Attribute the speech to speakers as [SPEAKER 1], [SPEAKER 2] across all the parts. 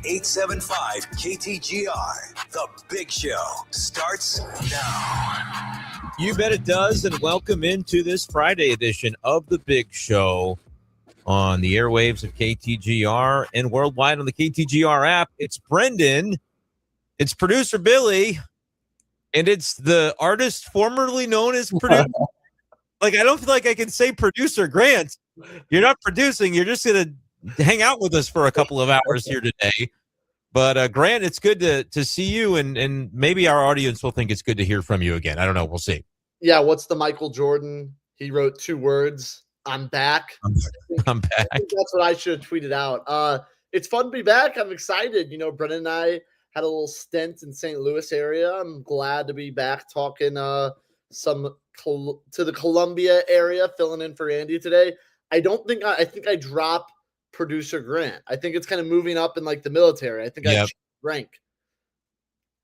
[SPEAKER 1] 733-875-KTGR. The Big Show starts now.
[SPEAKER 2] You bet it does, and welcome into this Friday edition of The Big Show on the airwaves of KTGR and worldwide on the KTGR app. It's Brendan, it's producer Billy, and it's the artist formerly known as producer. Like, I don't feel like I can say producer Grant. You're not producing. You're just going to hang out with us for a couple of hours here today. But, Grant, it's good to see you, and maybe our audience will think it's good to hear from you again. I don't know. We'll see.
[SPEAKER 3] Yeah, what's the Michael Jordan? He wrote 2 words. I'm back.
[SPEAKER 2] I'm back.
[SPEAKER 3] I think that's what I should have tweeted out. It's fun to be back. I'm excited. You know, Brennan and I had a little stint in St. Louis area. I'm glad to be back talking to the Columbia area, filling in for Andy today. I think I drop producer Grant. I think it's kind of moving up in like the military. I think I changed rank.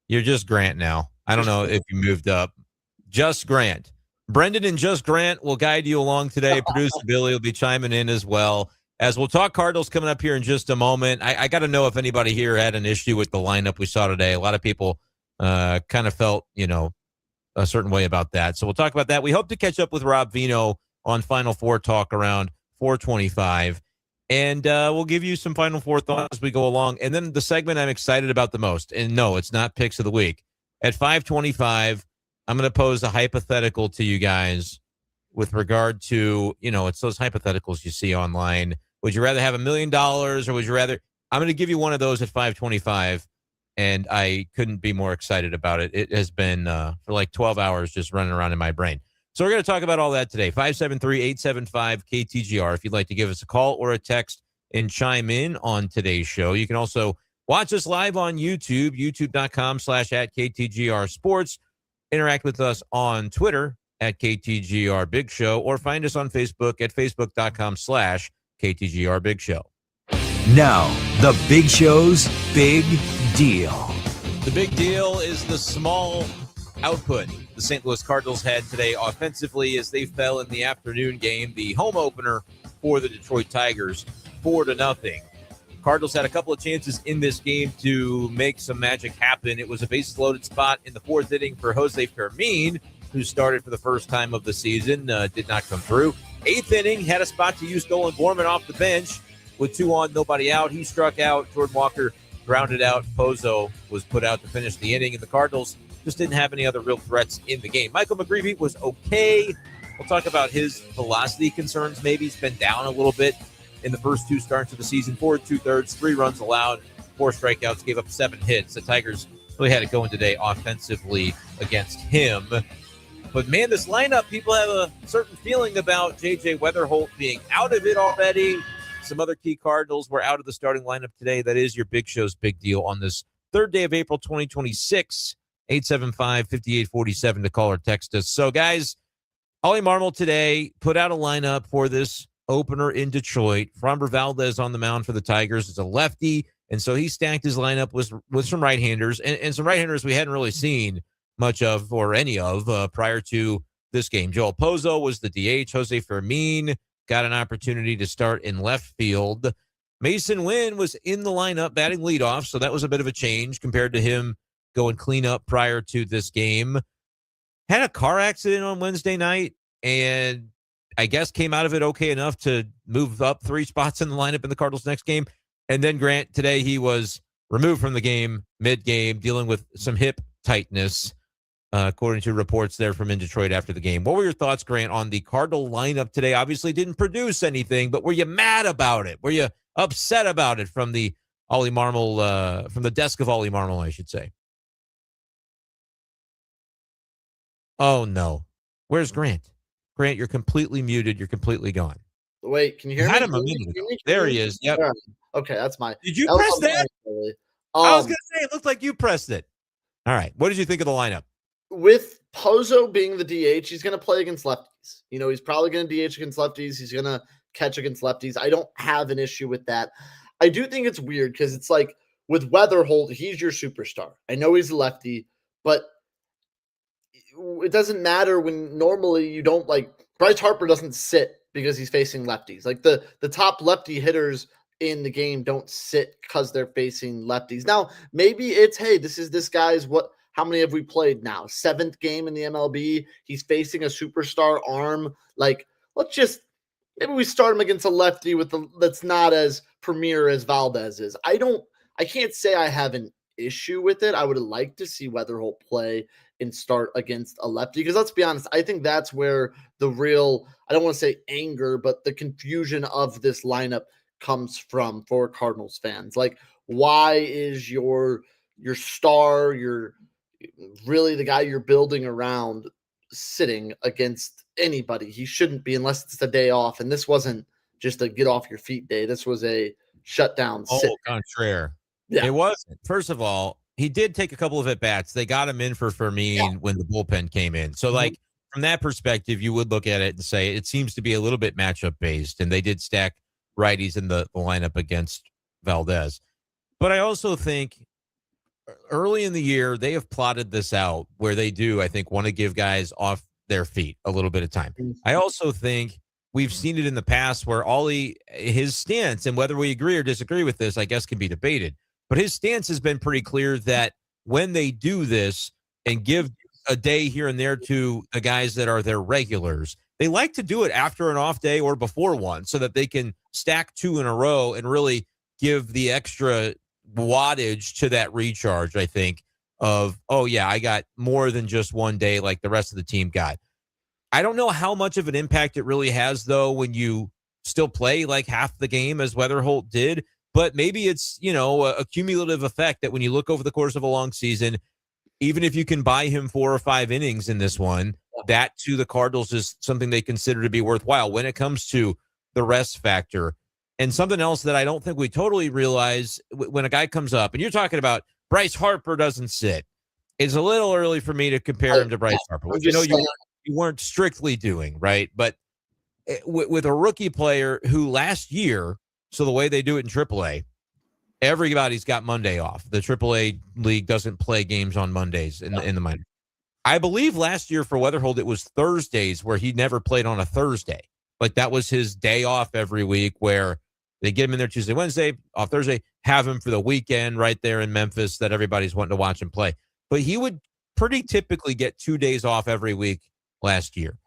[SPEAKER 2] You're just Grant now. I don't know if you moved up. Just Grant. Brendan and Just Grant will guide you along today. Producer Billy will be chiming in as well. As we'll talk Cardinals coming up here in just a moment. I got to know if anybody here had an issue with the lineup we saw today. A lot of people kind of felt, a certain way about that. So we'll talk about that. We hope to catch up with Rob Vino on Final Four talk around 4:25. And we'll give you some Final Four thoughts as we go along. And then the segment I'm excited about the most, and no, it's not Picks of the Week. At 5:25, I'm going to pose a hypothetical to you guys with regard to, it's those hypotheticals you see online. Would you rather have $1 million or would you rather? I'm going to give you one of those at 5:25, and I couldn't be more excited about it. It has been for like 12 hours just running around in my brain. So we're going to talk about all that today. 573-875-KTGR if you'd like to give us a call or a text and chime in on today's show. You can also watch us live on YouTube, youtube.com/@KTGR Sports. Interact with us on Twitter at KTGR Big Show, or find us on Facebook at facebook.com/KTGR Big Show.
[SPEAKER 1] Now, the Big Show's Big Deal.
[SPEAKER 2] The big deal is the small output the St. Louis Cardinals had today offensively as they fell in the afternoon game, the home opener for the Detroit Tigers, 4-0. Cardinals had a couple of chances in this game to make some magic happen. It was a bases-loaded spot in the 4th inning for Jose Fermin, who started for the first time of the season, did not come through. 8th inning, had a spot to use Dolan Gorman off the bench with 2 on, nobody out. He struck out. Jordan Walker grounded out. Pozo was put out to finish the inning, and the Cardinals just didn't have any other real threats in the game. Michael McGreevy was okay. We'll talk about his velocity concerns. Maybe he's been down a little bit in the first 2 starts of the season. 4 2/3, 3 runs allowed, 4 strikeouts, gave up 7 hits. The Tigers really had it going today offensively against him. But, man, this lineup, people have a certain feeling about J.J. Weatherholt being out of it already. Some other key Cardinals were out of the starting lineup today. That is your Big Show's Big Deal on this 3rd day of April 2026. 875-5847 to call or text us. So, guys, Ollie Marmol today put out a lineup for this opener in Detroit. Framber Valdez on the mound for the Tigers is a lefty, and so he stacked his lineup with some right-handers, and some right-handers we hadn't really seen much of or any of prior to this game. Joel Pozo was the DH. Jose Fermin got an opportunity to start in left field. Mason Wynn was in the lineup batting leadoff, so that was a bit of a change compared to him going clean up prior to this game. Had a car accident on Wednesday night, and I guess came out of it okay enough to move up 3 spots in the lineup in the Cardinals' next game. And then Grant, today he was removed from the game mid-game, dealing with some hip tightness, according to reports there from in Detroit after the game. What were your thoughts, Grant, on the Cardinal lineup today? Obviously didn't produce anything, but were you mad about it? Were you upset about it from the Ollie Marmol, from the desk of Ollie Marmol, I should say? Oh, no. Where's Grant? Grant, you're completely muted. You're completely gone.
[SPEAKER 3] Wait, can you hear me?
[SPEAKER 2] I had him a minute ago. There he is. Yep.
[SPEAKER 3] Okay, that's my.
[SPEAKER 2] Did you press that? I was going to say, it looked like you pressed it. All right. What did you think of the lineup?
[SPEAKER 3] With Pozo being the DH, he's going to play against lefties. He's probably going to DH against lefties. He's going to catch against lefties. I don't have an issue with that. I do think it's weird because it's like with Weatherholt, he's your superstar. I know he's a lefty, but it doesn't matter when normally you don't like Bryce Harper doesn't sit because he's facing lefties. Like the top lefty hitters in the game don't sit because they're facing lefties. Now, maybe it's, hey, this guy's how many have we played now? 7th game in the MLB. He's facing a superstar arm. Like, maybe we start him against a lefty that's not as premier as Valdez is. I can't say I have an issue with it. I would like to see Weatherholt play and start against a lefty, because let's be honest, I think that's where the real, I don't want to say anger, but the confusion of this lineup comes from for Cardinals fans. Like, why is your star, your really the guy you're building around, sitting against anybody? He shouldn't be, unless it's a day off. And this wasn't just a get off your feet day. This was a shutdown.
[SPEAKER 2] Contraire.
[SPEAKER 3] Yeah.
[SPEAKER 2] It wasn't. First of all, he did take a couple of at-bats. They got him in for Fermin when the bullpen came in. So, like, from that perspective, you would look at it and say it seems to be a little bit matchup-based, and they did stack righties in the lineup against Valdez. But I also think early in the year, they have plotted this out where they do, I think, want to give guys off their feet a little bit of time. I also think we've seen it in the past where his stance, and whether we agree or disagree with this, I guess, can be debated. But his stance has been pretty clear that when they do this and give a day here and there to the guys that are their regulars, they like to do it after an off day or before one so that they can stack 2 in a row and really give the extra wattage to that recharge, I think, of, oh, yeah, I got more than just one day like the rest of the team got. I don't know how much of an impact it really has, though, when you still play like half the game as Weatherholt did. But maybe it's, a cumulative effect that when you look over the course of a long season, even if you can buy him 4 or 5 innings in this one, that to the Cardinals is something they consider to be worthwhile when it comes to the rest factor. And something else that I don't think we totally realize when a guy comes up, and you're talking about Bryce Harper doesn't sit. It's a little early for me to compare him to Bryce Harper, which you weren't strictly doing, right? But with a rookie player who last year, so the way they do it in AAA, everybody's got Monday off. The AAA league doesn't play games on Mondays in the minor. I believe last year for Weatherholt, it was Thursdays where he never played on a Thursday. Like, that was his day off every week, where they get him in there Tuesday, Wednesday, off Thursday, have him for the weekend right there in Memphis that everybody's wanting to watch him play. But he would pretty typically get 2 days off every week last year.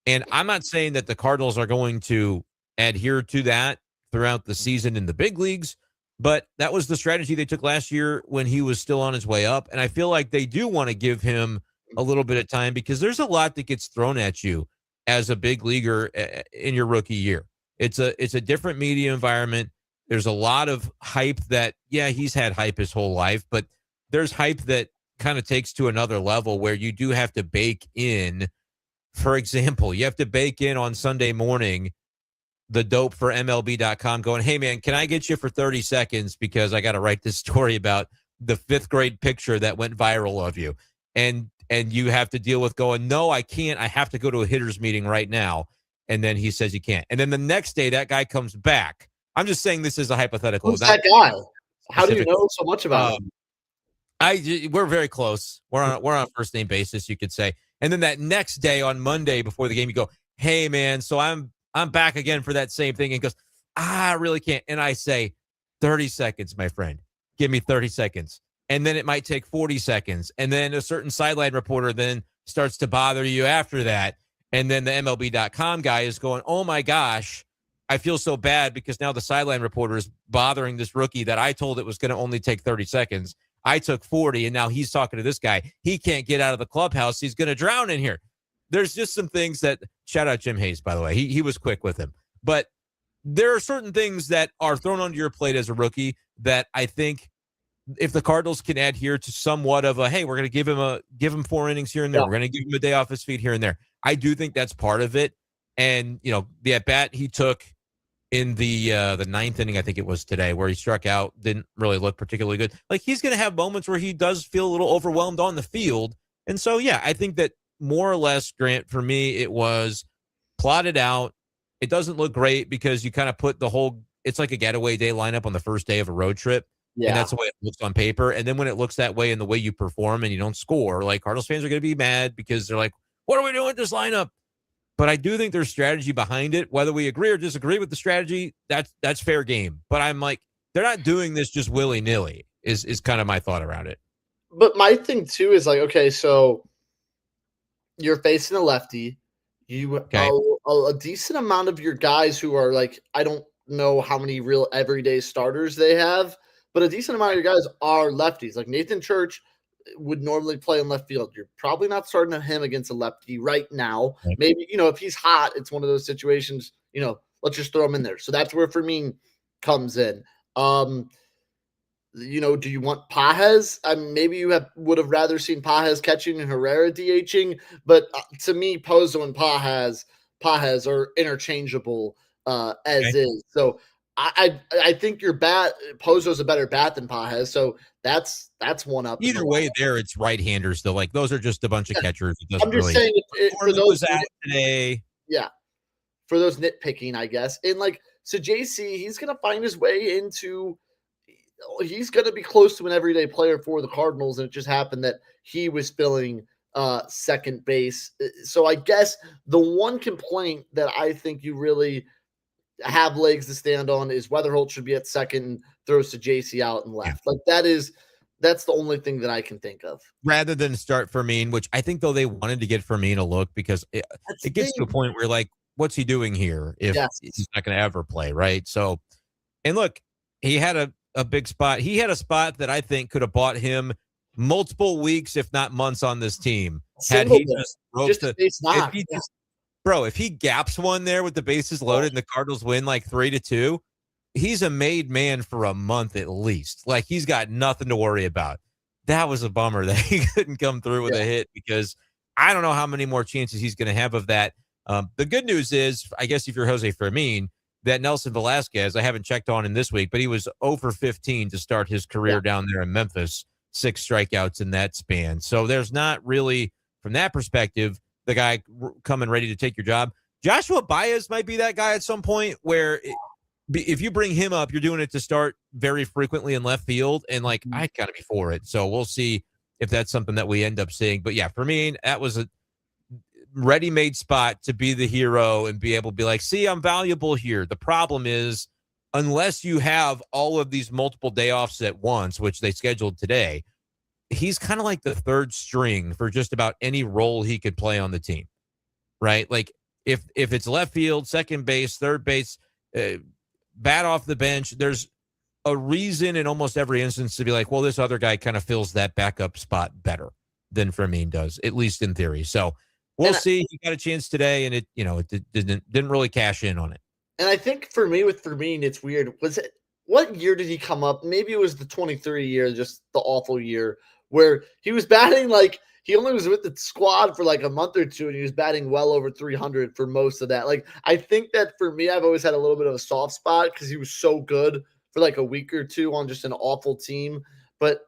[SPEAKER 2] And I'm not saying that the Cardinals are going to adhere to that throughout the season in the big leagues, but that was the strategy they took last year when he was still on his way up. And I feel like they do want to give him a little bit of time, because there's a lot that gets thrown at you as a big leaguer in your rookie year. It's a different media environment. There's a lot of hype that, he's had hype his whole life, but there's hype that kind of takes to another level where you do have to bake in. For example, you have to bake in on Sunday morning the dope for MLB.com going, hey, man, can I get you for 30 seconds because I got to write this story about the 5th grade picture that went viral of you. And you have to deal with going, no, I can't. I have to go to a hitters meeting right now. And then he says you can't. And then the next day, that guy comes back. I'm just saying this is a hypothetical.
[SPEAKER 3] Who's that guy? How do you know so much about him?
[SPEAKER 2] We're very close. We're on a first name basis, you could say. And then that next day on Monday before the game, you go, hey, man, so I'm back again for that same thing. And he goes, I really can't. And I say, 30 seconds, my friend. Give me 30 seconds. And then it might take 40 seconds. And then a certain sideline reporter then starts to bother you after that. And then the MLB.com guy is going, oh, my gosh, I feel so bad because now the sideline reporter is bothering this rookie that I told it was going to only take 30 seconds. I took 40, and now he's talking to this guy. He can't get out of the clubhouse. He's going to drown in here. There's just some things that, shout out Jim Hayes, by the way. He was quick with him. But there are certain things that are thrown onto your plate as a rookie that I think if the Cardinals can adhere to somewhat of a, hey, we're going to give him 4 innings here and there. We're going to give him a day off his feet here and there. I do think that's part of it. And, the at-bat he took in the 9th inning, I think it was today, where he struck out, didn't really look particularly good. Like, he's going to have moments where he does feel a little overwhelmed on the field. And so, I think that more or less, Grant, for me, it was plotted out. It doesn't look great because you kind of put it's like a getaway day lineup on the first day of a road trip. Yeah. And that's the way it looks on paper. And then when it looks that way in the way you perform and you don't score, like, Cardinals fans are going to be mad because they're like, what are we doing with this lineup? But I do think there's strategy behind it. Whether we agree or disagree with the strategy, that's fair game. But I'm like, they're not doing this just willy-nilly is kind of my thought around it.
[SPEAKER 3] But my thing too is like, okay, so you're facing a lefty. You
[SPEAKER 2] Okay.
[SPEAKER 3] a decent amount of your guys who are like, I don't know how many real everyday starters they have, but a decent amount of your guys are lefties. Like Nathan Church would normally play in left field. You're probably not starting him against a lefty right now.
[SPEAKER 2] Right.
[SPEAKER 3] Maybe, if he's hot, it's one of those situations, let's just throw him in there. So that's where Fermin comes in. Do you want Pajes? Maybe you would have rather seen Pajes catching and Herrera DHing, but to me, Pozo and Pajes are interchangeable as is. So I think your bat Pozo's a better bat than Pajes, so that's one up.
[SPEAKER 2] Either way, there it's right-handers though. Like those are just a bunch of catchers.
[SPEAKER 3] I'm just saying for those
[SPEAKER 2] today.
[SPEAKER 3] Yeah, for those nitpicking, I guess. And so JC, he's gonna find his way into. He's going to be close to an everyday player for the Cardinals, and it just happened that he was filling second base. So I guess the one complaint that I think you really have legs to stand on is Weatherholt should be at second and throws to JC out and left. Yeah. That's the only thing that I can think of.
[SPEAKER 2] Rather than start Fermin, which I think though they wanted to get Fermin a look because it gets to a point where like, what's he doing here if he's not going to ever play, right? So, and look, he had a big spot. He had a spot that I think could have bought him multiple weeks, if not months, on this team. Had he if he gaps one there with the bases loaded and the Cardinals win like 3-2, he's a made man for a month at least. Like he's got nothing to worry about. That was a bummer that he couldn't come through with a hit because I don't know how many more chances he's going to have of that. The good news is, I guess if you're Jose Fermin, that Nelson Velasquez, I haven't checked on him this week, but he was 0 for 15 to start his career down there in Memphis, 6 strikeouts in that span. So there's not really, from that perspective, the guy coming ready to take your job. Joshua Baez might be that guy at some point where if you bring him up, you're doing it to start very frequently in left field, and I gotta be for it. So we'll see if that's something that we end up seeing. But yeah, for me, that was a ready-made spot to be the hero and be able to be like, see, I'm valuable here. The problem is, unless you have all of these multiple day offs at once, which they scheduled today, he's kind of like the third string for just about any role he could play on the team, right? Like if it's left field, second base, third base, bat off the bench, there's a reason in almost every instance to be like, well, this other guy kind of fills that backup spot better than Fermin does, at least in theory. So we'll see. He got a chance today, and it didn't really cash in on it.
[SPEAKER 3] And I think for me with Fermin, it's weird. What year did he come up? Maybe it was the 23 year, just the awful year where he was batting he only was with the squad for a month or two, and he was batting well over 300 for most of that. I think that for me, I've always had a little bit of a soft spot because he was so good for a week or two on just an awful team. But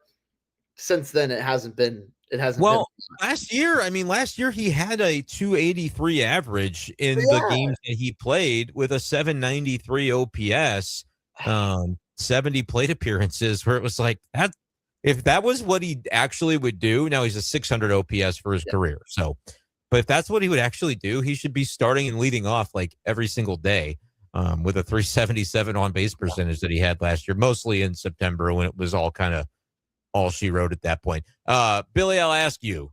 [SPEAKER 3] since then, it hasn't been.
[SPEAKER 2] Last year he had a 283 average in the games that he played with a 793 OPS, 70 plate appearances where it was like that. If that was what he actually would do, now he's a 600 OPS for his career. So, but if that's what he would actually do, he should be starting and leading off every single day with a 377 on base percentage that he had last year, mostly in September when it was all kind of all she wrote at that point. Billy, I'll ask you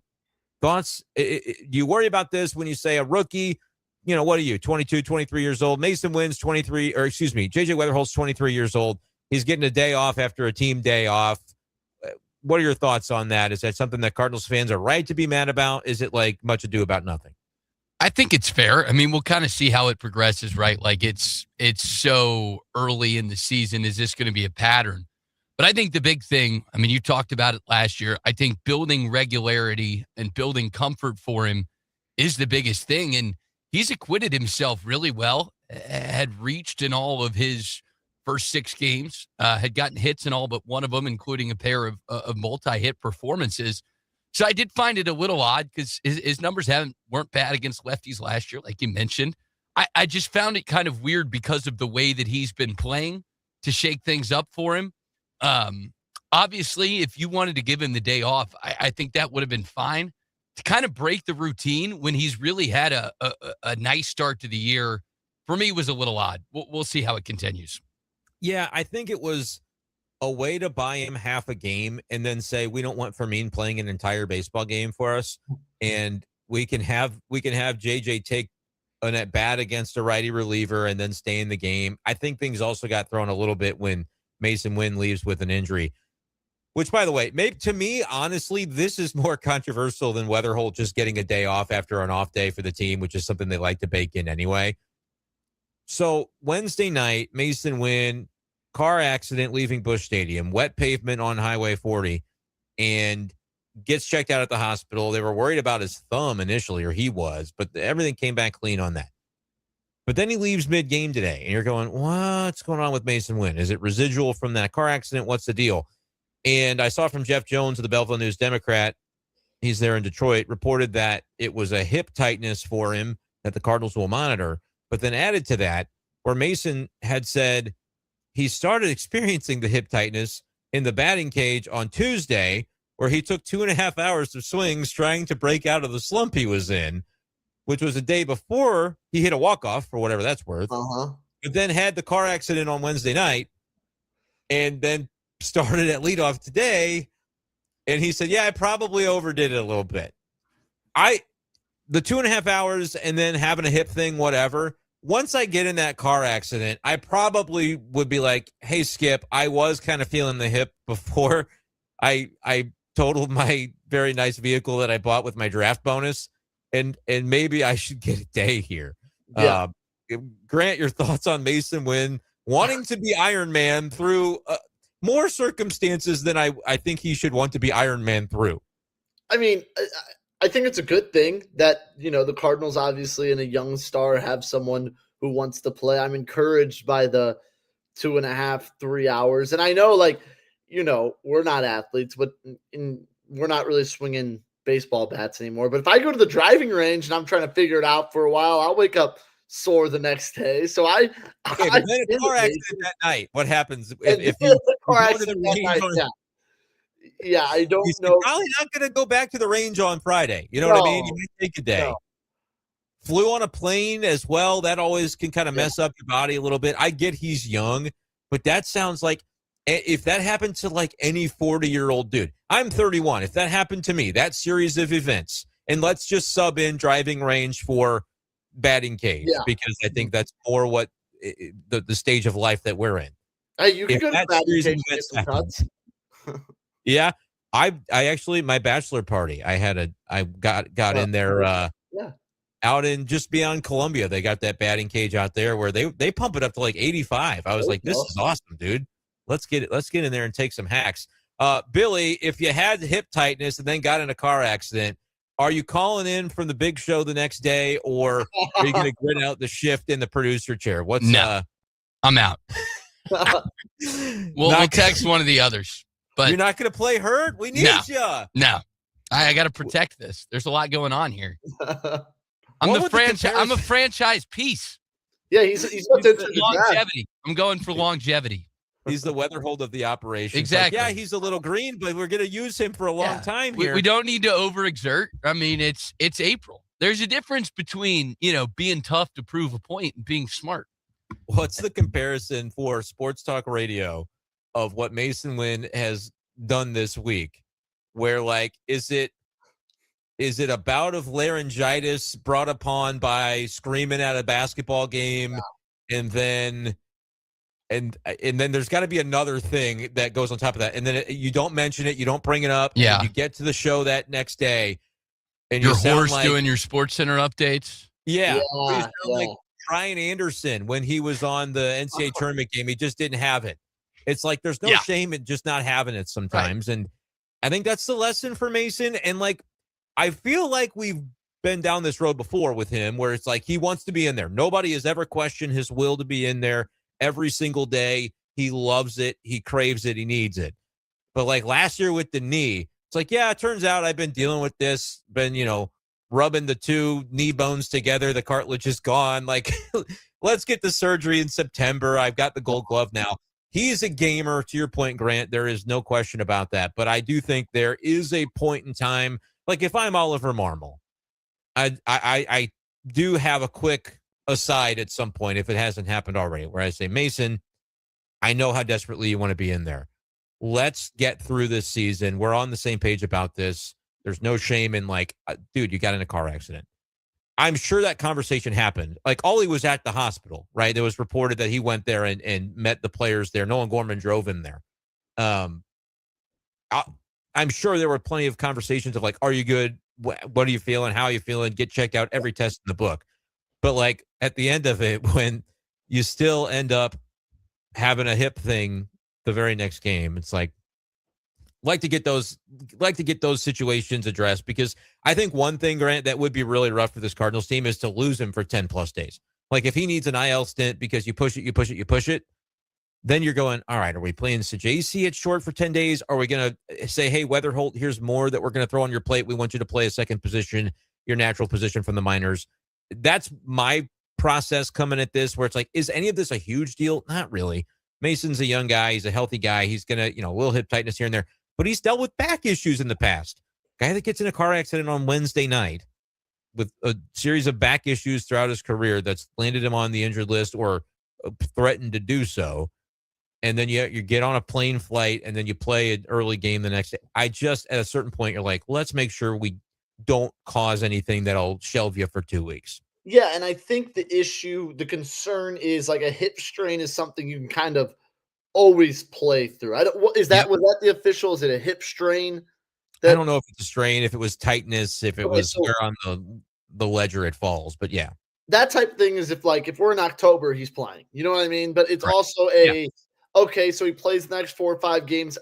[SPEAKER 2] thoughts. Do you worry about this when you say a rookie, what are you, 22, 23 years old? Mason Wynn's JJ Weatherholt's 23 years old. He's getting a day off after a team day off. What are your thoughts on that? Is that something that Cardinals fans are right to be mad about? Is it much ado about nothing?
[SPEAKER 4] I think it's fair. I mean, we'll kind of see how it progresses, right? It's so early in the season. Is this going to be a pattern? But I think the big thing, you talked about it last year. I think building regularity and building comfort for him is the biggest thing. And he's acquitted himself really well, had reached in all of his first 6 games, had gotten hits in all but one of them, including a pair of multi-hit performances. So I did find it a little odd because his numbers weren't bad against lefties last year, like you mentioned. I just found it kind of weird because of the way that he's been playing to shake things up for him. Obviously, if you wanted to give him the day off, I think that would have been fine. to kind of break the routine when he's really had a nice start to the year, for me, was a little odd. We'll see how it continues.
[SPEAKER 2] Yeah, I think it was a way to buy him half a game and then say we don't want Fermin playing an entire baseball game for us, and we can have JJ take an at bat against a righty reliever and then stay in the game. I think things also got thrown a little bit when Mason Wynn leaves with an injury, which, by the way, maybe to me, honestly, this is more controversial than Weatherholt just getting a day off after an off day for the team, which is something they like to bake in anyway. So Wednesday night, Mason Wynn, car accident leaving Busch Stadium, wet pavement on Highway 40, and gets checked out at the hospital. They were worried about his thumb initially, or he was, but everything came back clean on that. But then he leaves mid-game today, and you're going, what's going on with Mason Wynn? Is it residual from that car accident? What's the deal? And I saw from Jeff Jones of the Belleville News-Democrat, he's there in Detroit, reported that it was a hip tightness for him that the Cardinals will monitor. But then added to that, where Mason had said he started experiencing the hip tightness in the batting cage on Tuesday, where he took 2.5 hours of swings trying to break out of the slump he was in, which was a day before he hit a walk-off, for whatever that's worth. But then had the car accident on Wednesday night and then started at leadoff today. And he said, yeah, I probably overdid it a little bit. The 2.5 hours and then having a hip thing, whatever. Once I get in that car accident, I probably would be like, hey, Skip, I was kind of feeling the hip before I totaled my very nice vehicle that I bought with my draft bonus. And maybe I should get a day here.
[SPEAKER 3] Yeah.
[SPEAKER 2] Grant, your thoughts on Mason Wynn wanting to be Iron Man through more circumstances than I think he should want to be Iron Man through.
[SPEAKER 3] I mean, I think it's a good thing that, the Cardinals obviously in a young star have someone who wants to play. I'm encouraged by the 2.5, 3 hours. And I know, we're not athletes, but we're not really swinging baseball bats anymore. But if I go to the driving range and I'm trying to figure it out for a while, I'll wake up sore the next day. So
[SPEAKER 2] but then a car accident that night. What happens if you
[SPEAKER 3] car accident that night? Yeah, I don't know.
[SPEAKER 2] You're probably not going to go back to the range on Friday. You know what I mean? You might take a day.
[SPEAKER 3] No.
[SPEAKER 2] Flew on a plane as well. That always can kind of mess up your body a little bit. I get he's young, but that sounds like if that happened to like any 40-year-old dude. I'm 31. If that happened to me, that series of events, and let's just sub in driving range for batting cage because I think that's more what the stage of life that we're in.
[SPEAKER 3] Hey, you can go to batting cage and get some cuts.
[SPEAKER 2] Yeah, I actually my bachelor party. I got in there out in just beyond Columbia. They got that batting cage out there where they pump it up to like 85. I was like, this is awesome, dude. Let's get in there and take some hacks. Billy, if you had hip tightness and then got in a car accident, are you calling in from the big show the next day, or are you going to grit out the shift in the producer chair?
[SPEAKER 4] I'm out. We'll text one of the others. But
[SPEAKER 2] you're not going to play hurt? We need you.
[SPEAKER 4] No. I got to protect this. There's a lot going on here. I'm a franchise piece.
[SPEAKER 3] Yeah, he's
[SPEAKER 4] longevity. I'm going for longevity.
[SPEAKER 2] He's the Weatherholt of the operation.
[SPEAKER 4] Exactly.
[SPEAKER 2] Like, he's a little green, but we're going to use him for a long time here.
[SPEAKER 4] We don't need to overexert. I mean, it's April. There's a difference between, being tough to prove a point and being smart.
[SPEAKER 2] What's the comparison for sports talk radio of what Mason Wynn has done this week? Where, is it a bout of laryngitis brought upon by screaming at a basketball game, and then there's got to be another thing that goes on top of that, and then you don't mention it, you don't bring it up, and you get to the show that next day, and
[SPEAKER 4] your horse doing your Sports Center updates.
[SPEAKER 2] Like Ryan Anderson when he was on the NCAA tournament game, he just didn't have it. It's like there's no shame in just not having it sometimes, and I think that's the lesson for Mason. And I feel like we've been down this road before with him, where it's like he wants to be in there. Nobody has ever questioned his will to be in there every single day. He loves it. He craves it. He needs it. But last year with the knee, it's like, it turns out I've been dealing with this, rubbing the two knee bones together. The cartilage is gone. Let's get the surgery in September. I've got the Gold Glove now. He's a gamer, to your point, Grant. There is no question about that. But I do think there is a point in time like if I'm Oliver Marmol, I do have a quick aside at some point, if it hasn't happened already, where I say, Mason, I know how desperately you want to be in there. Let's get through this season. We're on the same page about this. There's no shame in dude, you got in a car accident. I'm sure that conversation happened. Like, Ollie was at the hospital, right? It was reported that he went there and met the players there. Nolan Gorman drove him there. I'm sure there were plenty of conversations of like, are you good? What are you feeling? How are you feeling? Get checked out, every test in the book. But like at the end of it, when you still end up having a hip thing the very next game, it's like to get those situations addressed, because I think one thing, Grant, that would be really rough for this Cardinals team is to lose him for 10 plus days. Like if he needs an IL stint because you push it, then you're going, all right, are we playing Sajaci at short for 10 days? Are we going to say, hey, Weatherholt, here's more that we're going to throw on your plate. We want you to play a second position, your natural position from the minors. That's my process coming at this, where it's like, is any of this a huge deal? Not really. Mason's a young guy. He's a healthy guy. He's going to, a little hip tightness here and there, but he's dealt with back issues in the past. Guy that gets in a car accident on Wednesday night with a series of back issues throughout his career that's landed him on the injured list or threatened to do so. And then you get on a plane flight and then you play an early game the next day. At a certain point, you're like, let's make sure we don't cause anything that'll shelve you for 2 weeks.
[SPEAKER 3] Yeah, and I think the concern is like a hip strain is something you can kind of always play through. Was that the official? Is it a hip strain?
[SPEAKER 2] I don't know if it's a strain, if it was tightness, if it was where on the ledger it falls, but yeah.
[SPEAKER 3] That type of thing is if we're in October, he's playing. You know what I mean? But it's also okay, so he plays the next 4 or 5 games.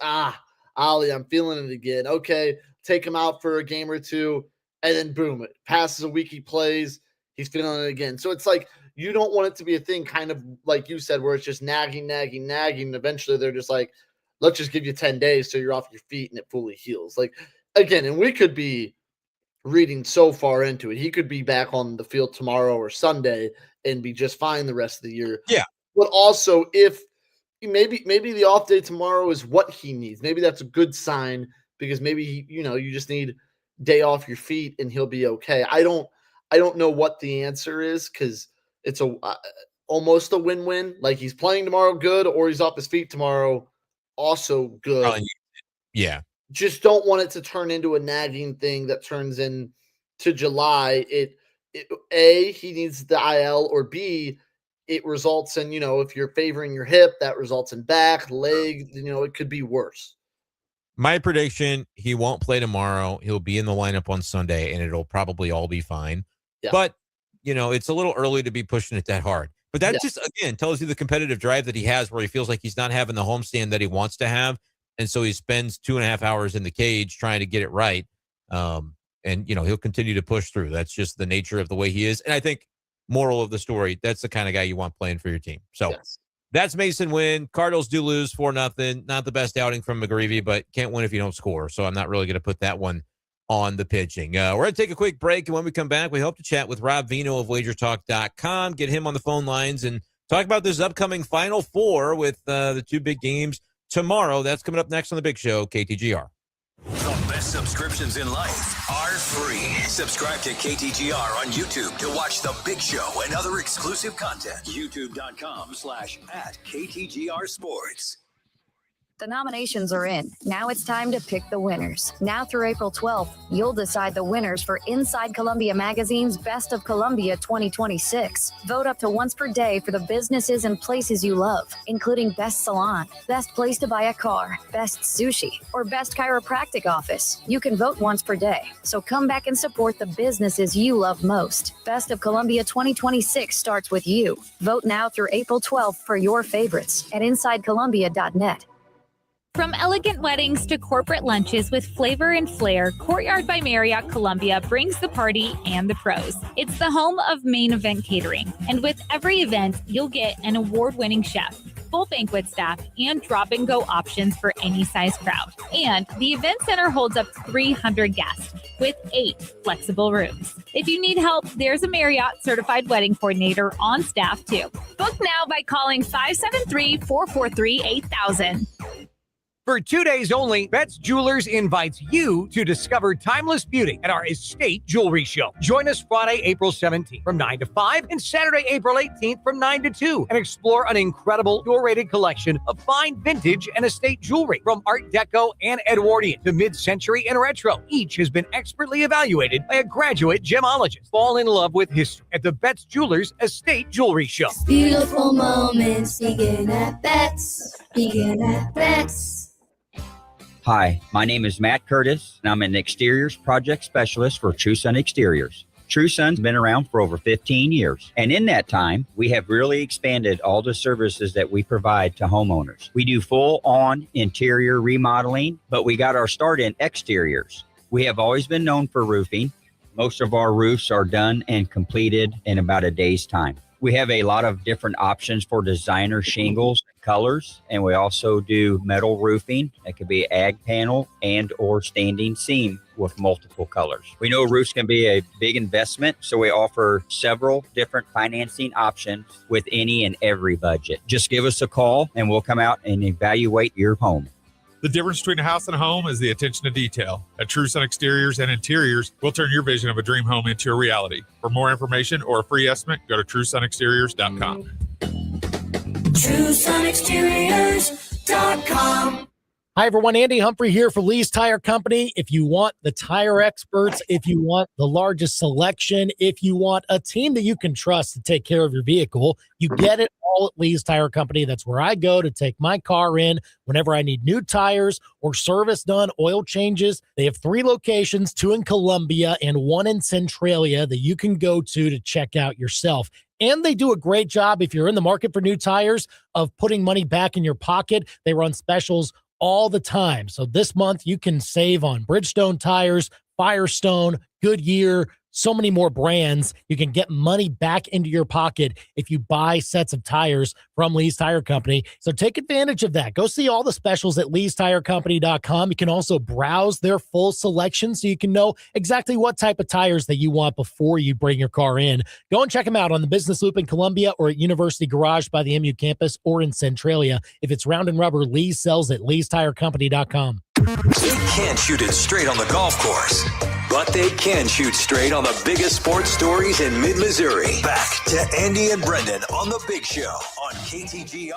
[SPEAKER 3] Ollie, I'm feeling it again. Okay, take him out for a game or two, and then boom, it passes a week, he plays, he's feeling it again. So it's like you don't want it to be a thing, kind of like you said, where it's just nagging. And eventually they're just like, let's just give you 10 days so you're off your feet and it fully heals. Like, again, and we could be reading so far into it. He could be back on the field tomorrow or Sunday and be just fine the rest of the year.
[SPEAKER 2] Yeah.
[SPEAKER 3] But also, if maybe the off day tomorrow is what he needs, maybe that's a good sign, because maybe you just need day off your feet and he'll be okay. I don't know what the answer is, because it's almost a win-win. Like, he's playing tomorrow, good, or he's off his feet tomorrow, also good.
[SPEAKER 2] Yeah.
[SPEAKER 3] Just don't want it to turn into a nagging thing that turns into July. A, he needs the IL, or B, it results in, if you're favoring your hip, that results in back, leg, it could be worse.
[SPEAKER 2] My prediction, he won't play tomorrow. He'll be in the lineup on Sunday, and it'll probably all be fine. Yeah. But, it's a little early to be pushing it that hard. But that just, again, tells you the competitive drive that he has, where he feels like he's not having the homestand that he wants to have. And so he spends 2.5 hours in the cage trying to get it right. And, he'll continue to push through. That's just the nature of the way he is. And I think, moral of the story, that's the kind of guy you want playing for your team. So that's Mason Wynn. Cardinals do lose 4-0. Not the best outing from McGreevy, but can't win if you don't score. So I'm not really going to put that one on the pitching. We're going to take a quick break, and when we come back, we hope to chat with Rob Vino of WagerTalk.com, get him on the phone lines, and talk about this upcoming Final Four with the 2 big games tomorrow. That's coming up next on The Big Show, KTGR.
[SPEAKER 1] The best subscriptions in life are free. Subscribe to KTGR on YouTube to watch The Big Show and other exclusive content. YouTube.com/@KTGR Sports.
[SPEAKER 5] The nominations are in. Now it's time to pick the winners. Now through April 12th, you'll decide the winners for Inside Columbia Magazine's Best of Columbia 2026. Vote up to once per day for the businesses and places you love, including Best Salon, Best Place to Buy a Car, Best Sushi, or Best Chiropractic Office. You can vote once per day, so come back and support the businesses you love most. Best of Columbia 2026 starts with you. Vote now through April 12th for your favorites at InsideColumbia.net.
[SPEAKER 6] From elegant weddings to corporate lunches with flavor and flair, Courtyard by Marriott Columbia brings the party and the pros. It's the home of Main Event Catering, and with every event, you'll get an award-winning chef, full banquet staff, and drop-and-go options for any size crowd. And the event center holds up 300 guests with 8 flexible rooms. If you need help, there's a Marriott certified wedding coordinator on staff too. Book now by calling 573-443-8000.
[SPEAKER 7] For 2 days only, Betts Jewelers invites you to discover timeless beauty at our Estate Jewelry Show. Join us Friday, April 17th from 9 to 5 and Saturday, April 18th from 9 to 2 and explore an incredible curated collection of fine vintage and estate jewelry from Art Deco and Edwardian to mid-century and retro. Each has been expertly evaluated by a graduate gemologist. Fall in love with history at the Betts Jewelers Estate Jewelry Show.
[SPEAKER 8] Beautiful moments begin at Betts. Begin at Betts.
[SPEAKER 9] Hi, my name is Matt Curtis, and I'm an exteriors project specialist for True Sun Exteriors. True Sun's been around for over 15 years, and in that time, we have really expanded all the services that we provide to homeowners. We do full-on interior remodeling, but we got our start in exteriors. We have always been known for roofing. Most of our roofs are done and completed in about a day's time. We have a lot of different options for designer shingles and colors, and we also do metal roofing. It could be ag panel and or standing seam with multiple colors. We know roofs can be a big investment, so we offer several different financing options with any and every budget. Just give us a call and we'll come out and evaluate your home.
[SPEAKER 10] The difference between a house and a home is the attention to detail. At True Sun Exteriors and Interiors, we'll turn your vision of a dream home into a reality. For more information or a free estimate, go to TrueSunExteriors.com.
[SPEAKER 8] TrueSunExteriors.com.
[SPEAKER 11] Hi, everyone. Andy Humphrey here for Lee's Tire Company. If you want the tire experts, if you want the largest selection, if you want a team that you can trust to take care of your vehicle, you get it all at Lee's Tire Company. That's where I go to take my car in whenever I need new tires or service done, oil changes. They have 3 locations, 2 in Columbia and 1 in Centralia that you can go to check out yourself. And they do a great job, if you're in the market for new tires, of putting money back in your pocket. They run specials all the time. So this month you can save on Bridgestone tires, Firestone, Goodyear, so many more brands. You can get money back into your pocket if you buy sets of tires from Lee's Tire Company. So take advantage of that. Go see all the specials at leestirecompany.com. You can also browse their full selection so you can know exactly what type of tires that you want before you bring your car in. Go and check them out on the Business Loop in Columbia or at University Garage by the MU campus or in Centralia. If it's round and rubber, Lee's sells at leestirecompany.com.
[SPEAKER 1] They can't shoot it straight on the golf course, but they can shoot straight on the biggest sports stories in mid-Missouri. Back to Andy and Brendan on The Big Show on KTGR.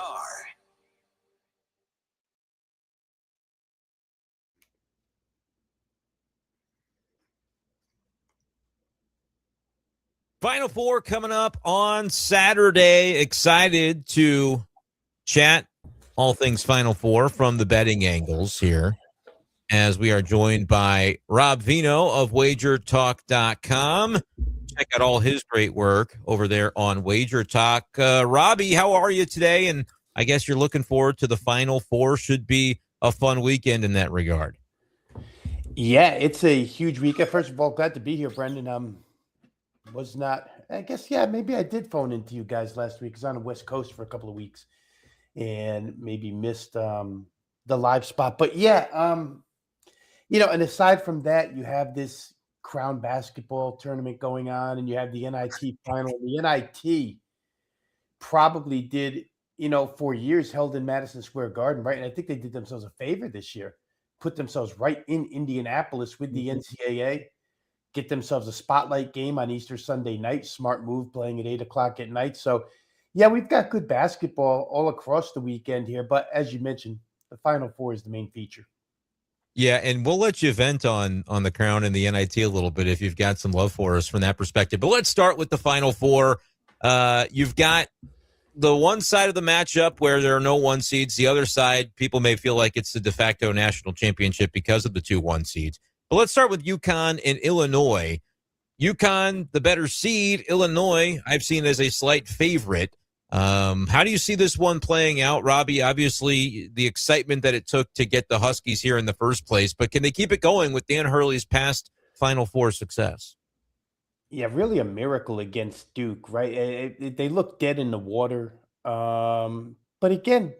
[SPEAKER 2] Final Four coming up on Saturday. Excited to chat all things Final Four from the betting angles here, as we are joined by Rob Vino of WagerTalk.com. Check out all his great work over there on Wager Talk. Robbie, how are you today? And I guess you're looking forward to the Final Four. Should be a fun weekend in that regard.
[SPEAKER 12] Yeah, it's a huge weekend. First of all, glad to be here, Brendan. Maybe I did phone into you guys last week. I was on the West Coast for a couple of weeks and maybe missed the live spot. But and aside from that, you have this Crown basketball tournament going on, and you have the NIT final. The NIT probably did, for years held in Madison Square Garden, right? And I think they did themselves a favor this year, put themselves right in Indianapolis with the NCAA, get themselves a spotlight game on Easter Sunday night. Smart move, playing at 8:00 at night. So, yeah, we've got good basketball all across the weekend here. But as you mentioned, the Final Four is the main feature.
[SPEAKER 2] Yeah, and we'll let you vent on the Crown and the NIT a little bit if you've got some love for us from that perspective. But let's start with the Final Four. You've got the one side of the matchup where there are no 1 seeds. The other side, people may feel like it's the de facto national championship because of the 2 1 seeds. But let's start with UConn and Illinois. UConn, the better seed. Illinois, I've seen as a slight favorite. How do you see this one playing out, Robbie? Obviously, the excitement that it took to get the Huskies here in the first place, but can they keep it going with Dan Hurley's past Final Four success?
[SPEAKER 12] Yeah, really a miracle against Duke, right? They look dead in the water. But again,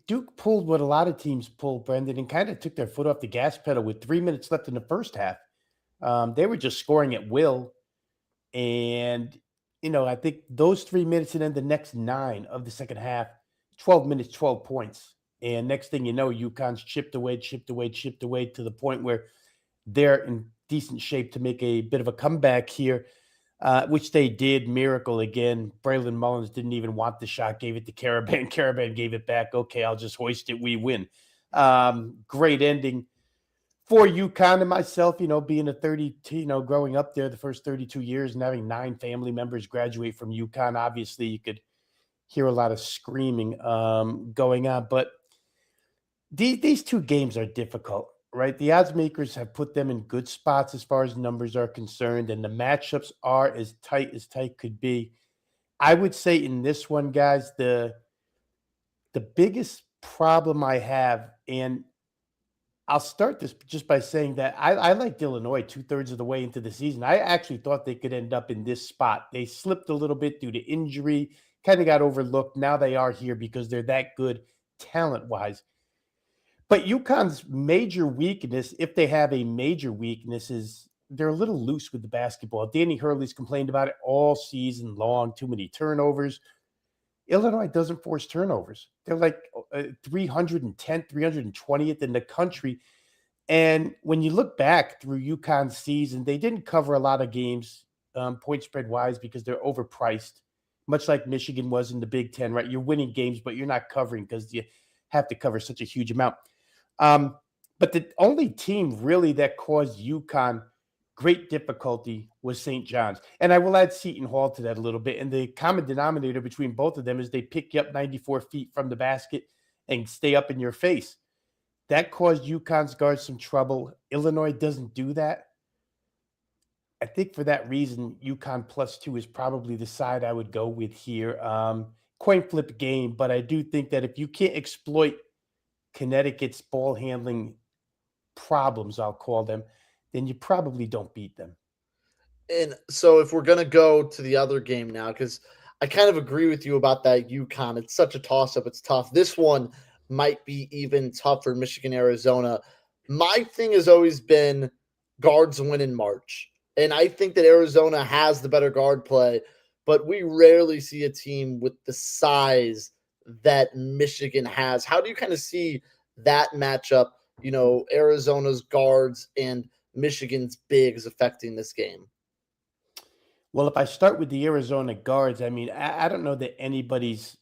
[SPEAKER 12] Duke pulled what a lot of teams pull, Brendan, and kind of took their foot off the gas pedal with 3 minutes left in the first half. They were just scoring at will. And, I think those 3 minutes and then the next 9 of the second half, 12 minutes, 12 points. And next thing you know, UConn's chipped away to the point where they're in decent shape to make a bit of a comeback here, which they did. Miracle again. Braylon Mullins didn't even want the shot, gave it to Caravan. Caravan gave it back. Okay, I'll just hoist it. We win. Great ending for UConn and myself, being a 32, growing up there the first 32 years and having 9 family members graduate from UConn. Obviously, you could hear a lot of screaming going on, but these 2 games are difficult, right? The odds makers have put them in good spots as far as numbers are concerned, and the matchups are as tight could be. I would say in this one, guys, the biggest problem I have, and I'll start this just by saying that I liked Illinois 2/3 of the way into the season. I actually thought they could end up in this spot. They slipped a little bit due to injury, kind of got overlooked. Now they are here because they're that good talent-wise. But UConn's major weakness, if they have a major weakness, is they're a little loose with the basketball. Danny Hurley's complained about it all season long, too many turnovers. Illinois doesn't force turnovers. They're like 310th, 320th in the country. And when you look back through UConn's season, they didn't cover a lot of games point spread wise because they're overpriced, much like Michigan was in the Big Ten, right? You're winning games, but you're not covering because you have to cover such a huge amount. But the only team really that caused UConn great difficulty was St. John's. And I will add Seton Hall to that a little bit. And the common denominator between both of them is they pick you up 94 feet from the basket and stay up in your face. That caused UConn's guards some trouble. Illinois doesn't do that. I think for that reason, UConn +2 is probably the side I would go with here. Coin flip game, but I do think that if you can't exploit Connecticut's ball handling problems, I'll call them, then you probably don't beat them.
[SPEAKER 3] And so if we're going to go to the other game now, because I kind of agree with you about that UConn. It's such a toss-up. It's tough. This one might be even tougher, Michigan, Arizona. My thing has always been guards win in March. And I think that Arizona has the better guard play, but we rarely see a team with the size that Michigan has. How do you kind of see that matchup, Arizona's guards and Michigan's bigs affecting this game?
[SPEAKER 12] Well, if I start with the Arizona guards, I mean, I don't know that anybody's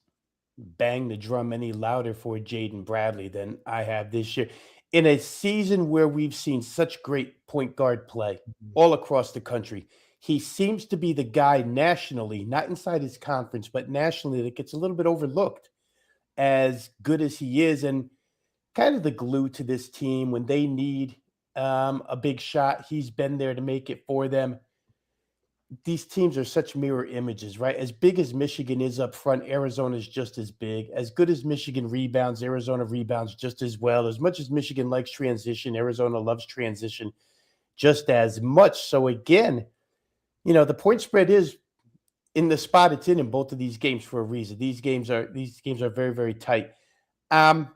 [SPEAKER 12] banged the drum any louder for Jaden Bradley than I have this year. In a season where we've seen such great point guard play all across the country, he seems to be the guy nationally, not inside his conference, but nationally, that gets a little bit overlooked as good as he is, and kind of the glue to this team when they need a big shot. He's been there to make it for them. These teams are such mirror images, right? As big as Michigan is up front, Arizona is just as big. As good as Michigan rebounds, Arizona rebounds just as well. As much as Michigan likes transition, Arizona loves transition just as much. So again, the point spread is in the spot it's in both of these games for a reason. These games are very, very tight. The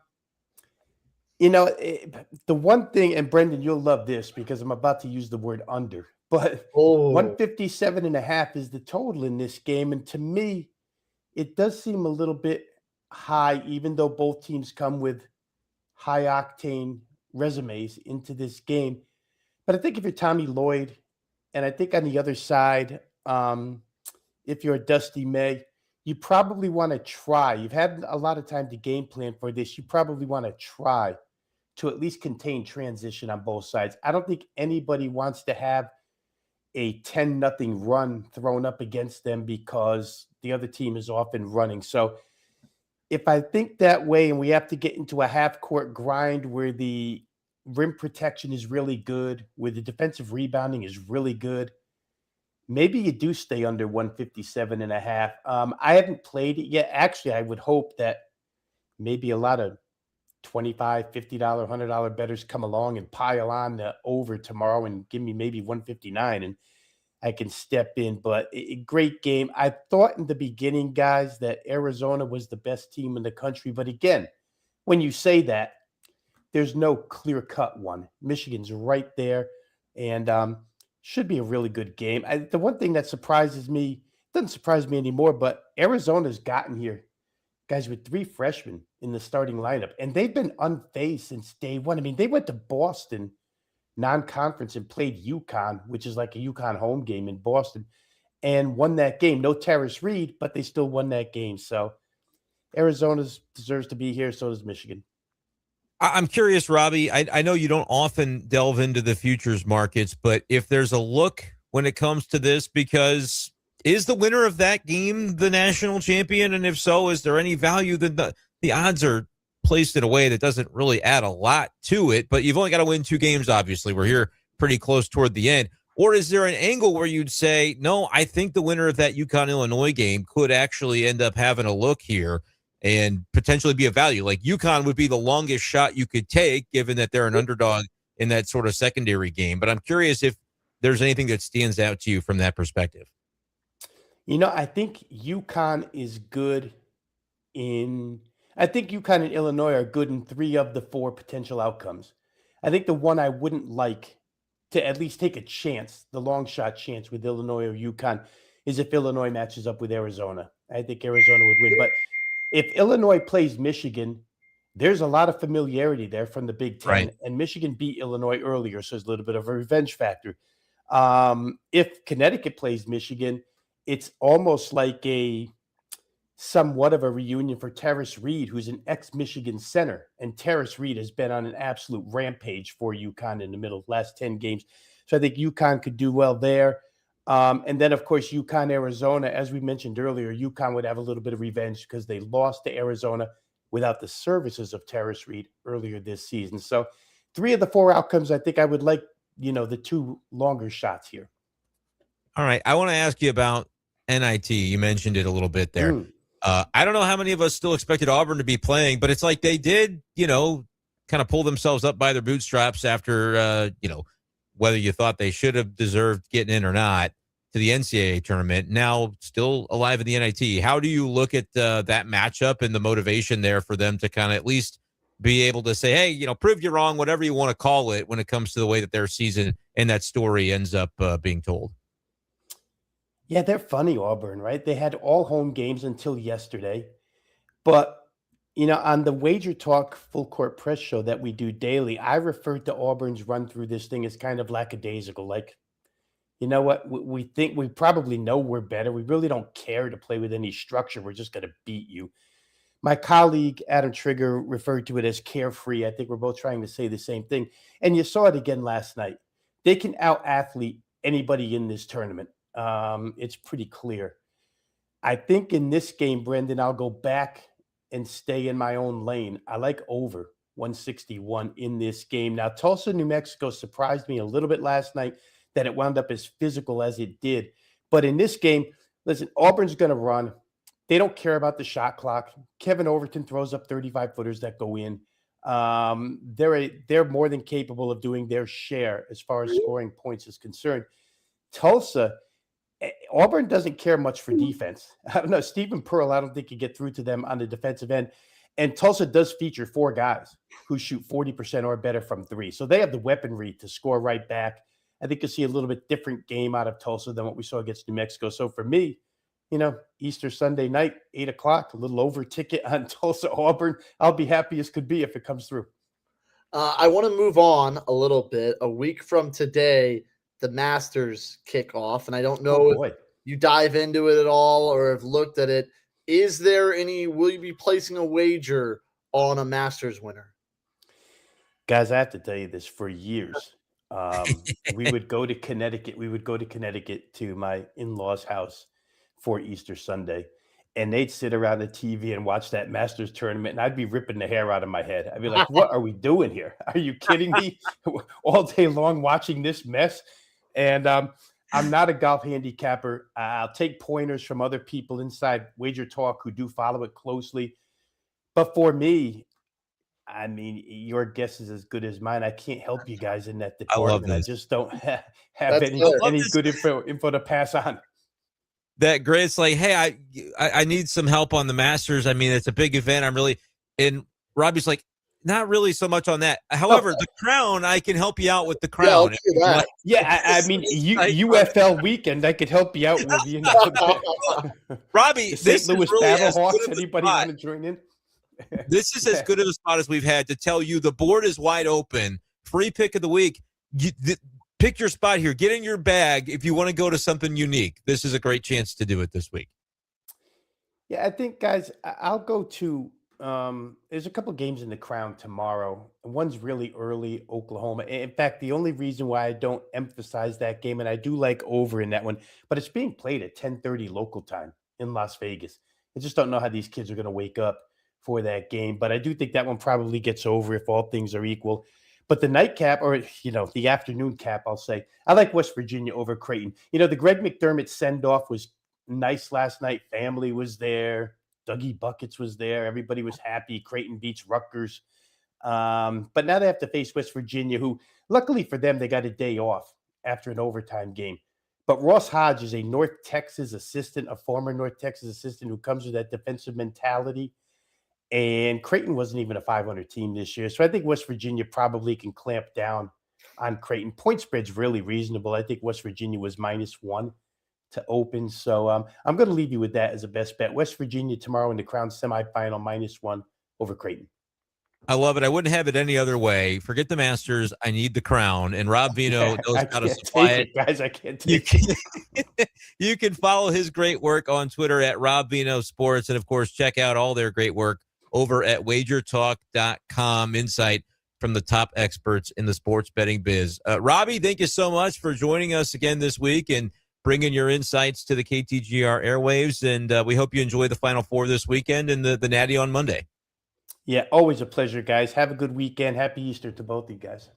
[SPEAKER 12] one thing, and Brendan, you'll love this because I'm about to use the word under. But 157.5 is the total in this game. And to me, it does seem a little bit high, even though both teams come with high octane resumes into this game. But I think if you're Tommy Lloyd, and I think on the other side, if you're a Dusty May, you probably want to try. You've had a lot of time to game plan for this. You probably want to try to at least contain transition on both sides. I don't think anybody wants to have a 10-0 run thrown up against them because the other team is often running. So if I think that way and we have to get into a half-court grind where the rim protection is really good, where the defensive rebounding is really good, maybe you do stay under 157.5. I haven't played it yet. Actually, I would hope that maybe a lot of $25, $50, $100 bettors come along and pile on the over tomorrow and give me maybe 159 and I can step in. But a great game. I thought in the beginning, guys, that Arizona was the best team in the country. But again, when you say that, there's no clear-cut one. Michigan's right there and should be a really good game. The one thing that surprises me, doesn't surprise me anymore, but Arizona's gotten here, guys, with 3 freshmen in the starting lineup, and they've been unfazed since day one. I mean, they went to Boston non-conference and played UConn, which is like a UConn home game in Boston, and won that game. No Terrace Reed, but they still won that game. So Arizona deserves to be here. So does Michigan.
[SPEAKER 2] I'm curious, Robbie. I know you don't often delve into the futures markets, but if there's a look when it comes to this, because is the winner of that game the national champion? And if so, is there any value? That the odds are placed in a way that doesn't really add a lot to it, but you've only got to win 2 games, obviously. We're here pretty close toward the end. Or is there an angle where you'd say, no, I think the winner of that UConn-Illinois game could actually end up having a look here and potentially be a value? Like UConn would be the longest shot you could take, given that they're an underdog in that sort of secondary game. But I'm curious if there's anything that stands out to you from that perspective.
[SPEAKER 12] You know, I think UConn is good I think UConn and Illinois are good in 3 of the 4 potential outcomes. I think the one I wouldn't like to at least take a chance, the long shot chance with Illinois or UConn, is if Illinois matches up with Arizona. I think Arizona would win. But if Illinois plays Michigan, there's a lot of familiarity there from the Big Ten.
[SPEAKER 2] Right.
[SPEAKER 12] And Michigan beat Illinois earlier, so there's a little bit of a revenge factor. If Connecticut plays Michigan, it's almost like somewhat of a reunion for Terrace Reed, who's an ex-Michigan center. And Terrace Reed has been on an absolute rampage for UConn in the middle of the last 10 games. So I think UConn could do well there. And then, of course, UConn, Arizona, as we mentioned earlier, UConn would have a little bit of revenge because they lost to Arizona without the services of Terrace Reed earlier this season. So 3 of the 4 outcomes, I think I would like, the 2 longer shots here.
[SPEAKER 2] All right. I want to ask you about NIT. You mentioned it a little bit there. I don't know how many of us still expected Auburn to be playing, but it's like they did, kind of pull themselves up by their bootstraps after, whether you thought they should have deserved getting in or not to the NCAA tournament. Now still alive in the NIT. How do you look at that matchup and the motivation there for them to kind of at least be able to say, hey, prove you wrong, whatever you want to call it, when it comes to the way that their season and that story ends up being told?
[SPEAKER 12] Yeah, they're funny, Auburn, right? They had all home games until yesterday. But, on the Wager Talk Full Court Press show that we do daily, I referred to Auburn's run through this thing as kind of lackadaisical. Like, you know what? We think we probably know we're better. We really don't care to play with any structure. We're just going to beat you. My colleague, Adam Trigger, referred to it as carefree. I think we're both trying to say the same thing. And you saw it again last night. They can out-athlete anybody in this tournament. It's pretty clear. I think in this game, Brendan, I'll go back and stay in my own lane. I like over 161 in this game. Now, Tulsa, New Mexico surprised me a little bit last night that it wound up as physical as it did. But in this game, listen, Auburn's going to run. They don't care about the shot clock. Kevin Overton throws up 35-footers that go in. They're more than capable of doing their share as far as scoring points is concerned. Auburn doesn't care much for defense. I don't know. Stephen Pearl, I don't think you get through to them on the defensive end. And Tulsa does feature 4 guys who shoot 40% or better from 3. So they have the weaponry to score right back. I think you'll see a little bit different game out of Tulsa than what we saw against New Mexico. So for me, Easter Sunday night, 8 o'clock, a little over ticket on Tulsa Auburn. I'll be happy as could be if it comes through.
[SPEAKER 3] I want to move on a little bit. A week from today, the Masters kick off, and I don't know if you dive into it at all or have looked at it. Will you be placing a wager on a Masters winner?
[SPEAKER 12] Guys, I have to tell you this, for years, we would go to Connecticut. We would go to Connecticut to my in-laws' house for Easter Sunday, and they'd sit around the TV and watch that Masters tournament, and I'd be ripping the hair out of my head. I'd be like, what are we doing here? Are you kidding me? All day long watching this mess? And I'm not a golf handicapper. I'll take pointers from other people inside Wager Talk who do follow it closely. But for me, I mean, your guess is as good as mine. I can't help you guys in that department. I just don't have any good info to pass on.
[SPEAKER 2] That great. It's like, hey, I need some help on the Masters. I mean, it's a big event. And Robbie's like, not really so much on that. However, the Crown, I can help you out with the Crown.
[SPEAKER 12] Yeah, I mean, UFL weekend, I could help you out with,
[SPEAKER 2] Robbie,
[SPEAKER 12] the St. Louis Battlehawks. Anybody want to join in?
[SPEAKER 2] This is as good of a spot as we've had to tell you the board is wide open. Free pick of the week. Pick your spot here. Get in your bag if you want to go to something unique. This is a great chance to do it this week.
[SPEAKER 12] Yeah, I think, guys, I'll go to there's a couple games in the Crown tomorrow. One's really early, Oklahoma. In fact, the only reason why I don't emphasize that game, and I do like over in that one, but it's being played at 10:30 local time in Las Vegas. I just don't know how these kids are going to wake up for that game. But I do think that one probably gets over if all things are equal. But the nightcap, or, the afternoon cap, I'll say, I like West Virginia over Creighton. The Greg McDermott send-off was nice last night. Family was there. Dougie Buckets was there. Everybody was happy. Creighton beats Rutgers. But now they have to face West Virginia, who, luckily for them, they got a day off after an overtime game. But Ross Hodge is a North Texas assistant, a former North Texas assistant who comes with that defensive mentality. And Creighton wasn't even a 500 team this year. So I think West Virginia probably can clamp down on Creighton. Point spread's really reasonable. I think West Virginia was -1 to open. So I'm going to leave you with that as a best bet. West Virginia tomorrow in the Crown semifinal, -1 over Creighton.
[SPEAKER 2] I love it. I wouldn't have it any other way. Forget the Masters. I need the Crown. And Rob Vino knows how to supply it.
[SPEAKER 12] Guys, I can't take it.
[SPEAKER 2] You can follow his great work on Twitter at Rob Vino Sports. And, of course, check out all their great work over at wagertalk.com. Insight from the top experts in the sports betting biz. Robbie, thank you so much for joining us again this week and bringing your insights to the KTGR airwaves. And we hope you enjoy the Final Four this weekend and the Natty on Monday.
[SPEAKER 12] Yeah, always a pleasure, guys. Have a good weekend. Happy Easter to both of you guys.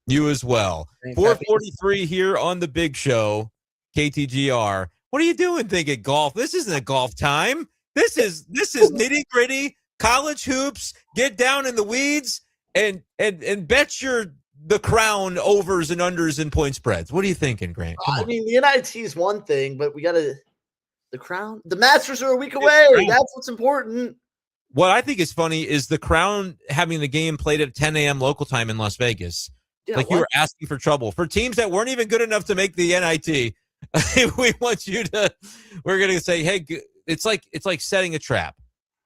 [SPEAKER 2] You as well. 4:43 here on the Big Show, KTGR. What are you doing thinking golf? This isn't a golf time. This is nitty-gritty college hoops. Get down in the weeds and bet the Crown overs and unders and point spreads. What are you thinking, Grant?
[SPEAKER 3] I mean, the NIT is one thing, but we got the Crown. The Masters are a week away. That's what's important.
[SPEAKER 2] What I think is funny is the Crown having the game played at 10 a.m. local time in Las Vegas.
[SPEAKER 3] Yeah,
[SPEAKER 2] you were asking for trouble. For teams that weren't even good enough to make the NIT, we're going to say, hey, it's like setting a trap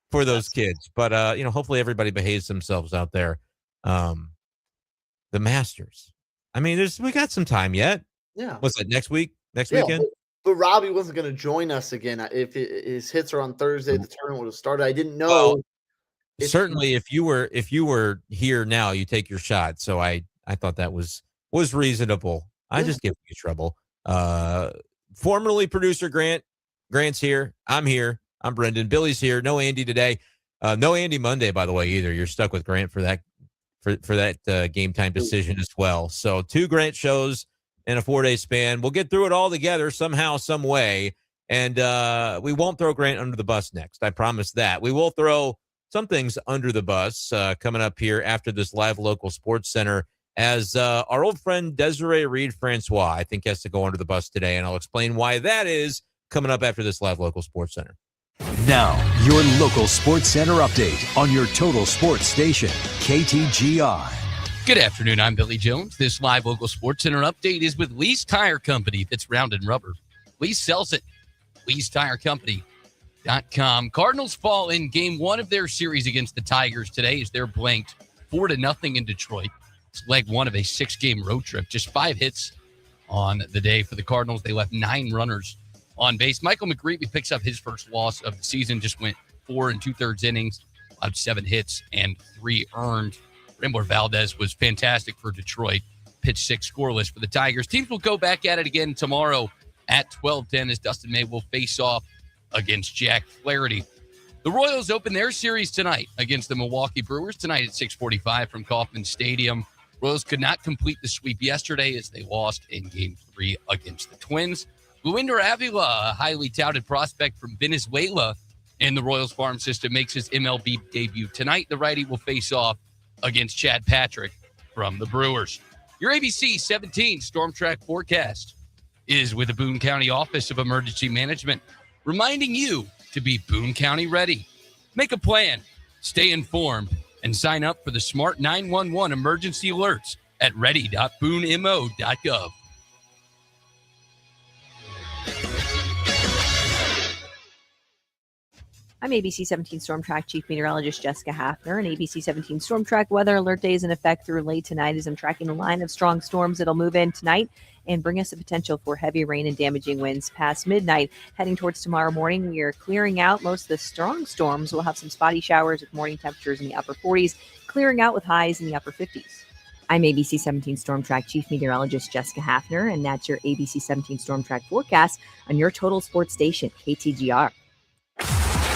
[SPEAKER 2] for those kids. But, hopefully everybody behaves themselves out there. The Masters. I mean, we got some time yet.
[SPEAKER 3] Yeah.
[SPEAKER 2] What's that, next week? Next weekend?
[SPEAKER 3] But Robbie wasn't going to join us again. If his hits are on Thursday, the tournament would have started. I didn't know.
[SPEAKER 2] Certainly, if you were here now, you take your shot. So I thought that was reasonable. I just give you trouble. Formerly producer Grant's here. I'm here. I'm Brendan. Billy's here. No Andy today. No Andy Monday, by the way, either. You're stuck with Grant for that game time decision as well. So 2 Grant shows in a 4-day span. We'll get through it all together somehow, some way. And we won't throw Grant under the bus next. I promise that. We will throw some things under the bus coming up here after this live local sports center as our old friend Desiree Reed-Francois, I think, has to go under the bus today. And I'll explain why that is coming up after this live local sports center.
[SPEAKER 1] Now, your local sports center update on your total sports station, KTGR.
[SPEAKER 4] Good afternoon. I'm Billy Jones. This live local sports center update is with Lee's Tire Company. That's rounded rubber. Lee sells it. Lee'sTireCompany.com. Cardinals fall in game 1 of their series against the Tigers today as they're blanked 4-0 in Detroit. It's leg 1 of a 6-game road trip. Just 5 hits on the day for the Cardinals. They left 9 runners on base. Michael McGreevy picks up his first loss of the season. Just went 4 2/3 innings, allowed 7 hits and 3 earned. Ramblor Valdez was fantastic for Detroit. Pitched 6 scoreless for the Tigers. Teams will go back at it again tomorrow at 12:10 as Dustin May will face off against Jack Flaherty. The Royals open their series tonight against the Milwaukee Brewers tonight at 6:45 from Kauffman Stadium. Royals could not complete the sweep yesterday as they lost in Game 3 against the Twins. Luinder Avila, a highly touted prospect from Venezuela in the Royals farm system, makes his MLB debut tonight. The righty will face off against Chad Patrick from the Brewers. Your ABC 17 Storm Track forecast is with the Boone County Office of Emergency Management, reminding you to be Boone County ready. Make a plan, stay informed, and sign up for the Smart 911 emergency alerts at ready.boonemo.gov.
[SPEAKER 13] I'm ABC 17 Storm Track Chief Meteorologist Jessica Hafner, and ABC 17 Storm Track weather alert day is in effect through late tonight as I'm tracking the line of strong storms that'll move in tonight and bring us the potential for heavy rain and damaging winds past midnight. Heading towards tomorrow morning, we are clearing out most of the strong storms. We'll have some spotty showers with morning temperatures in the upper 40s, clearing out with highs in the upper 50s. I'm ABC 17 Storm Track Chief Meteorologist Jessica Hafner, and that's your ABC 17 Storm Track forecast on your total sports station, KTGR.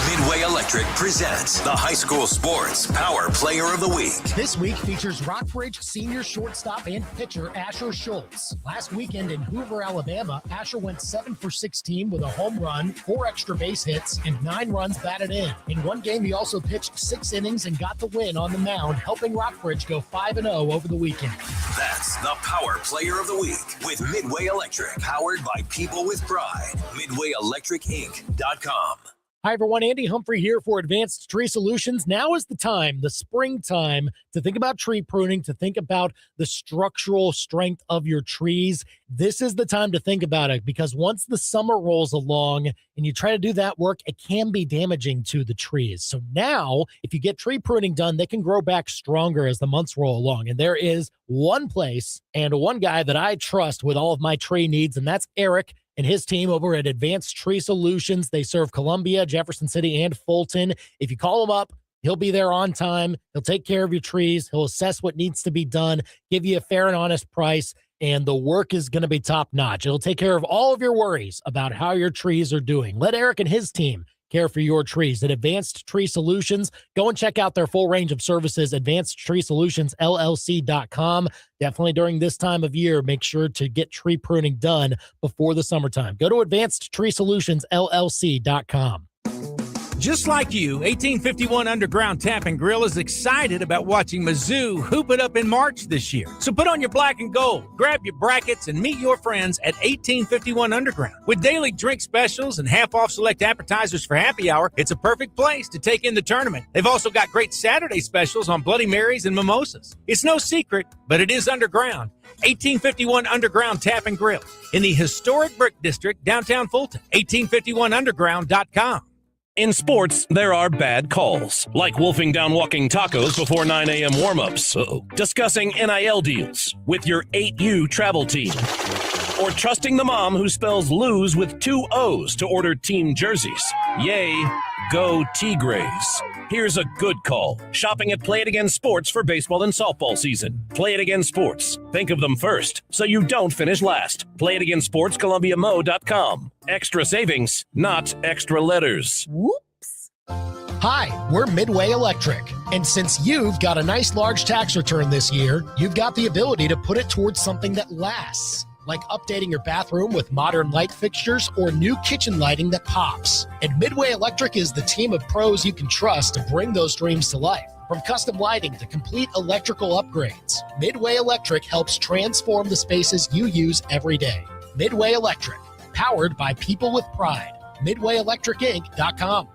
[SPEAKER 1] Midway Electric presents the High School Sports Power Player of the Week.
[SPEAKER 11] This week features Rockbridge senior shortstop and pitcher Asher Schultz. Last weekend in Hoover, Alabama, Asher went 7 for 16 with a home run, 4 extra base hits, and 9 runs batted in. In one game, he also pitched 6 innings and got the win on the mound, helping Rockbridge go 5-0 over the weekend.
[SPEAKER 1] That's the Power Player of the Week with Midway Electric, powered by people with pride. MidwayElectricInc.com.
[SPEAKER 11] Hi, everyone. Andy Humphrey here for Advanced Tree Solutions. Now is the time, the springtime, to think about tree pruning, to think about the structural strength of your trees. This is the time to think about it, because once the summer rolls along and you try to do that work, it can be damaging to the trees. So now, if you get tree pruning done, they can grow back stronger as the months roll along. And there is one place and one guy that I trust with all of my tree needs, and that's Eric and his team over at Advanced Tree Solutions. They serve Columbia, Jefferson City, and Fulton. If you call him up, he'll be there on time. He'll take care of your trees. He'll assess what needs to be done, give you a fair and honest price, and the work is going to be top-notch. It'll take care of all of your worries about how your trees are doing. Let Eric and his team care for your trees at Advanced Tree Solutions. Go and check out their full range of services, advancedtreesolutionsllc.com. Definitely during this time of year, make sure to get tree pruning done before the summertime. Go to advancedtreesolutionsllc.com.
[SPEAKER 14] Just like you, 1851 Underground Tap and Grill is excited about watching Mizzou hoop it up in March this year. So put on your black and gold, grab your brackets, and meet your friends at 1851 Underground. With daily drink specials and half-off select appetizers for happy hour, it's a perfect place to take in the tournament. They've also got great Saturday specials on Bloody Marys and mimosas. It's no secret, but it is underground. 1851 Underground Tap and Grill in the historic Brick District, downtown Fulton. 1851underground.com.
[SPEAKER 15] In sports, there are bad calls, like wolfing down walking tacos before 9 a.m. warm-ups, discussing NIL deals with your 8U travel team, or trusting the mom who spells lose with 2 O's to order team jerseys. Yay, go Tigres. Here's a good call. Shopping at Play It Again Sports for baseball and softball season. Play It Again Sports. Think of them first, so you don't finish last. Play It Again Sports, ColumbiaMo.com. Extra savings, not extra letters.
[SPEAKER 11] Whoops. Hi, we're Midway Electric. And since you've got a nice large tax return this year, you've got the ability to put it towards something that lasts, like updating your bathroom with modern light fixtures or new kitchen lighting that pops. And Midway Electric is the team of pros you can trust to bring those dreams to life. From custom lighting to complete electrical upgrades, Midway Electric helps transform the spaces you use every day. Midway Electric, powered by people with pride. MidwayElectricInc.com.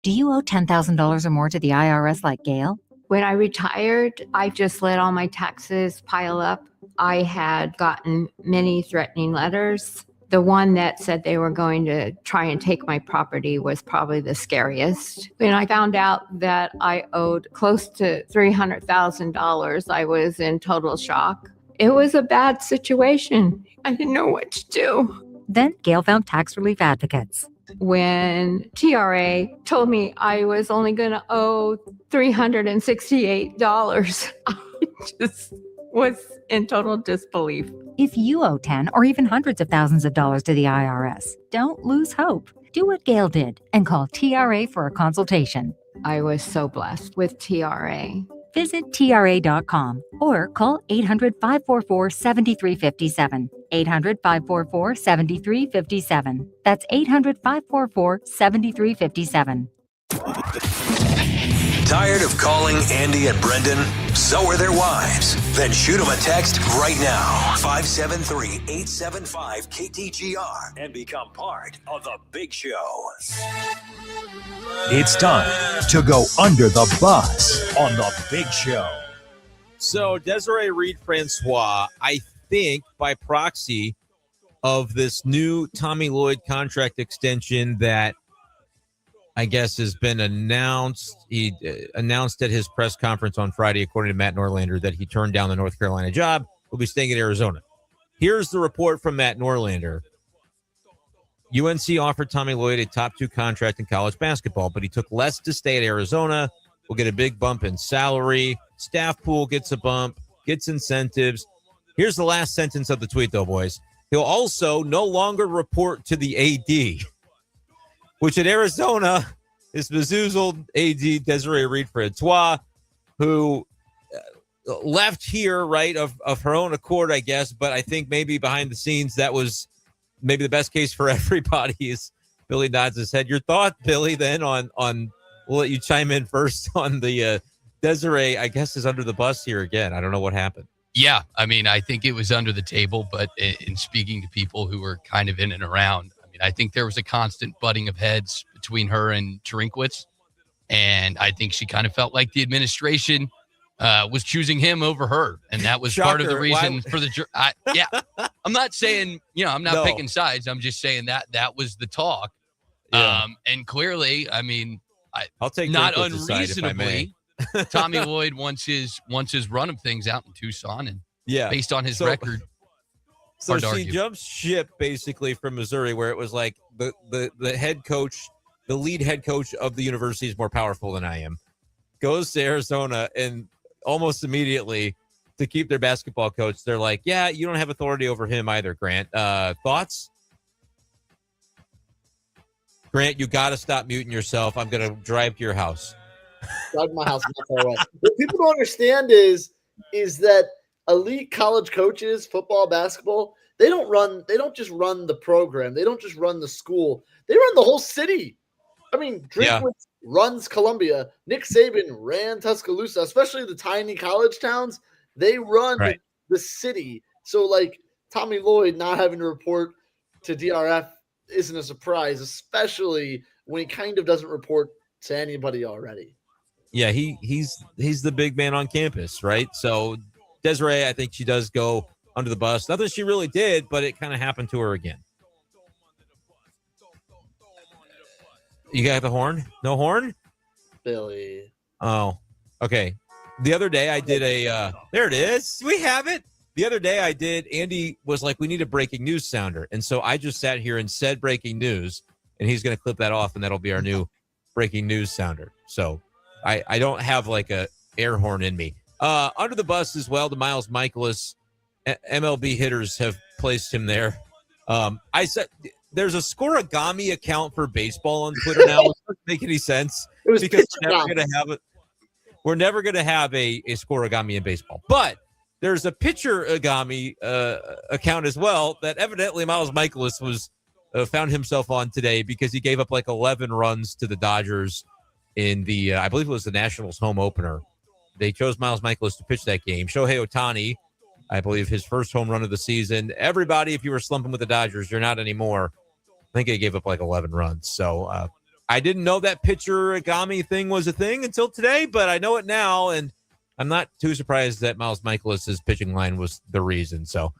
[SPEAKER 16] Do you owe $10,000 or more to the IRS like Gail?
[SPEAKER 17] When I retired, I just let all my taxes pile up. I had gotten many threatening letters. The one that said they were going to try and take my property was probably the scariest. When I found out that I owed close to $300,000, I was in total shock. It was a bad situation. I didn't know what to do.
[SPEAKER 16] Then Gail found tax relief advocates.
[SPEAKER 17] When TRA told me I was only going to owe $368, I just was in total disbelief.
[SPEAKER 16] If you owe 10 or even hundreds of thousands of dollars to the IRS, don't lose hope. Do what Gail did and call TRA for a consultation.
[SPEAKER 17] I was so blessed with TRA.
[SPEAKER 16] Visit TRA.com or call 800-544-7357. 800-544-7357. That's 800-544-7357.
[SPEAKER 1] Tired of calling Andy and Brendan? So are their wives. Then shoot them a text right now. 573-875-KTGR and become part of the Big Show.
[SPEAKER 18] It's time to go under the bus on the Big Show.
[SPEAKER 2] So Desiree Reed-Francois, I think by proxy of this new Tommy Lloyd contract extension that I guess, has been announced. He announced at his press conference on Friday, according to Matt Norlander, that he turned down the North Carolina job. Will be staying in Arizona. Here's the report from Matt Norlander. UNC offered Tommy Lloyd a top 2 contract in college basketball, but he took less to stay at Arizona. Will get a big bump in salary. Staff pool gets a bump, gets incentives. Here's the last sentence of the tweet, though, boys. He'll also no longer report to the AD, which at Arizona is Mizzou's old AD, Desiree Reed-Francois, who left here, right, of her own accord, I guess. But I think maybe behind the scenes, that was maybe the best case for everybody. Is Billy nods his head. Your thought, Billy, then on we'll let you chime in first on the Desiree, I guess, is under the bus here again. I don't know what happened.
[SPEAKER 4] Yeah, I mean, I think it was under the table, but in speaking to people who were kind of in and around, I mean, I think there was a constant butting of heads between her and Trinkwitz, and I think she kind of felt like the administration was choosing him over her, and that was part of the reason for the yeah. I'm not saying, I'm not picking sides. I'm just saying that was the talk. Yeah. And clearly, I mean,
[SPEAKER 2] I'll take
[SPEAKER 4] not
[SPEAKER 2] Trinkwitz
[SPEAKER 4] unreasonably. Tommy Lloyd wants his run of things out in Tucson, and based on his record.
[SPEAKER 2] So she jumps ship basically from Missouri, where it was like the head coach, the lead head coach of the university is more powerful than I am. Goes to Arizona, and almost immediately, to keep their basketball coach, they're like, yeah, you don't have authority over him either, Grant. Thoughts? Grant, you got to stop muting yourself. I'm going to drive to your house.
[SPEAKER 3] Drive to my house. Not far away. What people don't understand is that elite college coaches, football, basketball, they don't just run the program. They don't just run the school. They run the whole city. I mean, Drinkwitz runs Columbia. Nick Saban ran Tuscaloosa, especially the tiny college towns. They run the city. So, like, Tommy Lloyd not having to report to DRF isn't a surprise, especially when he kind of doesn't report to anybody already.
[SPEAKER 2] Yeah, he's the big man on campus, right? So Desiree, I think she does go under the bus. Nothing she really did, but it kind of happened to her again. You got the horn? No horn?
[SPEAKER 3] Billy.
[SPEAKER 2] Oh, okay. The other day I did there it is. We have it. The other day Andy was like, we need a breaking news sounder. And so I just sat here and said breaking news, and he's going to clip that off, and that'll be our new breaking news sounder. So I don't have like a air horn in me. Under the bus as well, the Miles Michaelis MLB hitters have placed him there. I said there's a Scorigami account for baseball on Twitter now. It doesn't make any sense because we're never going to have a Scorigami in baseball. But there's a pitcher-agami account as well that evidently Miles Michaelis was found himself on today because he gave up like 11 runs to the Dodgers in the, I believe it was the Nationals home opener. They chose Miles Michaelis to pitch that game. Shohei Ohtani, I believe his first home run of the season. Everybody, if you were slumping with the Dodgers, you're not anymore. I think they gave up like 11 runs. So I didn't know that pitcher-agami thing was a thing until today, but I know it now, and I'm not too surprised that Miles Michaelis' pitching line was the reason. So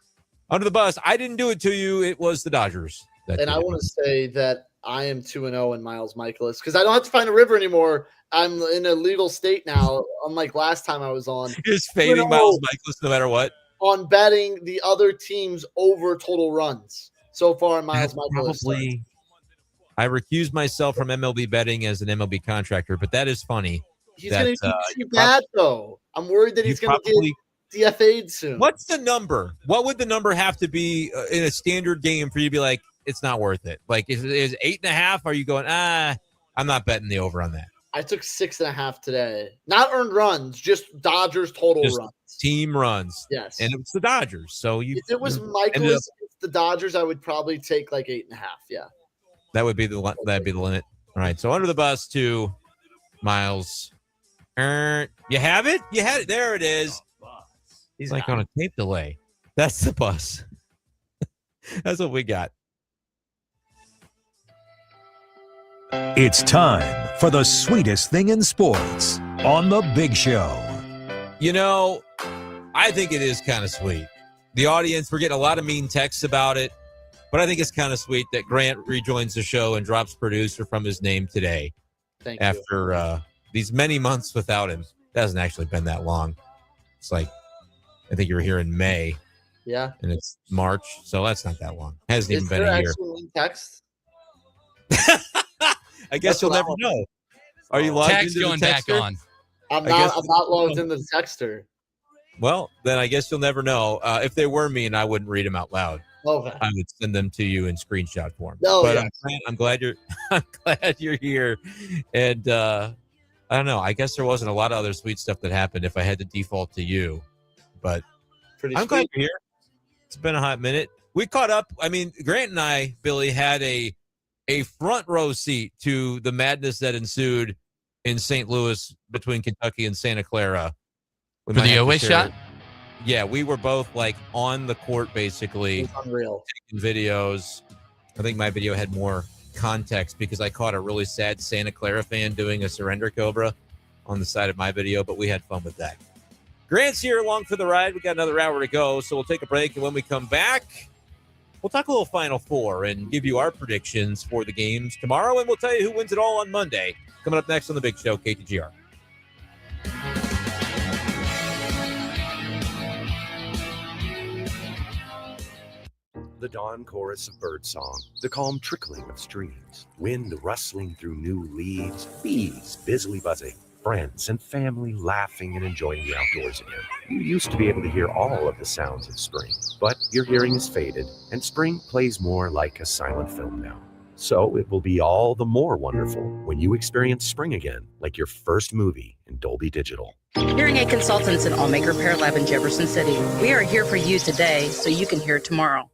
[SPEAKER 2] under the bus, I didn't do it to you. It was the Dodgers.
[SPEAKER 3] And I want to say that I am 2-0 in Miles Michaelis because I don't have to find a river anymore. I'm in a legal state now, unlike last time I was on.
[SPEAKER 2] Just fading Miles Michaelis no matter what.
[SPEAKER 3] On betting the other teams over total runs so far in Miles Michaelis.
[SPEAKER 2] Probably, I recused myself from MLB betting as an MLB contractor, but that is funny.
[SPEAKER 3] He's going to be bad, though. I'm worried that he's going to get DFA'd soon.
[SPEAKER 2] What's the number? What would the number have to be in a standard game for you to be like, it's not worth it? Like, is 8.5? Are you going, I'm not betting the over on that?
[SPEAKER 3] I took 6.5 today. Not earned runs, just Dodgers total runs.
[SPEAKER 2] Team runs.
[SPEAKER 3] Yes.
[SPEAKER 2] And it was the Dodgers. So if
[SPEAKER 3] it was Michaelis, the Dodgers, I would probably take like 8.5. Yeah.
[SPEAKER 2] That'd be the limit. All right. So under the bus to Miles. You have it? You had it. There it is. He's like on a tape delay. That's the bus. That's what we got.
[SPEAKER 18] It's time for the sweetest thing in sports on The Big Show.
[SPEAKER 2] You know, I think it is kind of sweet. The audience, we're getting a lot of mean texts about it, but I think it's kind of sweet that Grant rejoins the show and drops producer from his name today.
[SPEAKER 3] Thank
[SPEAKER 2] after these many months without him. It hasn't actually been that long. It's like, I think you were here in May.
[SPEAKER 3] Yeah.
[SPEAKER 2] And it's March, so that's not that long. Hasn't even
[SPEAKER 3] Is
[SPEAKER 2] been
[SPEAKER 3] there
[SPEAKER 2] a year.
[SPEAKER 3] actually text?
[SPEAKER 2] I guess you'll never know. Are you logged
[SPEAKER 4] Text
[SPEAKER 2] into
[SPEAKER 4] going
[SPEAKER 2] the
[SPEAKER 4] back
[SPEAKER 2] texter?
[SPEAKER 4] on.
[SPEAKER 3] I'm not logged into the texter.
[SPEAKER 2] Well, then I guess you'll never know. If they were mean, I wouldn't read them out loud.
[SPEAKER 3] Okay.
[SPEAKER 2] I would send them to you in screenshot form.
[SPEAKER 3] Oh,
[SPEAKER 2] but
[SPEAKER 3] yes.
[SPEAKER 2] I'm glad you're here. And I don't know. I guess there wasn't a lot of other sweet stuff that happened if I had to default to you. But I'm glad you're here. It's been a hot minute. We caught up. I mean, Grant and I, Billy, had a front row seat to the madness that ensued in St. Louis between Kentucky and Santa Clara.
[SPEAKER 4] For the away shot?
[SPEAKER 2] Yeah, we were both like on the court basically.
[SPEAKER 3] It's unreal.
[SPEAKER 2] Taking videos. I think my video had more context because I caught a really sad Santa Clara fan doing a surrender cobra on the side of my video, but we had fun with that. Grant's here along for the ride. We got another hour to go, so we'll take a break, and when we come back, we'll talk a little Final Four and give you our predictions for the games tomorrow, and we'll tell you who wins it all on Monday. Coming up next on The Big Show, KTGR.
[SPEAKER 19] The dawn chorus of birdsong, the calm trickling of streams, wind rustling through new leaves, bees busily buzzing, friends and family laughing and enjoying the outdoors again. You used to be able to hear all of the sounds of spring, but your hearing has faded, and spring plays more like a silent film now. So it will be all the more wonderful when you experience spring again, like your first movie in Dolby Digital.
[SPEAKER 20] Hearing Aid Consultants in Allmaker Repair Lab in Jefferson City. We are here for you today so you can hear tomorrow.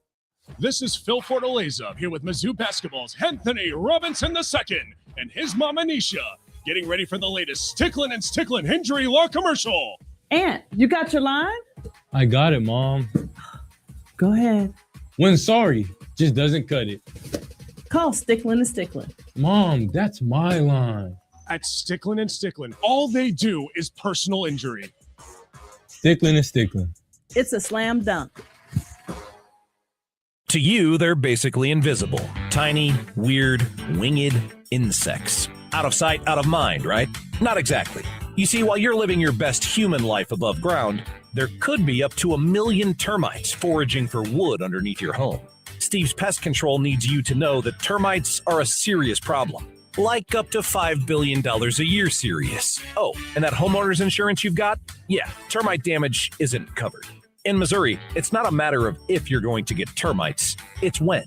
[SPEAKER 21] This is Phil Fortaleza here with Mizzou Basketball's Anthony Robinson II and his mama Nisha, getting ready for the latest Sticklin' and Sticklin' injury law commercial.
[SPEAKER 22] Aunt, you got your line?
[SPEAKER 23] I got it, Mom.
[SPEAKER 22] Go ahead.
[SPEAKER 23] When sorry, just doesn't cut it.
[SPEAKER 22] Call Sticklin' and Sticklin'.
[SPEAKER 23] Mom, that's my line.
[SPEAKER 21] At Sticklin' and Sticklin', all they do is personal injury.
[SPEAKER 23] Sticklin' and Sticklin'.
[SPEAKER 22] It's a slam dunk.
[SPEAKER 15] To you, they're basically invisible. Tiny, weird, winged insects. Out of sight, out of mind, right? Not exactly. You see, while you're living your best human life above ground, there could be up to 1 million termites foraging for wood underneath your home. Steve's Pest Control needs you to know that termites are a serious problem. Like up to $5 billion a year serious. Oh, and that homeowner's insurance you've got? Yeah, termite damage isn't covered. In Missouri, it's not a matter of if you're going to get termites, it's when.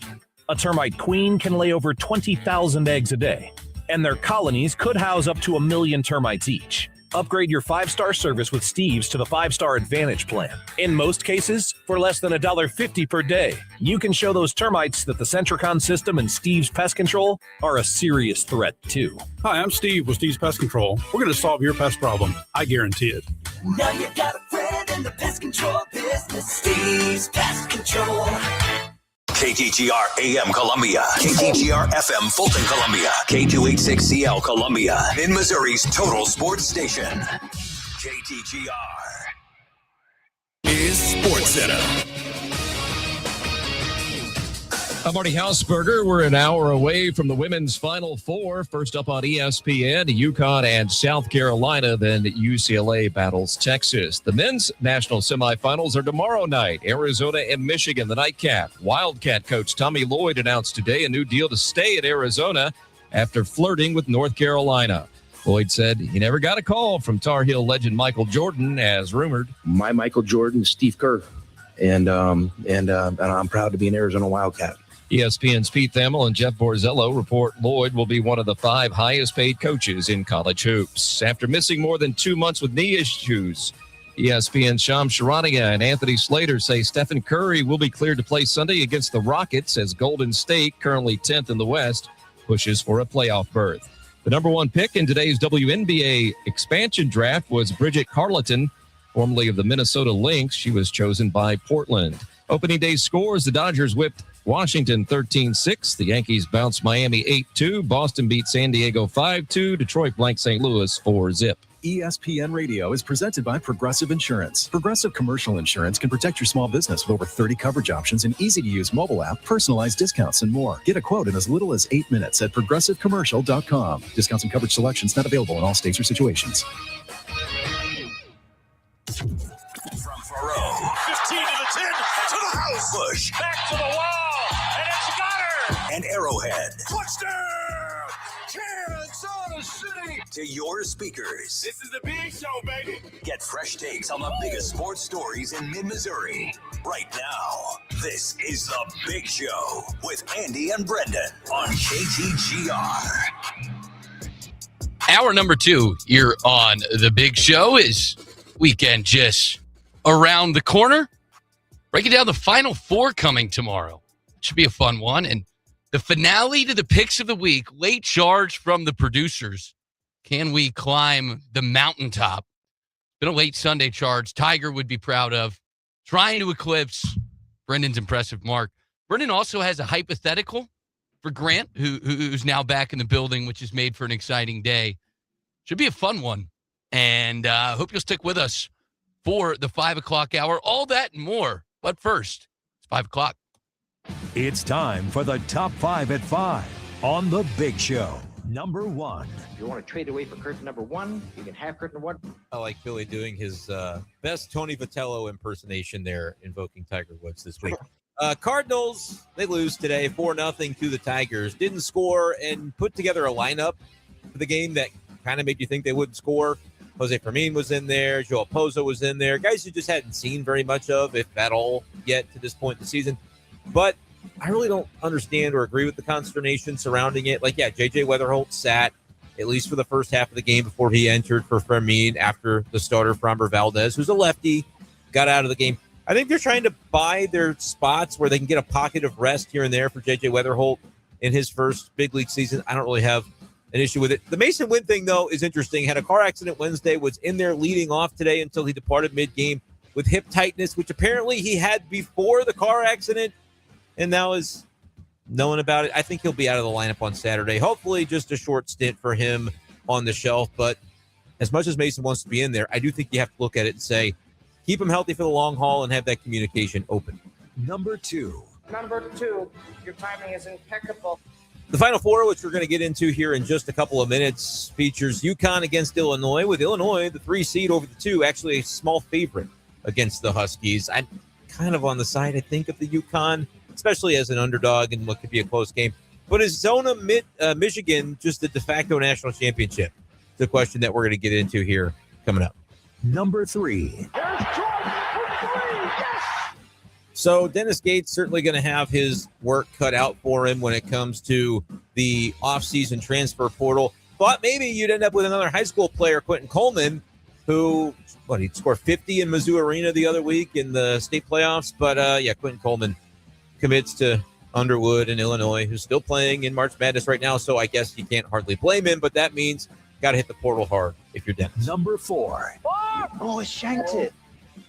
[SPEAKER 15] A termite queen can lay over 20,000 eggs a day, and their colonies could house up to 1 million termites each. Upgrade your 5-star service with Steve's to the 5-star Advantage plan. In most cases, for less than $1.50 per day, you can show those termites that the Centricon system and Steve's Pest Control are a serious threat too.
[SPEAKER 24] Hi, I'm Steve with Steve's Pest Control. We're going to solve your pest problem. I guarantee it.
[SPEAKER 25] Now you got a friend in the pest control business. Steve's Pest Control.
[SPEAKER 1] KTGR AM Columbia, KTGR FM Fulton Columbia, K286CL Columbia, in Missouri's total sports station. KTGR
[SPEAKER 15] is Sports Center.
[SPEAKER 26] I'm Marty Hausberger. We're an hour away from the women's Final Four. First up on ESPN, UConn and South Carolina, then UCLA battles Texas. The men's national semifinals are tomorrow night. Arizona and Michigan, the nightcap. Wildcat coach Tommy Lloyd announced today a new deal to stay at Arizona after flirting with North Carolina. Lloyd said he never got a call from Tar Heel legend Michael Jordan, as rumored.
[SPEAKER 27] My Michael Jordan is Steve Kerr, and I'm proud to be an Arizona Wildcat.
[SPEAKER 26] ESPN's Pete Thamel and Jeff Borzello report Lloyd will be one of the 5 highest-paid coaches in college hoops. After missing more than 2 months with knee issues, ESPN's Shams Charania and Anthony Slater say Stephen Curry will be cleared to play Sunday against the Rockets as Golden State, currently 10th in the West, pushes for a playoff berth. The number 1 pick in today's WNBA expansion draft was Bridget Carleton, formerly of the Minnesota Lynx. She was chosen by Portland. Opening day scores, the Dodgers whipped Washington 13-6. The Yankees bounced Miami 8-2. Boston beat San Diego 5-2. Detroit blanked St. Louis 4-0.
[SPEAKER 18] ESPN Radio is presented by Progressive Insurance. Progressive Commercial Insurance can protect your small business with over 30 coverage options, an easy-to-use mobile app, personalized discounts, and more. Get a quote in as little as 8 minutes at progressivecommercial.com. Discounts and coverage selections not available in all states or situations.
[SPEAKER 1] From Faroe. 15 to the 10, to the house. Bush. Back to the wall, and it's got her. And Arrowhead. Touchdown! Kansas City! To your speakers. This is the big show, baby. Get fresh takes on the biggest sports stories in mid-Missouri. Right now, this is The Big Show with Andy and Brendan on KTGR.
[SPEAKER 4] Hour number 2 here on The Big Show is weekend just around the corner. Breaking down the Final Four coming tomorrow. Should be a fun one. And the finale to the picks of the week, late charge from the producers. Can we climb the mountaintop? Been a late Sunday charge. Tiger would be proud of. Trying to eclipse Brendan's impressive mark. Brendan also has a hypothetical for Grant, who's now back in the building, which is made for an exciting day. Should be a fun one. And I hope you'll stick with us for the 5 o'clock hour. All that and more. But first, it's 5 o'clock.
[SPEAKER 18] It's time for the Top 5 at 5 on The Big Show. Number 1.
[SPEAKER 5] If you want to trade away for curtain number 1, you can have curtain 1.
[SPEAKER 2] I like Billy doing his best Tony Vitello impersonation there, invoking Tiger Woods this week. Cardinals, they lose today 4-0 to the Tigers. Didn't score and put together a lineup for the game that kind of made you think they wouldn't score. Jose Fermin was in there. Joel Pozo was in there. Guys you just hadn't seen very much of, if at all, yet to this point in the season. But I really don't understand or agree with the consternation surrounding it. Like, yeah, J.J. Weatherholt sat at least for the first half of the game before he entered for Fermin after the starter, Framber Valdez, who's a lefty, got out of the game. I think they're trying to buy their spots where they can get a pocket of rest here and there for J.J. Weatherholt in his first big league season. I don't really have an issue with it. The Mason Wynn thing, though, is interesting. Had a car accident Wednesday, was in there leading off today until he departed mid-game with hip tightness, which apparently he had before the car accident, and now is knowing about it. I think he'll be out of the lineup on Saturday. Hopefully just a short stint for him on the shelf, but as much as Mason wants to be in there, I do think you have to look at it and say, keep him healthy for the long haul and have that communication open.
[SPEAKER 18] Number 2.
[SPEAKER 5] Number 2, your timing is impeccable.
[SPEAKER 2] The Final Four, which we're going to get into here in just a couple of minutes, features UConn against Illinois, with Illinois, the 3 seed over the 2, actually a small favorite against the Huskies. I'm kind of on the side, I think, of the UConn, especially as an underdog in what could be a close game. But is Zona Michigan just the de facto national championship? It's a question that we're going to get into here coming up.
[SPEAKER 18] Number 3.
[SPEAKER 2] So Dennis Gates certainly going to have his work cut out for him when it comes to the offseason transfer portal. Thought maybe you'd end up with another high school player, Quentin Coleman, who, he'd score 50 in Mizzou Arena the other week in the state playoffs. But, Quentin Coleman commits to Underwood in Illinois, who's still playing in March Madness right now. So I guess you can't hardly blame him, but that means got to hit the portal hard if you're Dennis.
[SPEAKER 18] Number 4.
[SPEAKER 5] Oh, shanked it.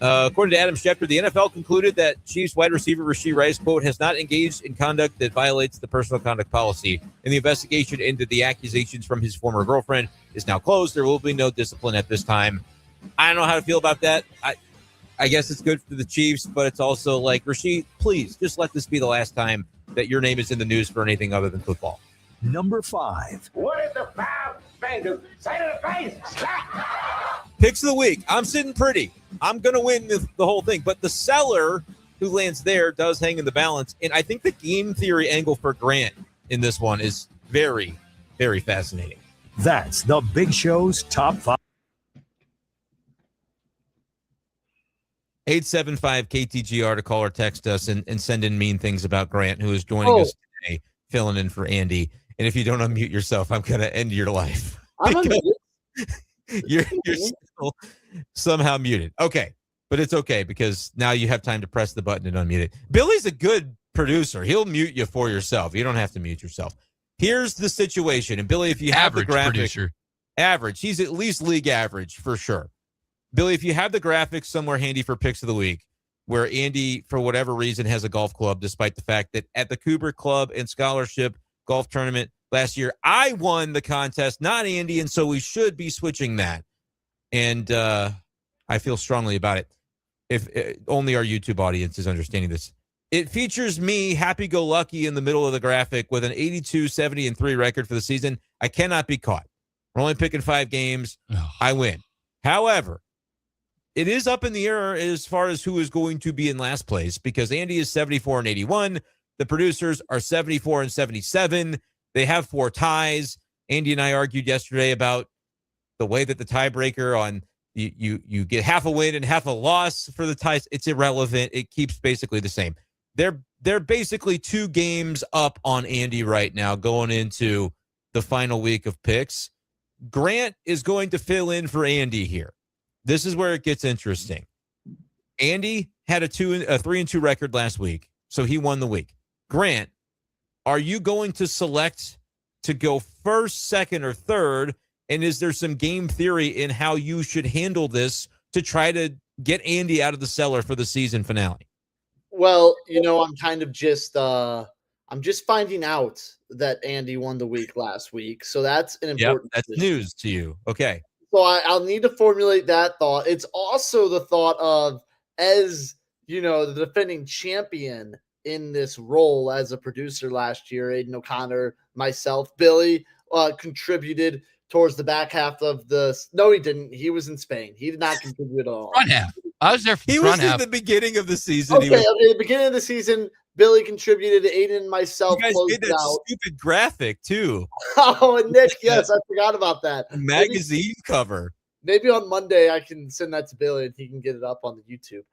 [SPEAKER 2] According to Adam Schefter, the NFL concluded that Chiefs wide receiver Rashee Rice, quote, has not engaged in conduct that violates the personal conduct policy. And the investigation into the accusations from his former girlfriend is now closed. There will be no discipline at this time. I don't know how to feel about that. I guess it's good for the Chiefs, but it's also like, Rashee, please just let this be the last time that your name is in the news for anything other than football.
[SPEAKER 18] Number 5.
[SPEAKER 5] What did the foul man do? Say to the face.
[SPEAKER 2] Picks of the week. I'm sitting pretty. I'm going to win the whole thing. But the seller who lands there does hang in the balance. And I think the game theory angle for Grant in this one is very, very fascinating.
[SPEAKER 18] That's the Big Show's Top 5.
[SPEAKER 2] 875-KTGR to call or text us and send in mean things about Grant, who is joining us today, filling in for Andy. And if you don't unmute yourself, I'm going to end your life. You're still somehow muted. Okay, but it's okay because now you have time to press the button and unmute it. Billy's a good producer. He'll mute you for yourself. You don't have to mute yourself. Here's the situation. And Billy, if you have the graphic, producer. Average, he's at least league average for sure. Billy, if you have the graphics somewhere handy for picks of the week, where Andy, for whatever reason, has a golf club, despite the fact that at the Kubrick Club and Scholarship Golf Tournament last year, I won the contest, not Andy, and so we should be switching that. and I feel strongly about it. If only our YouTube audience is understanding this. It features me, happy-go-lucky, in the middle of the graphic with an 82, 70, and 3 record for the season. I cannot be caught. We're only picking 5 games. I win. However, it is up in the air as far as who is going to be in last place because Andy is 74 and 81. The producers are 74 and 77. They have 4 ties. Andy and I argued yesterday about the way that the tiebreaker on you get half a win and half a loss for the ties. It's irrelevant. It keeps basically the same. They're basically 2 games up on Andy right now going into the final week of picks. Grant is going to fill in for Andy here. This is where it gets interesting. Andy had a 3-2 record last week, so he won the week. Grant, are you going to select to go first, second, or third? And is there some game theory in how you should handle this to try to get Andy out of the cellar for the season finale?
[SPEAKER 3] Well, I'm kind of just I'm just finding out that Andy won the week last week. So that's an important
[SPEAKER 2] that's
[SPEAKER 3] decision.
[SPEAKER 2] news to you. Okay.
[SPEAKER 3] So I'll need to formulate that thought. It's also the thought of, as the defending champion in this role as a producer last year, Aiden O'Connor, myself, Billy contributed towards the back half of the. No, he didn't. He was in Spain. He did not contribute at all.
[SPEAKER 4] Front half. I was there for
[SPEAKER 2] He
[SPEAKER 4] front
[SPEAKER 2] was
[SPEAKER 4] half.
[SPEAKER 2] in the beginning of the season.
[SPEAKER 3] Okay, the beginning of the season, Billy contributed. Aiden and myself
[SPEAKER 2] You guys
[SPEAKER 3] closed
[SPEAKER 2] made
[SPEAKER 3] it
[SPEAKER 2] that
[SPEAKER 3] out.
[SPEAKER 2] stupid graphic too.
[SPEAKER 3] Oh, and Nick, yes, I forgot about that.
[SPEAKER 2] Magazine cover.
[SPEAKER 3] Maybe on Monday I can send that to Billy and he can get it up on the YouTube.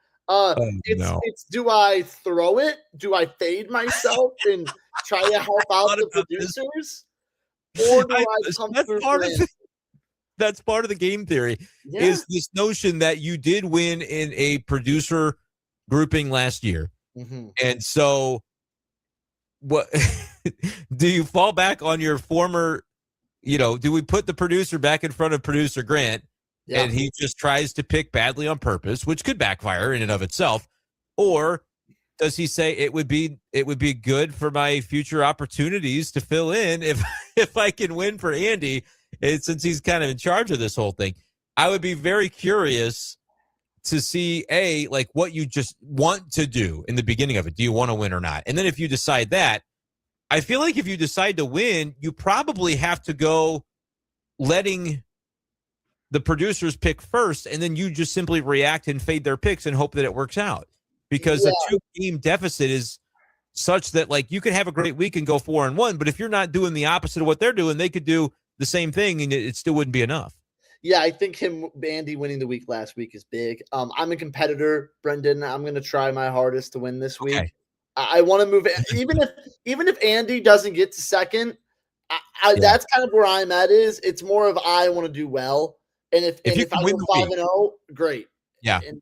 [SPEAKER 3] It's do I throw it? Do I fade myself and try to help out the producers? Or do I come through for Andy?
[SPEAKER 2] That's part of the game theory is this notion that you did win in a producer grouping last year.
[SPEAKER 3] Mm-hmm.
[SPEAKER 2] And so what do you fall back on your former, do we put the producer back in front of producer Grant and he just tries to pick badly on purpose, which could backfire in and of itself? Or does he say it would be good for my future opportunities to fill in if I can win for Andy? And since he's kind of in charge of this whole thing, I would be very curious to see what you just want to do in the beginning of it. Do you want to win or not? And then if you decide that, I feel like if you decide to win, you probably have to go letting the producers pick first, and then you just simply react and fade their picks and hope that it works out. Because a 2-game deficit is such that you could have a great week and go 4-1, but if you're not doing the opposite of what they're doing, they could do the same thing and it still wouldn't be enough.
[SPEAKER 3] Yeah, I think Andy winning the week last week is big. I'm a competitor, Brendan. I'm going to try my hardest to win this week.
[SPEAKER 2] Okay.
[SPEAKER 3] I want to move even if Andy doesn't get to second, that's kind of where I'm at. It's more of I want to do well, and if I win 5-0, great.
[SPEAKER 2] Yeah.
[SPEAKER 3] And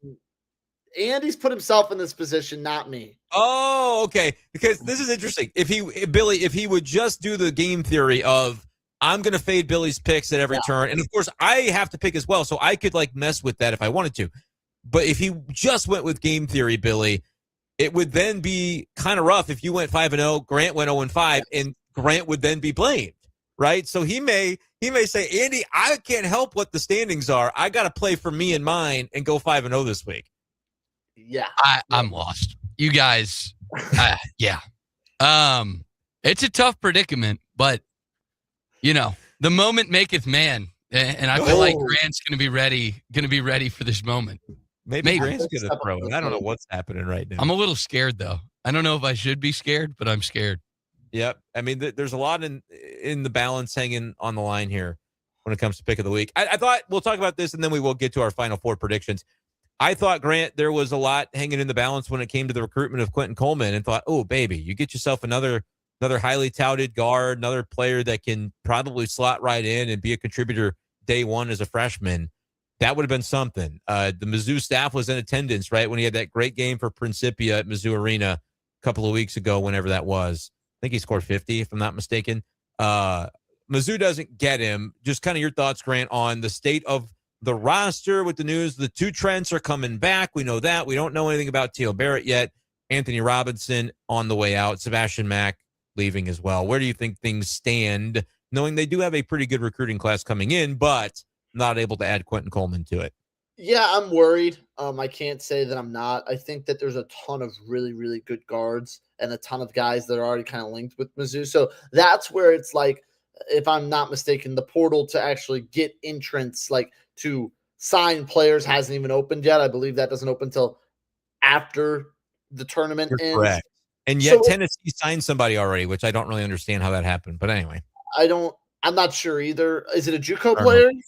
[SPEAKER 3] Andy's put himself in this position, not me.
[SPEAKER 2] Oh, okay. Because this is interesting. If he would just do the game theory of I'm going to fade Billy's picks at every turn, and of course I have to pick as well, so I could mess with that if I wanted to. But if he just went with game theory, Billy, it would then be kind of rough if you went 5-0, Grant went 0-5, and Grant would then be blamed, right? So he may say, Andy, I can't help what the standings are. I got to play for me and mine and go 5-0 this week.
[SPEAKER 3] Yeah,
[SPEAKER 4] I'm lost. You guys, yeah. It's a tough predicament, but the moment maketh man, and I feel like Grant's going to be ready for this moment.
[SPEAKER 2] Maybe Grant's going to throw it. I don't know what's happening right now.
[SPEAKER 4] I'm a little scared though. I don't know if I should be scared, but I'm scared.
[SPEAKER 2] Yep. I mean, there's a lot in the balance hanging on the line here when it comes to pick of the week. I thought we'll talk about this and then we will get to our final 4 predictions. I thought, Grant, there was a lot hanging in the balance when it came to the recruitment of Quentin Coleman, and thought, oh, baby, you get yourself another highly touted guard, another player that can probably slot right in and be a contributor day one as a freshman. That would have been something. The Mizzou staff was in attendance, right, when he had that great game for Principia at Mizzou Arena a couple of weeks ago, whenever that was. I think he scored 50, if I'm not mistaken. Mizzou doesn't get him. Just kind of your thoughts, Grant, on the state of the roster with the news. The 2 Trents are coming back. We know that. We don't know anything about Teal Barrett yet. Anthony Robinson on the way out. Sebastian Mack leaving as well. Where do you think things stand, knowing they do have a pretty good recruiting class coming in, but not able to add Quentin Coleman to it.
[SPEAKER 3] Yeah, I'm worried. I can't say that I'm not. I think that there's a ton of really, really good guards and a ton of guys that are already kind of linked with Mizzou. So that's where it's like, if I'm not mistaken, the portal to actually get entrants, like to sign players, hasn't even opened yet. I believe that doesn't open until after the tournament
[SPEAKER 2] You're
[SPEAKER 3] ends.
[SPEAKER 2] correct. And yet
[SPEAKER 3] So
[SPEAKER 2] Tennessee signed somebody already, which I don't really understand how that happened. But anyway.
[SPEAKER 3] I'm not sure either. Is it a JUCO
[SPEAKER 2] I don't
[SPEAKER 3] player?
[SPEAKER 2] know.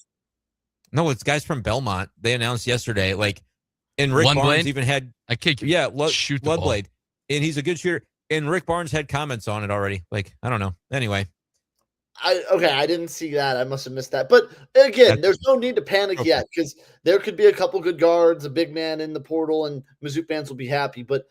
[SPEAKER 2] No, it's guys from Belmont. They announced yesterday, and Rick
[SPEAKER 4] One
[SPEAKER 2] Barnes
[SPEAKER 4] Blade?
[SPEAKER 2] even had
[SPEAKER 4] I kick shoot the ball.
[SPEAKER 2] Bloodblade, and he's a good shooter. And Rick Barnes had comments on it already. I don't know. Anyway,
[SPEAKER 3] I didn't see that. I must have missed that. But again, there's no need to panic yet because there could be a couple good guards, a big man in the portal, and Mizzou fans will be happy. But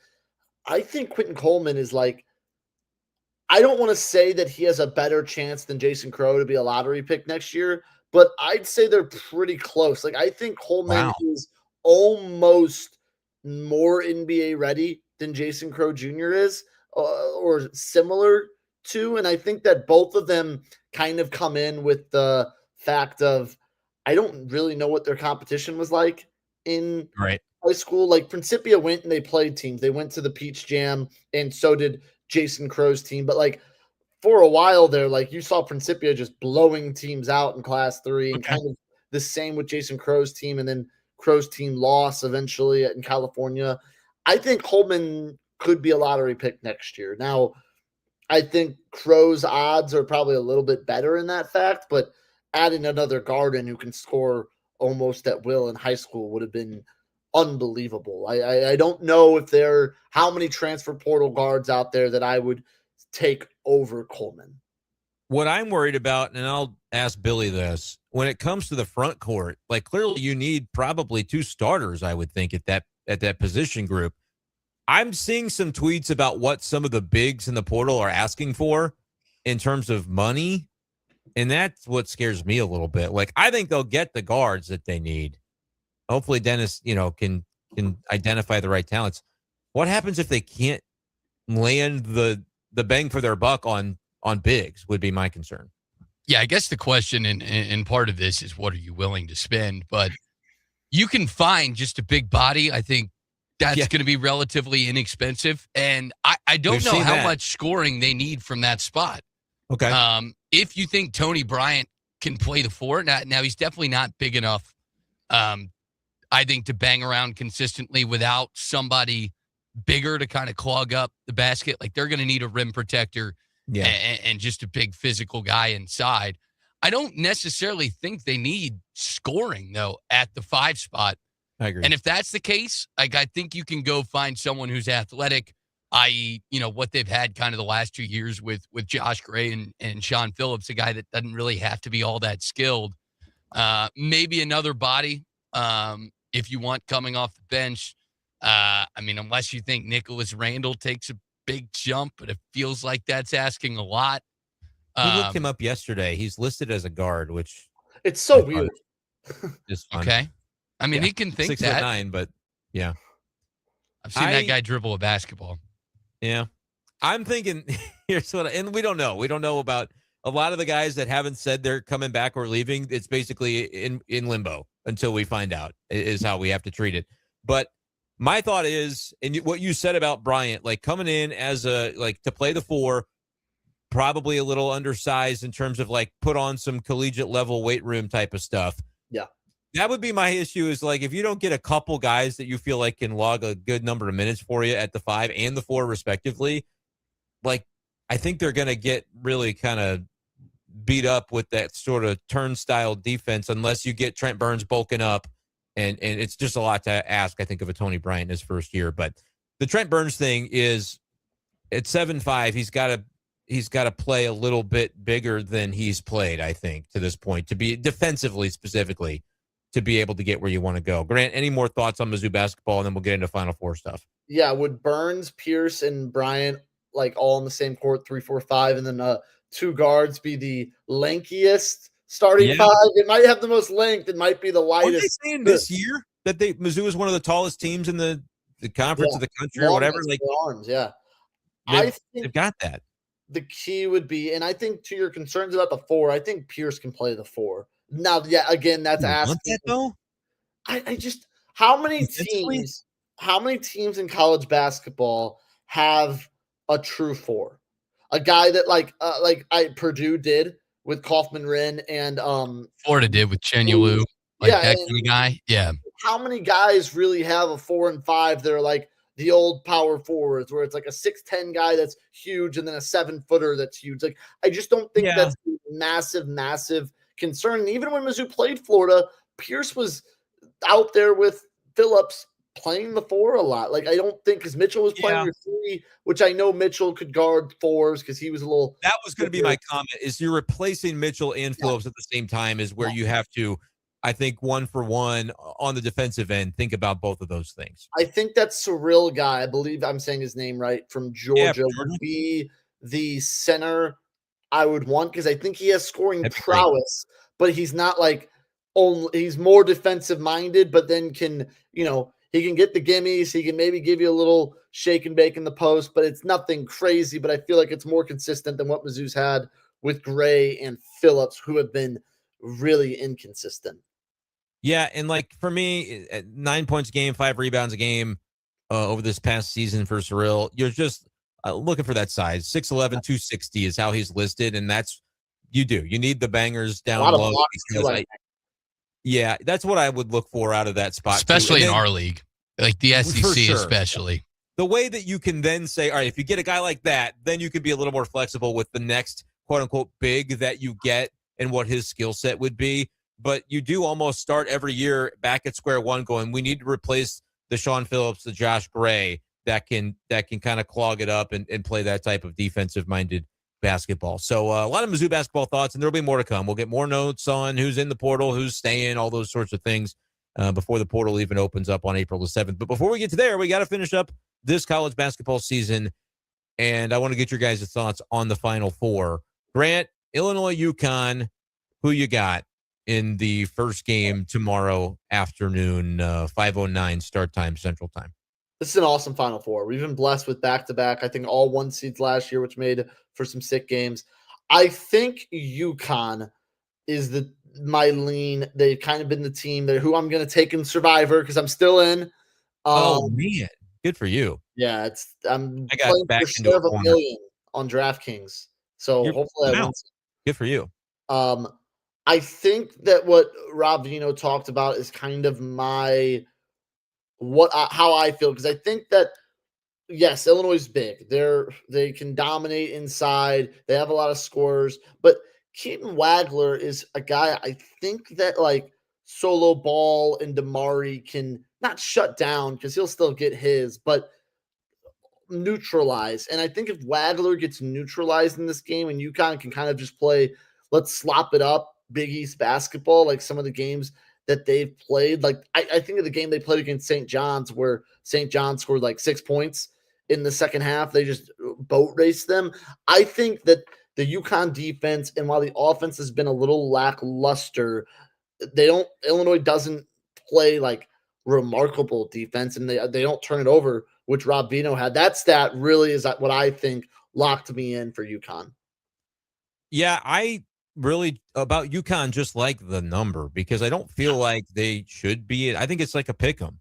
[SPEAKER 3] I think Quentin Coleman is I don't want to say that he has a better chance than Jason Crow to be a lottery pick next year, but I'd say they're pretty close. I think Coleman is almost more NBA ready than Jason Crow Jr. is, or similar to. And I think that both of them kind of come in with the fact of, I don't really know what their competition was like in high school. Principia went and they played teams. They went to the Peach Jam, and so did Jason Crow's team. But for a while there, you saw Principia just blowing teams out in Class 3, and kind of the same with Jason Crow's team, and then Crow's team lost eventually in California. I think Coleman could be a lottery pick next year. Now, I think Crow's odds are probably a little bit better in that fact, but adding another guard in who can score almost at will in high school would have been unbelievable. I don't know if how many transfer portal guards out there that I would take over Coleman.
[SPEAKER 2] what I'm worried about, and I'll ask Billy this, when it comes to the front court, clearly you need probably 2 starters, I would think, at that position group. I'm seeing some tweets about what some of the bigs in the portal are asking for in terms of money, and that's what scares me a little bit. I think they'll get the guards that they need. Hopefully Dennis, can identify the right talents. What happens if they can't land the bang for their buck on bigs would be my concern.
[SPEAKER 4] Yeah, I guess the question and part of this is, what are you willing to spend? But you can find just a big body. I think that's going to be relatively inexpensive. And I don't know how much scoring they need from that spot.
[SPEAKER 2] Okay.
[SPEAKER 4] If you think Tony Bryant can play the 4, now he's definitely not big enough, I think, to bang around consistently without somebody bigger to kind of clog up the basket. They're going to need a rim protector and just a big physical guy inside. I don't necessarily think they need scoring, though, at the 5 spot.
[SPEAKER 2] I agree.
[SPEAKER 4] And if that's the case, I think you can go find someone who's athletic, i.e., what they've had kind of the last 2 years with Josh Gray and Sean Phillips, a guy that doesn't really have to be all that skilled. Maybe another body, if you want, coming off the bench. Unless you think Nicholas Randall takes a big jump, but it feels like that's asking a lot.
[SPEAKER 2] We looked him up yesterday. He's listed as a guard, which
[SPEAKER 3] it's so weird.
[SPEAKER 2] Is fun.
[SPEAKER 4] Okay. He can think
[SPEAKER 2] 6'9", but yeah.
[SPEAKER 4] I've seen that guy dribble a basketball.
[SPEAKER 2] Yeah. I'm thinking, and we don't know. We don't know about a lot of the guys that haven't said they're coming back or leaving. It's basically in limbo until we find out, is how we have to treat it. But my thought is, and what you said about Bryant, coming in as to play the 4, probably a little undersized in terms of put on some collegiate level weight room type of stuff.
[SPEAKER 3] Yeah.
[SPEAKER 2] That would be my issue, is if you don't get a couple guys that you feel can log a good number of minutes for you at the 5 and the 4 respectively, I think they're going to get really kind of beat up with that sort of turnstile defense unless you get Trent Burns bulking up. And it's just a lot to ask, I think, of a Tony Bryant in his first year. But the Trent Burns thing is, at 7'5", he's got to play a little bit bigger than he's played, I think, to this point, to be defensively specifically, to be able to get where you want to go. Grant, any more thoughts on Mizzou basketball, and then we'll get into Final Four stuff?
[SPEAKER 3] Yeah, would Burns, Pierce, and Bryant all in the same court, 3, 4, 5, and then 2 guards be the lankiest starting 5? It might have the most length. It might be the widest.
[SPEAKER 2] Are they saying this year that Mizzou is one of the tallest teams in the conference of the country or whatever?
[SPEAKER 3] Arms, yeah.
[SPEAKER 2] They've got that.
[SPEAKER 3] The key would be, and I think to your concerns about the 4, I think Pierce can play the 4. Now, yeah, again, that's
[SPEAKER 2] You want
[SPEAKER 3] asking.
[SPEAKER 2] that, though?
[SPEAKER 3] I just how many teams in college basketball have a true four? A guy that like Purdue did with Kaufman Rin and
[SPEAKER 4] Florida did with Chenyolu, like
[SPEAKER 3] yeah,
[SPEAKER 4] that kind of guy. Yeah.
[SPEAKER 3] how many guys really have a 4 and 5 that are like the old power forwards where it's like a 6'10" guy that's huge and then a 7-footer that's huge? Like, I just don't think that's a massive concern. And even when Mizzou played Florida, Pierce was out there with Phillips playing the 4 a lot. Like, I don't think because Mitchell was playing your 3, which I know Mitchell could guard 4s because he was a little.
[SPEAKER 2] That was going to be my comment. Is you're replacing Mitchell and Phillips at the same time is where you have to, I think, 1-for-1 on the defensive end. Think about both of those things.
[SPEAKER 3] I think that Cyril guy, I believe I'm saying his name right, from Georgia, would be the center I would want because I think he has scoring prowess, but he's not like he's more defensive minded, but then can, he can get the gimmies. He can maybe give you a little shake and bake in the post, but it's nothing crazy. But I feel like it's more consistent than what Mizzou's had with Gray and Phillips, who have been really inconsistent.
[SPEAKER 2] Yeah, and like for me, 9 points a game, 5 rebounds a game over this past season for Cyril. You're just looking for that size. 6'11", 260 is how he's listed, and that's you do. You need the bangers down low. Yeah, that's what I would look for out of that spot,
[SPEAKER 4] especially in our league, like the SEC, especially.
[SPEAKER 2] The way that you can then say, all right, if you get a guy like that, then you could be a little more flexible with the next quote unquote big that you get and what his skill set would be. But you do almost start every year back at square one going, we need to replace the Sean Phillips, the Josh Gray that can kind of clog it up and play that type of defensive minded basketball. So a lot of Mizzou basketball thoughts, and there'll be more to come. We'll get more notes on who's in the portal, who's staying, all those sorts of things before the portal even opens up on April the 7th. But before we get to there, we got to finish up this college basketball season, and I want to get your guys' thoughts on the Final Four. Grant, Illinois, UConn, who you got in the first game tomorrow afternoon, 5:09 start time, Central Time?
[SPEAKER 3] This is an awesome Final Four. We've been blessed with back-to-back, I think all 1 seeds last year, which made for some sick games. I think UConn is my lean. They've kind of been the team who I'm going to take in Survivor because I'm still in.
[SPEAKER 2] Oh, man. Good for you.
[SPEAKER 3] Yeah, I
[SPEAKER 2] got back into a corner.
[SPEAKER 3] $1 million on DraftKings. So hopefully I win.
[SPEAKER 2] Good for you.
[SPEAKER 3] I think that what Rob Vino talked about is kind of how I feel, because I think that yes, Illinois is big. They can dominate inside. They have a lot of scorers, but Keaton Wagler is a guy I think that like solo ball and Damari can not shut down because he'll still get his, but neutralize. And I think if Wagler gets neutralized in this game and UConn can kind of just play, let's slop it up, Big East basketball, like some of the games that they've played. Like I think of the game they played against St. John's where St. John scored like 6 points in the second half. They just boat raced them. I think that the UConn defense, and while the offense has been a little lackluster, Illinois doesn't play like remarkable defense, and they don't turn it over, which Rob Vino had. That stat really is what I think locked me in for UConn.
[SPEAKER 2] Yeah, I really about UConn just like the number because I don't feel like they should be. I think it's like a pick 'em.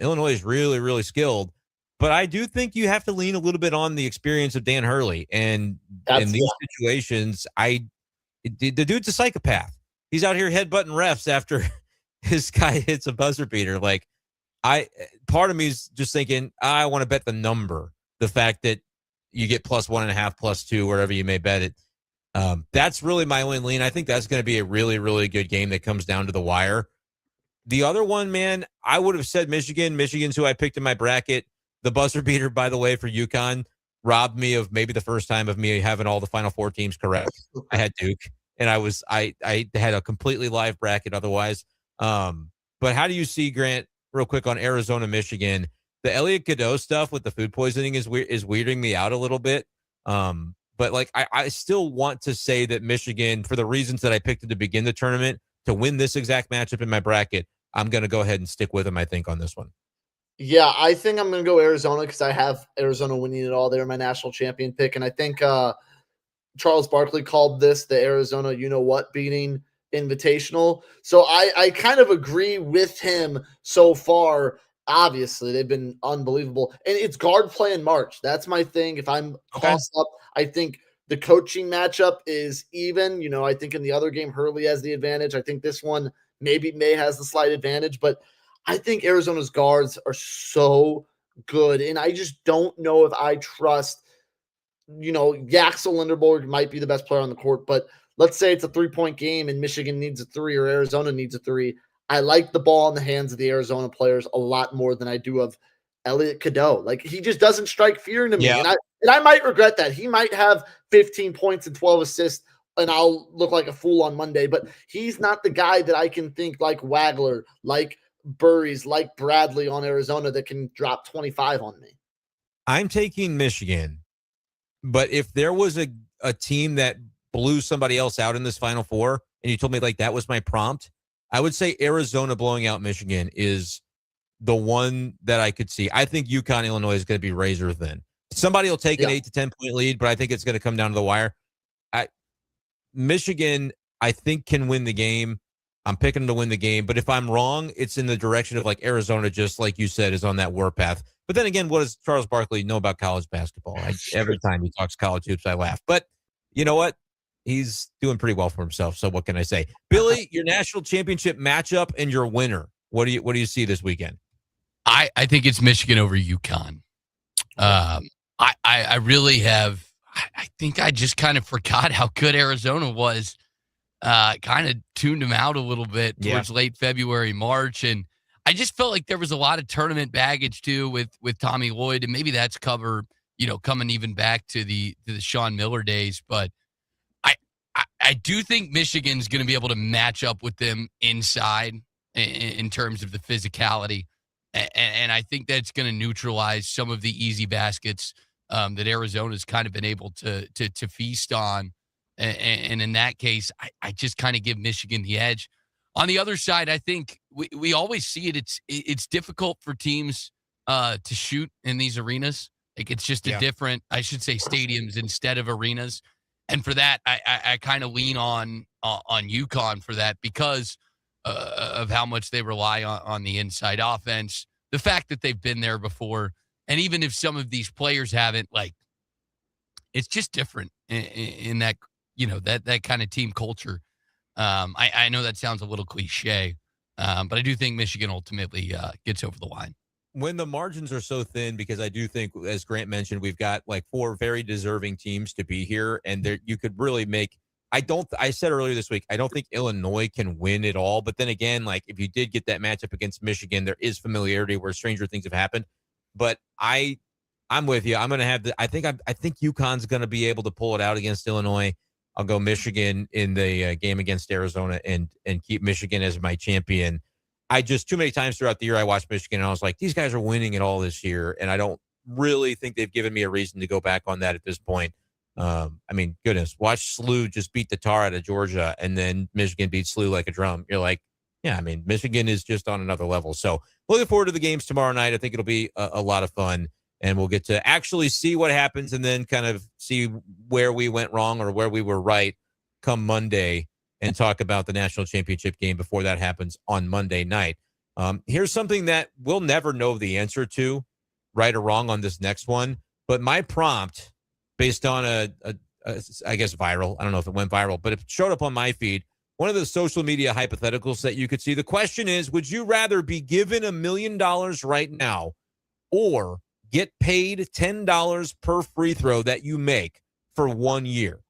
[SPEAKER 2] Illinois is really, really skilled, but I do think you have to lean a little bit on the experience of Dan Hurley. And in these situations, the dude's a psychopath. He's out here headbutting refs after his guy hits a buzzer beater. Like part of me is just thinking, I want to bet the number, the fact that you get +1.5, +2, wherever you may bet it. That's really my only lean. I think that's going to be a really, really good game that comes down to the wire. The other one, man, I would have said Michigan. Michigan's who I picked in my bracket. The buzzer beater, by the way, for UConn robbed me of maybe the first time of me having all the Final Four teams correct. I had Duke, and I had a completely live bracket otherwise. But how do you see, Grant, real quick on Arizona, Michigan? The Elliot Cadeau stuff with the food poisoning is weirding me out a little bit. But like I still want to say that Michigan, for the reasons that I picked to begin the tournament, to win this exact matchup in my bracket, I'm going to go ahead and stick with them, I think, on this one.
[SPEAKER 3] Yeah, I think I'm going to go Arizona because I have Arizona winning it all. They're my national champion pick. And I think Charles Barkley called this the Arizona you-know-what beating Invitational. So I kind of agree with him so far. Obviously, they've been unbelievable. And it's guard play in March. That's my thing. If I'm tossed up, I think the coaching matchup is even. I think in the other game, Hurley has the advantage. I think this one maybe May has the slight advantage, but I think Arizona's guards are so good. And I just don't know if I trust, Yaxel Linderborg might be the best player on the court, but let's say it's a 3-point game and Michigan needs a 3 or Arizona needs a 3. I like the ball in the hands of the Arizona players a lot more than I do of Elliot Cadeau. Like, he just doesn't strike fear into me.
[SPEAKER 2] Yeah.
[SPEAKER 3] And I might regret that. He might have 15 points and 12 assists and I'll look like a fool on Monday, but he's not the guy that I can think like Wagler, like Burries, like Bradley on Arizona that can drop 25 on me.
[SPEAKER 2] I'm taking Michigan, but if there was a team that blew somebody else out in this Final Four and you told me like that was my prompt, I would say Arizona blowing out Michigan is the one that I could see. I think UConn, Illinois is going to be razor thin. Somebody will take an 8 to 10 point lead, but I think it's going to come down to the wire. Michigan, I think, can win the game. I'm picking them to win the game, but if I'm wrong, it's in the direction of like Arizona, just like you said, is on that warpath. But then again, what does Charles Barkley know about college basketball? Every time he talks college hoops, I laugh. But you know what? He's doing pretty well for himself. So what can I say? Billy, your national championship matchup and your winner. What do you see this weekend?
[SPEAKER 4] I think it's Michigan over UConn. I really have. I think I just kind of forgot how good Arizona was. Kind of tuned them out a little bit towards late February, March, and I just felt like there was a lot of tournament baggage too with Tommy Lloyd, and maybe that's coming even back to the Sean Miller days. But I do think Michigan's going to be able to match up with them inside in terms of the physicality, and I think that's going to neutralize some of the easy baskets that Arizona's kind of been able to feast on. And in that case, I just kind of give Michigan the edge. On the other side, I think we always see it. It's difficult for teams to shoot in these arenas. Like, it's just a different, I should say, stadiums instead of arenas. And for that, I kind of lean on UConn for that because of how much they rely on the inside offense. The fact that they've been there before, and even if some of these players haven't, like, it's just different in that. That kind of team culture. I know that sounds a little cliche, but I do think Michigan ultimately gets over the line.
[SPEAKER 2] When the margins are so thin, because I do think, as Grant mentioned, we've got like 4 very deserving teams to be here, and there you could really make. I said earlier this week, I don't think Illinois can win it all, but then again, like if you did get that matchup against Michigan, there is familiarity where stranger things have happened. But I'm with you. I'm going to have I think UConn's going to be able to pull it out against Illinois. I'll go Michigan in the game against Arizona and keep Michigan as my champion. Too many times throughout the year, I watched Michigan and I was like, these guys are winning it all this year. And I don't really think they've given me a reason to go back on that at this point. Goodness, watch SLU just beat the tar out of Georgia and then Michigan beat SLU like a drum. You're like, Michigan is just on another level. So looking forward to the games tomorrow night. I think it'll be a lot of fun. And we'll get to actually see what happens and then kind of see where we went wrong or where we were right come Monday and talk about the national championship game before that happens on Monday night. Here's something that we'll never know the answer to, right or wrong, on this next one. But my prompt, based on I guess viral, I don't know if it went viral, but it showed up on my feed, one of the social media hypotheticals that you could see. The question is, would you rather be given $1 million right now or get paid $10 per free throw that you make for 1 year?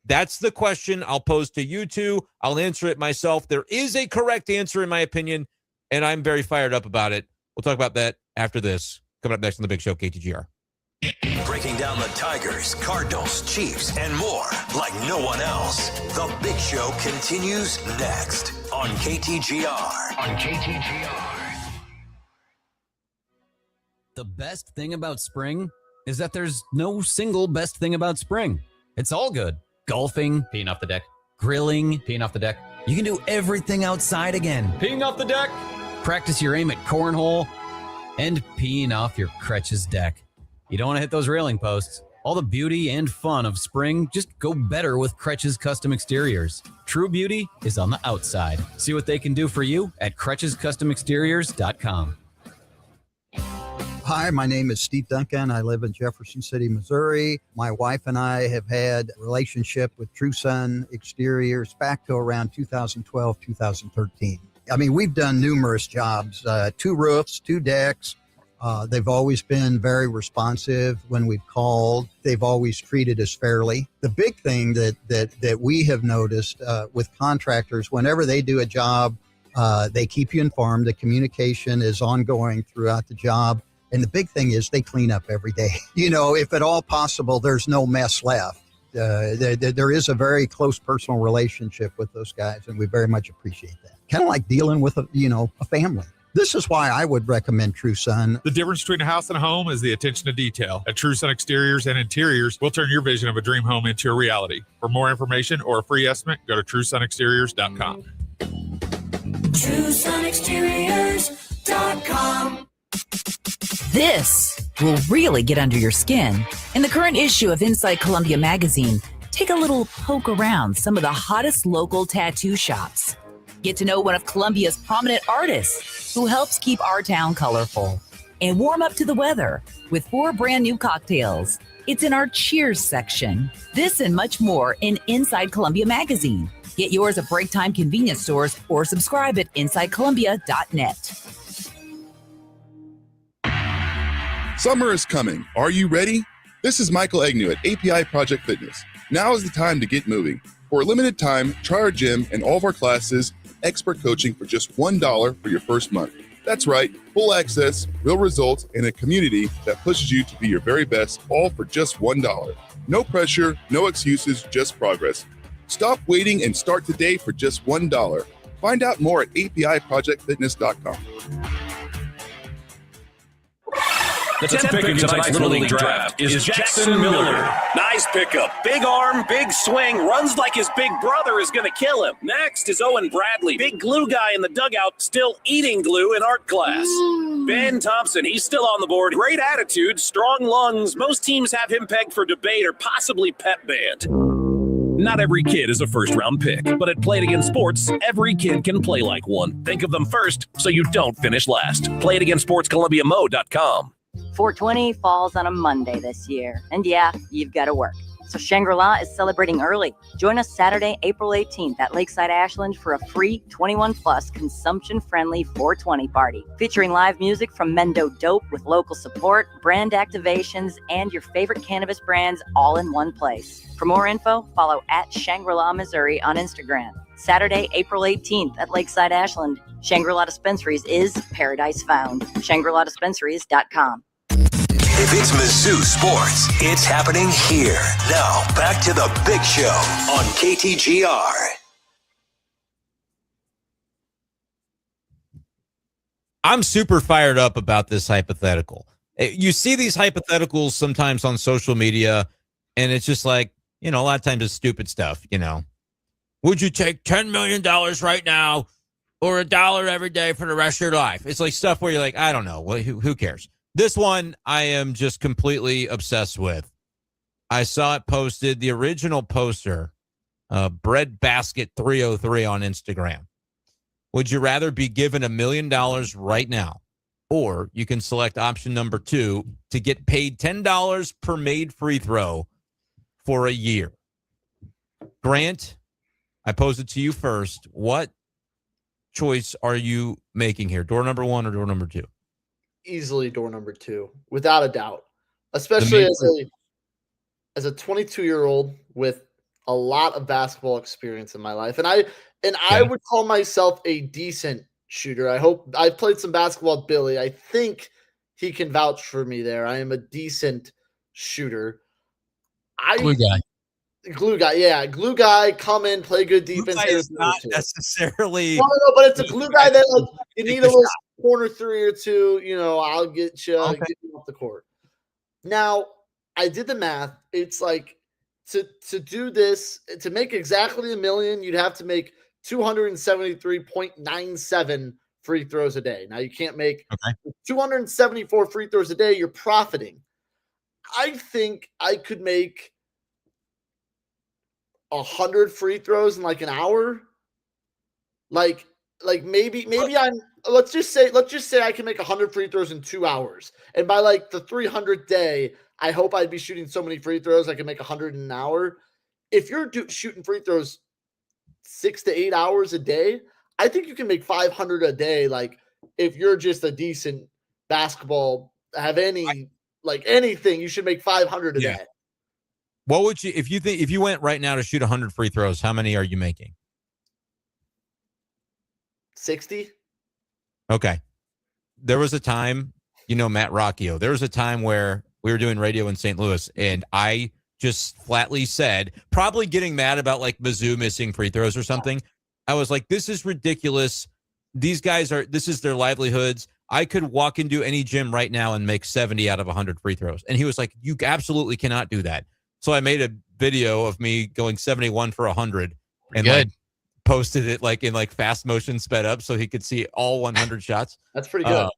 [SPEAKER 2] That's the question I'll pose to you two. I'll answer it myself. There is a correct answer, in my opinion, and I'm very fired up about it. We'll talk about that after this. Coming up next on The Big Show, KTGR.
[SPEAKER 1] Breaking down the Tigers, Cardinals, Chiefs, and more like no one else. The Big Show continues next on KTGR.
[SPEAKER 6] The best thing about spring is that there's no single best thing about spring. It's all good. Golfing, peeing off the deck. Grilling, peeing off the deck. You can do everything outside again. Peeing off the deck. Practice your aim at cornhole and peeing off your crutch's deck. You don't want to hit those railing posts. All the beauty and fun of spring just go better with Kretsch's Custom Exteriors. True beauty is on the outside. See what they can do for you at Kretsch'sCustomExteriors.com.
[SPEAKER 7] Hi, my name is Steve Duncan. I live in Jefferson City, Missouri. My wife and I have had a relationship with True Sun Exteriors back to around 2012, 2013. I mean, we've done numerous jobs, 2 roofs, 2 decks. They've always been very responsive when we've called. They've always treated us fairly. The big thing that we have noticed with contractors, whenever they do a job, they keep you informed. The communication is ongoing throughout the job. And the big thing is they clean up every day. You know, if at all possible, there's no mess left. There is a very close personal relationship with those guys, and we very much appreciate that. Kind of like dealing with a family. This is why I would recommend True Sun.
[SPEAKER 8] The difference between a house and a home is the attention to detail. At True Sun Exteriors and Interiors, we'll turn your vision of a dream home into a reality. For more information or a free estimate, go to TrueSunExteriors.com.
[SPEAKER 25] TrueSunExteriors.com.
[SPEAKER 9] This will really get under your skin. In the current issue of Inside Columbia magazine, take a little poke around some of the hottest local tattoo shops. Get to know one of Columbia's prominent artists who helps keep our town colorful. And warm up to the weather with 4 brand new cocktails. It's in our Cheers section. This and much more in Inside Columbia magazine. Get yours at break time convenience stores or subscribe at InsideColumbia.net.
[SPEAKER 10] Summer is coming. Are you ready? This is Michael Agnew at API Project Fitness. Now is the time to get moving. For a limited time, try our gym and all of our classes, expert coaching for just $1 for your first month. That's right, full access, real results, and a community that pushes you to be your very best, all for just $1. No pressure, no excuses, just progress. Stop waiting and start today for just $1. Find out more at APIProjectFitness.com.
[SPEAKER 15] The 10th pick in tonight's Little League draft is Jackson Miller.
[SPEAKER 12] Nice pickup. Big arm, big swing, runs like his big brother is going to kill him. Next is Owen Bradley. Big glue guy in the dugout, still eating glue in art class. Ben Thompson, he's still on the board. Great attitude, strong lungs. Most teams have him pegged for debate or possibly pep band.
[SPEAKER 15] Not every kid is a first-round pick, but at Play It Again Sports, every kid can play like one. Think of them first so you don't finish last. Play It Again Sports, ColumbiaMo.com.
[SPEAKER 13] 420 falls on a Monday this year. And yeah, you've got to work. So Shangri-La is celebrating early. Join us Saturday, April 18th at Lakeside Ashland for a free 21-plus consumption-friendly 420 party. Featuring live music from Mendo Dope with local support, brand activations, and your favorite cannabis brands all in one place. For more info, follow at Shangri-La Missouri on Instagram. Saturday, April 18th at Lakeside Ashland. Shangri-La Dispensaries is paradise found. ShangriLaDispensaries.com.
[SPEAKER 1] If it's Mizzou sports, it's happening here. Now, back to the big show on KTGR.
[SPEAKER 2] I'm super fired up about this hypothetical. You see these hypotheticals sometimes on social media, and it's just like, a lot of times it's stupid stuff, Would you take $10 million right now or $1 every day for the rest of your life? It's like stuff where you're like, I don't know. Well, who cares? This one I am just completely obsessed with. I saw it posted, the original poster, Breadbasket 303 on Instagram. Would you rather be given $1 million right now? Or you can select option number 2 to get paid $10 per made free throw for a year. Grant, I pose it to you first. What choice are you making here? Door number 1 or door number 2?
[SPEAKER 3] Easily door number 2, without a doubt. Especially as a 22-year-old with a lot of basketball experience in my life. And I would call myself a decent shooter. I've played some basketball with Billy. I think he can vouch for me there. I am a decent shooter.
[SPEAKER 4] Glue guy.
[SPEAKER 3] Glue guy, yeah. Glue guy, come in, play good defense.
[SPEAKER 2] Glue guy is not necessarily.
[SPEAKER 3] No, but it's a glue guy that you need a little corner 3 or 2. I'll get you off the court. Now, I did the math. It's like to do this, to make exactly $1 million, you'd have to make 273.97 free throws a day. Now, you can't make 274 free throws a day. You're profiting. I think I could make 100 free throws in like an hour. Like maybe let's just say I can make 100 free throws in 2 hours. And by like the 300th day, I hope I'd be shooting so many free throws I can make 100 in an hour. If you're shooting free throws 6 to 8 hours a day, I think you can make 500 a day. Like if you're just a decent basketball, have anything, you should make 500 a day.
[SPEAKER 2] What would you, if you went right now to shoot 100 free throws, how many are you making?
[SPEAKER 3] 60.
[SPEAKER 2] Okay. There was a time, Matt Rocchio, there was a time where we were doing radio in St. Louis, and I just flatly said, probably getting mad about like Mizzou missing free throws or something. I was like, this is ridiculous. These guys this is their livelihoods. I could walk into any gym right now and make 70 out of 100 free throws. And he was like, you absolutely cannot do that. So I made a video of me going 71 for 100 and like posted it like in like fast motion sped up so he could see all 100 shots.
[SPEAKER 3] That's pretty good.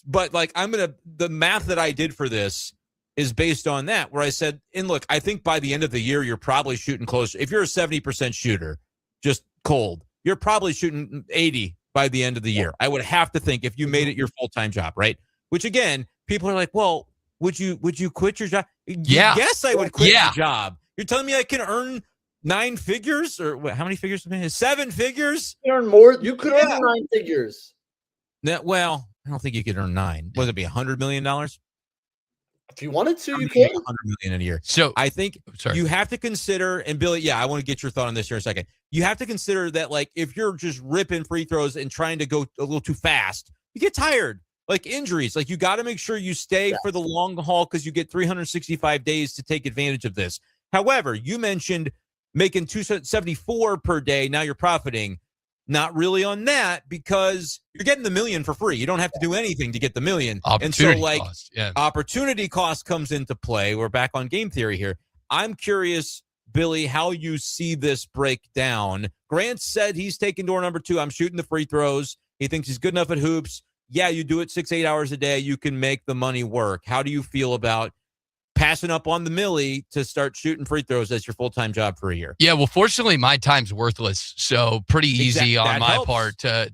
[SPEAKER 2] But like the math that I did for this is based on that, where I said, and look, I think by the end of the year, you're probably shooting closer. If you're a 70% shooter, just cold, you're probably shooting 80 by the end of the year. I would have to think if you made it your full-time job, right? Which again, people are like, well, would you quit your job?
[SPEAKER 4] Yeah.
[SPEAKER 2] Yes, I would quit your job. You're telling me I can earn 9 figures or what, how many figures? 7 figures?
[SPEAKER 3] You earn more. You could earn 9 figures.
[SPEAKER 2] Well, I don't think you could earn 9. Would it be $100 million?
[SPEAKER 3] If you wanted to, you
[SPEAKER 2] could.
[SPEAKER 3] could.
[SPEAKER 2] $100 million a year.
[SPEAKER 4] So
[SPEAKER 2] I think you have to consider, and Billy, I want to get your thought on this here in a second. You have to consider that, like, if you're just ripping free throws and trying to go a little too fast, you get tired. Like injuries, like you got to make sure you stay for the long haul because you get 365 days to take advantage of this. However, you mentioned making 274 per day. Now you're profiting. Not really on that because you're getting the $1 million for free. You don't have to do anything to get the $1 million. Opportunity cost comes into play. We're back on game theory here. I'm curious, Billy, how you see this break down. Grant said he's taking door number 2. I'm shooting the free throws. He thinks he's good enough at hoops. Yeah, you do it 6-8 hours a day. You can make the money work. How do you feel about passing up on the millie to start shooting free throws as your full-time job for a year?
[SPEAKER 4] Yeah, well, fortunately, my time's worthless, so pretty easy on my
[SPEAKER 2] helps.
[SPEAKER 4] part to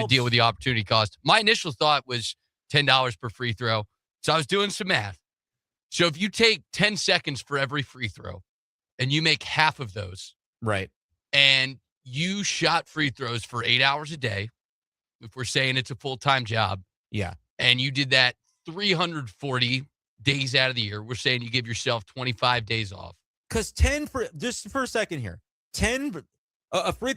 [SPEAKER 4] deal with the opportunity cost. My initial thought was $10 per free throw, so I was doing some math. So if you take 10 seconds for every free throw and you make half of those,
[SPEAKER 2] right,
[SPEAKER 4] and you shot free throws for 8 hours a day, if we're saying it's a full-time job, and you did that 340 days out of the year, we're saying you give yourself 25 days off.
[SPEAKER 2] Because 10 for just for a second here, 10 a free.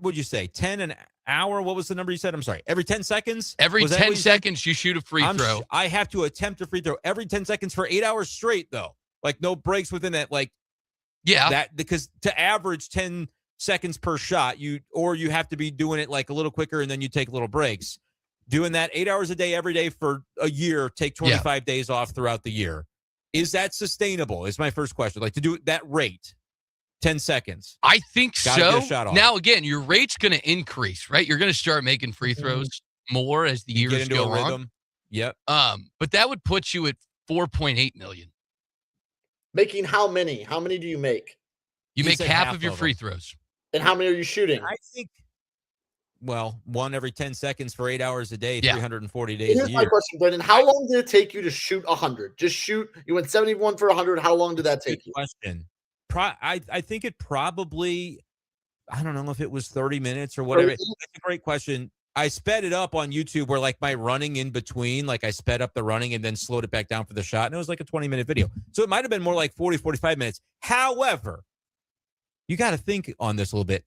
[SPEAKER 2] What'd you say? 10 an hour? What was the number you said? I'm sorry. Every 10 seconons.
[SPEAKER 4] Every 10 seconds, you shoot a free throw.
[SPEAKER 2] I have to attempt a free throw every 10 seconds for 8 hours straight, though. Like no breaks within that. Like that because to average 10 seconds per shot, you have to be doing it like a little quicker and then you take little breaks. Doing that 8 hours a day every day for a year, take 25 days off throughout the year. Is that sustainable? Is my first question. Like to do it that rate, 10 seconds.
[SPEAKER 4] I think
[SPEAKER 2] Gotta
[SPEAKER 4] so.
[SPEAKER 2] get a shot off.
[SPEAKER 4] Now, again, your rate's going to increase, right? You're going to start making free throws more as the years
[SPEAKER 2] get into
[SPEAKER 4] go
[SPEAKER 2] a rhythm.
[SPEAKER 4] on.
[SPEAKER 2] Yep.
[SPEAKER 4] But that would put you at 4.8 million.
[SPEAKER 3] Making how many? How many do you make?
[SPEAKER 4] You make half of your free throws.
[SPEAKER 3] And how many are you shooting?
[SPEAKER 2] I think, well, one every 10 seconds for 8 hours a day, 340 days
[SPEAKER 3] Here's
[SPEAKER 2] a
[SPEAKER 3] my
[SPEAKER 2] year.
[SPEAKER 3] question, Brendan. How long did it take you to shoot 100? Just shoot. You went 71 for 100. How long did that take you?
[SPEAKER 2] Question. I think it probably, I don't know if it was 30 minutes or whatever. That's a great question. I sped it up on YouTube where like my running in between, like I sped up the running and then slowed it back down for the shot. And it was like a 20-minute video. So it might have been more like 40, 45 minutes. However, you got to think on this a little bit.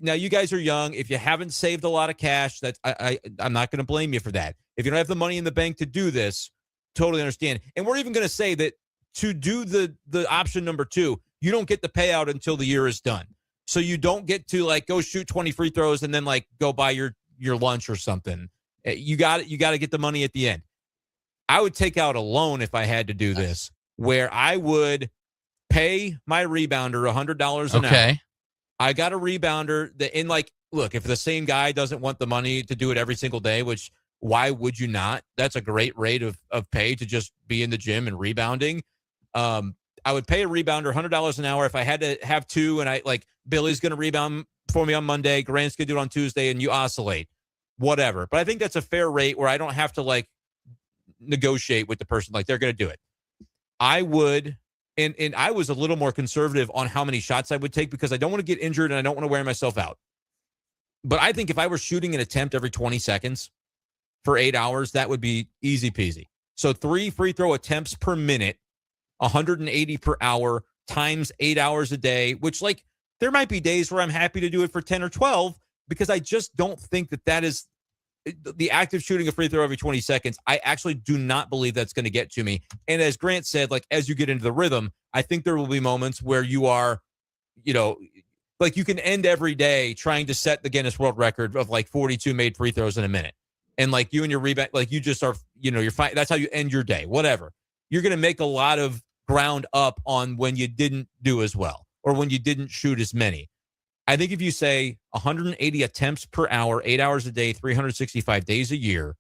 [SPEAKER 2] Now you guys are young. If you haven't saved a lot of cash, I'm not going to blame you for that. If you don't have the money in the bank to do this, totally understand. And we're even going to say that to do the option number 2, you don't get the payout until the year is done. So you don't get to like go shoot 20 free throws and then like go buy your lunch or something. You got to get the money at the end. I would take out a loan if I had to do this, where I would pay my rebounder $100 an hour. I got a rebounder that in like, look, if the same guy doesn't want the money to do it every single day, which why would you not? That's a great rate of pay to just be in the gym and rebounding. I would pay a rebounder $100 an hour if I had to have two, and I like Billy's going to rebound for me on Monday, Grant's going to do it on Tuesday, and you oscillate, whatever. But I think that's a fair rate where I don't have to like negotiate with the person. Like they're going to do it. I would, and I was a little more conservative on how many shots I would take because I don't want to get injured and I don't want to wear myself out. But I think if I were shooting an attempt every 20 seconds for 8 hours, that would be easy peasy. So 3 free throw attempts per minute, 180 per hour times 8 hours a day, which like there might be days where I'm happy to do it for 10 or 12 because I just don't think that is the act of shooting a free throw every 20 seconds. I actually do not believe that's going to get to me. And as Grant said, like as you get into the rhythm, I think there will be moments where you are, like you can end every day trying to set the Guinness World Record of like 42 made free throws in a minute. And like you and your rebound, like you just are, you're fine. That's how you end your day, whatever. You're going to make a lot of ground up on when you didn't do as well or when you didn't shoot as many. I think if you say 180 attempts per hour, 8 hours a day, 365 days a year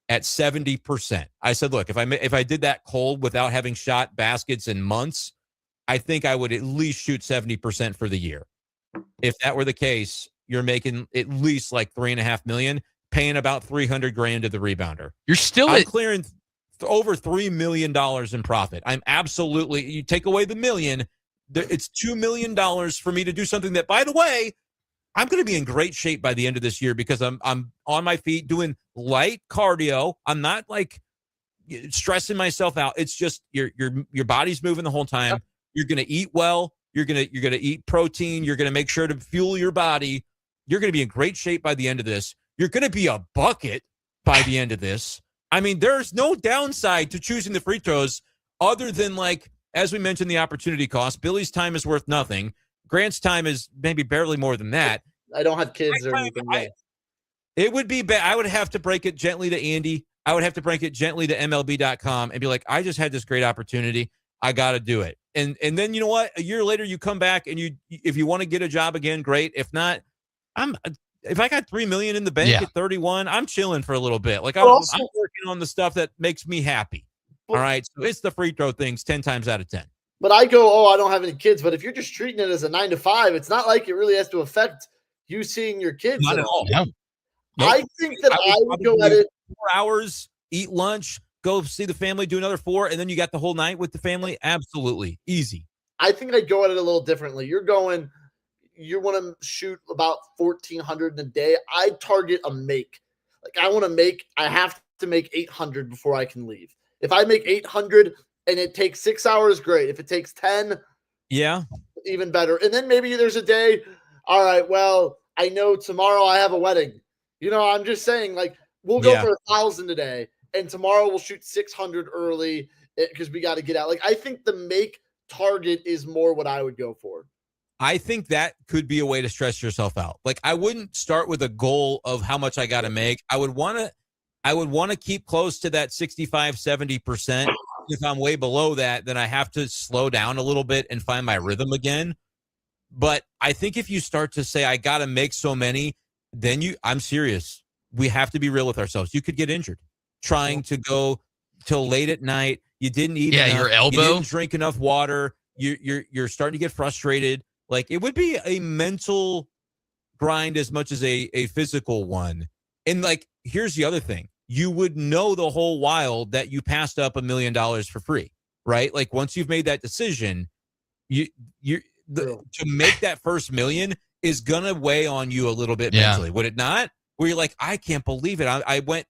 [SPEAKER 2] at 70%, I said, look, if I did that cold without having shot baskets in months, I think I would at least shoot 70% for the year. If that were the case, you're making at least like $3.5 million, paying about $300,000 to the rebounder. I'm clearing over $3 million in profit. I'm absolutely, you take away the million, it's $2 million for me to do something that, by the way, I'm going to be in great shape by the end of this year because I'm on my feet doing light cardio. I'm not like stressing myself out. It's just your body's moving the whole time. You're going to eat well. You're going to eat protein. You're going to make sure to fuel your body. You're going to be in great shape by the end of this. You're going to be a bucket by the end of this. I mean, there's no downside to choosing the free throws other than, like, as we mentioned, the opportunity cost. Billy's time is worth nothing. Grant's time is maybe barely more than that.
[SPEAKER 3] I don't have kids or anything.
[SPEAKER 2] It would be bad. I would have to break it gently to Andy. I would have to break it gently to MLB.com and be like, I just had this great opportunity. I got to do it. And then, you know what? A year later, you come back and if you want to get a job again, great. If not, if I got $3 million in the bank at 31, I'm chilling for a little bit. Like I'm working on the stuff that makes me happy. All right. So it's the free throw things 10 times out of 10.
[SPEAKER 3] But I go, I don't have any kids. But if you're just treating it as a 9 to 5, it's not like it really has to affect you seeing your kids.
[SPEAKER 2] Not at all.
[SPEAKER 3] No. I think that I would go at it
[SPEAKER 2] 4 hours, eat lunch, go see the family, do another 4, and then you got the whole night with the family. Absolutely. Easy.
[SPEAKER 3] I think I'd go at it a little differently. You want to shoot about 1,400 in a day. I target a make. Like I have to make 800 before I can leave. If I make 800 and it takes 6 hours, great. If it takes 10,
[SPEAKER 2] yeah,
[SPEAKER 3] even better. And then maybe there's a day, all right, well, I know tomorrow I have a wedding. I'm just saying, like, we'll go for 1,000 today, and tomorrow we'll shoot 600 early because we got to get out. Like, I think the make target is more what I would go for.
[SPEAKER 2] I think that could be a way to stress yourself out. Like, I wouldn't start with a goal of how much I got to make. I would want to keep close to that 65, 70%. If I'm way below that, then I have to slow down a little bit and find my rhythm again. But I think if you start to say, I got to make so many, then I'm serious. We have to be real with ourselves. You could get injured trying to go till late at night. You didn't eat enough.
[SPEAKER 4] Your elbow.
[SPEAKER 2] You didn't drink enough water. You're starting to get frustrated. Like, it would be a mental grind as much as a physical one. And, like, here's the other thing. You would know the whole while that you passed up $1 million for free, right? Like, once you've made that decision, to make that first million is going to weigh on you a little bit mentally. Would it not? Where you're like, I can't believe it. I went,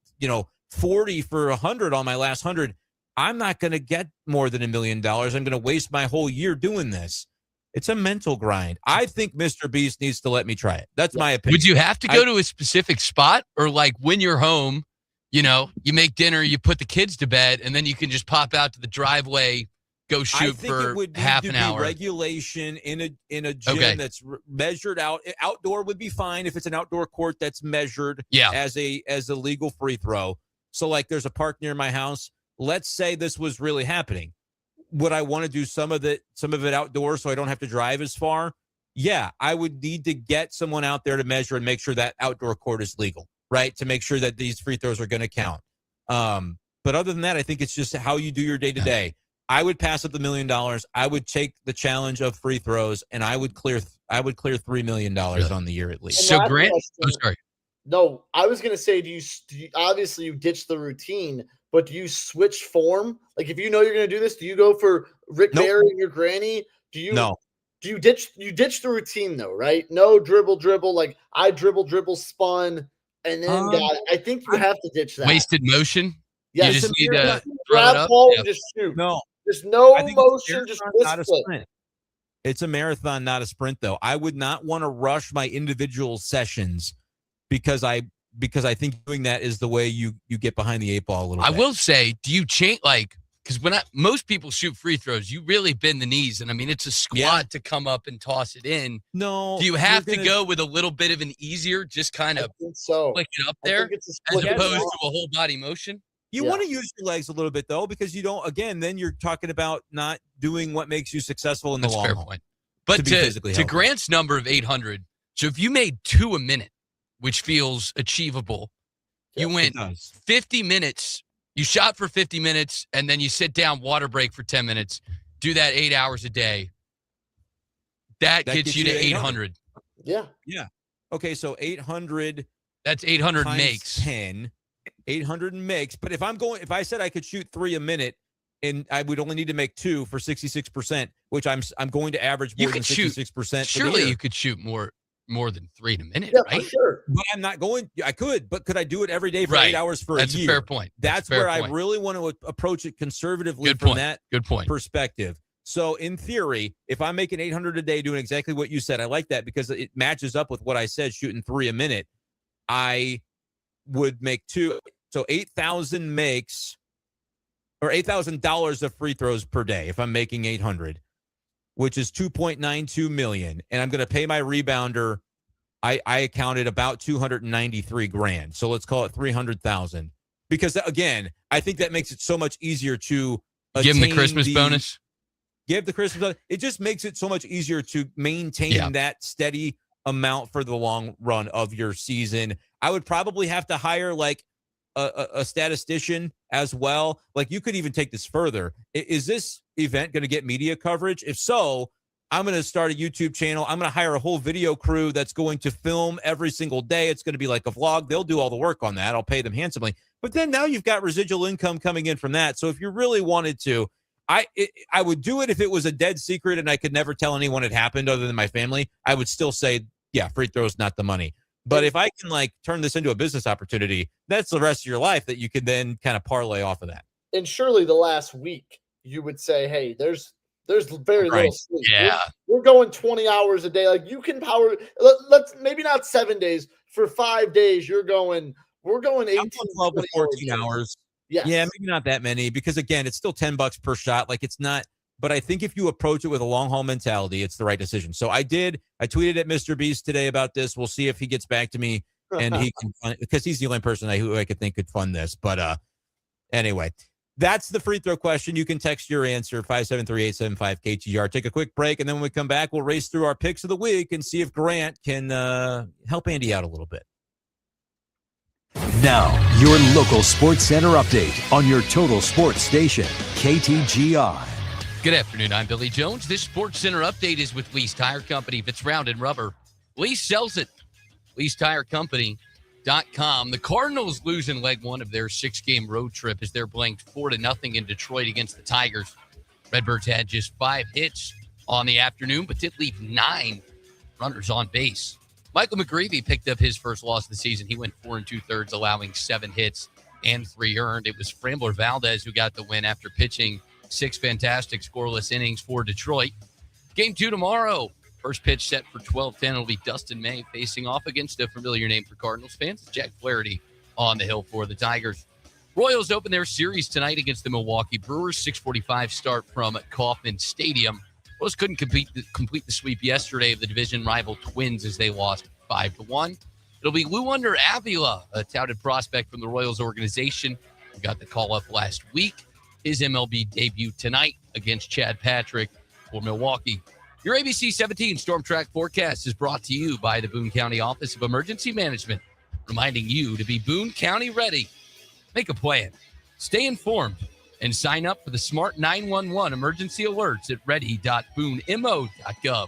[SPEAKER 2] 40 for 100 on my last 100. I'm not going to get more than $1 million. I'm going to waste my whole year doing this. It's a mental grind. I think Mr. Beast needs to let me try it. That's my opinion.
[SPEAKER 4] Would you have to go to a specific spot, or like when you're home, you make dinner, you put the kids to bed, and then you can just pop out to the driveway, go shoot for half an hour?
[SPEAKER 2] Regulation in a gym that's measured out. Outdoor would be fine if it's an outdoor court that's measured as a legal free throw. So, like, there's a park near my house. Let's say this was really happening. Would I want to do some of it outdoors so I don't have to drive as far? Yeah, I would need to get someone out there to measure and make sure that outdoor court is legal. right, to make sure that these free throws are going to count. But other than that, I think it's just how you do your day-to-day. I would pass up the $1 million. I would take the challenge of free throws, and I would clear $3 million on the year at least.
[SPEAKER 4] So Grant, sorry.
[SPEAKER 3] No, I was going to say, do you obviously you ditch the routine, but do you switch form? Like if you know you're going to do this, do you go for Rick Barry and your granny? Do you ditch the routine though, right? No dribble, like I dribble, spun, and then got it. I think you have to ditch that.
[SPEAKER 4] Wasted motion.
[SPEAKER 3] Yeah,
[SPEAKER 4] you just need to
[SPEAKER 3] grab ball and just shoot.
[SPEAKER 2] No,
[SPEAKER 3] there's no motion, just
[SPEAKER 2] not a sprint. It's a marathon, not a sprint, though. I would not want to rush my individual sessions because I think doing that is the way you get behind the eight ball a little bit.
[SPEAKER 4] I will say, do you change because most people shoot free throws, you really bend the knees, and I mean it's a squat to come up and toss it in.
[SPEAKER 2] No,
[SPEAKER 4] do you have to go with a little bit of an easier, just kind of flick it up there, as opposed to a whole body motion?
[SPEAKER 2] You want to use your legs a little bit, though, because you don't, again, then you're talking about not doing what makes you successful in the long haul.
[SPEAKER 4] Point. But to Grant's number of 800, so if you made 2 a minute, which feels achievable, you went 50 minutes, you shot for 50 minutes, and then you sit down, water break for 10 minutes, do that 8 hours a day. That gets you to 800.
[SPEAKER 3] Yeah.
[SPEAKER 2] Yeah. Okay, so 800.
[SPEAKER 4] That's 800
[SPEAKER 2] times
[SPEAKER 4] makes.
[SPEAKER 2] 10. 800 makes, but if I said I could shoot 3 a minute and I would only need to make 2 for 66%, which I'm going to average more than 66%.
[SPEAKER 4] Surely you could shoot more than 3 in a minute, right?
[SPEAKER 3] Sure.
[SPEAKER 2] But I'm not going. I could, but could I do it every day for 8 hours for a year?
[SPEAKER 4] That's a fair point.
[SPEAKER 2] That's where I really want to approach it conservatively from that perspective. So in theory, if I'm making 800 a day doing exactly what you said, I like that because it matches up with what I said, shooting 3 a minute. I would make 2, so 8,000 makes, or $8,000 of free throws per day if I'm making 800, which is $2.92 million, and I'm going to pay my rebounder. I accounted about $293,000, so let's call it $300,000, because again, I think that makes it so much easier to
[SPEAKER 4] give them the Christmas bonus.
[SPEAKER 2] Give the Christmas bonus. It just makes it so much easier to maintain that steady amount for the long run of your season. I would probably have to hire like a statistician as well. Like you could even take this further. Is this event going to get media coverage? If so, I'm going to start a YouTube channel. I'm going to hire a whole video crew that's going to film every single day. It's going to be like a vlog. They'll do all the work on that. I'll pay them handsomely. But then now you've got residual income coming in from that. So if you really wanted to, I would do it if it was a dead secret and I could never tell anyone it happened other than my family. I would still say, yeah, free throws, not the money. But if I can like turn this into a business opportunity, that's the rest of your life that you can then kind of parlay off of that.
[SPEAKER 3] And surely the last week you would say, hey, there's very little sleep.
[SPEAKER 4] Yeah.
[SPEAKER 3] We're going 20 hours a day. Like you can power, let's maybe not 7 days, for 5 days we're going 18
[SPEAKER 2] 12 to 14 hours.
[SPEAKER 3] Yes.
[SPEAKER 2] Yeah, maybe not that many because again, it's still $10 per shot. Like it's not. But I think if you approach it with a long haul mentality, it's the right decision. So I tweeted at Mr. Beast today about this. We'll see if he gets back to me and he can, because he's the only person who I could think could fund this. But anyway, that's the free throw question. You can text your answer 573-875-KTR. Take a quick break. And then when we come back, we'll race through our picks of the week and see if Grant can help Andy out a little bit.
[SPEAKER 1] Now, your local Sports Center update on your total sports station, KTGR.
[SPEAKER 4] Good afternoon. I'm Billy Jones. This Sports Center update is with Lease Tire Company. If it's round and rubber, Lease sells it. LeaseTireCompany.com. The Cardinals lose in leg one of their 6-game road trip as they're blanked 4-0 in Detroit against the Tigers. Redbirds had just 5 hits on the afternoon, but did leave 9 runners on base. Michael McGreevy picked up his first loss of the season. He went 4 2/3, allowing 7 hits and 3 earned. It was Framber Valdez who got the win after pitching 6 fantastic scoreless innings for Detroit. Game 2 tomorrow. First pitch set for 12:10. It'll be Dustin May facing off against a familiar name for Cardinals fans, Jack Flaherty, on the hill for the Tigers. Royals open their series tonight against the Milwaukee Brewers. 6:45 start from Kauffman Stadium. Royals couldn't complete the sweep yesterday of the division rival Twins as they lost 5-1. It'll be Luander Avila, a touted prospect from the Royals organization, who got the call up last week. His MLB debut tonight against Chad Patrick for Milwaukee. Your ABC 17 Storm Track forecast is brought to you by the Boone County Office of Emergency Management. reminding you to be Boone County ready. Make a plan, stay informed, and sign up for the Smart 911 emergency alerts at ready.boonemo.gov.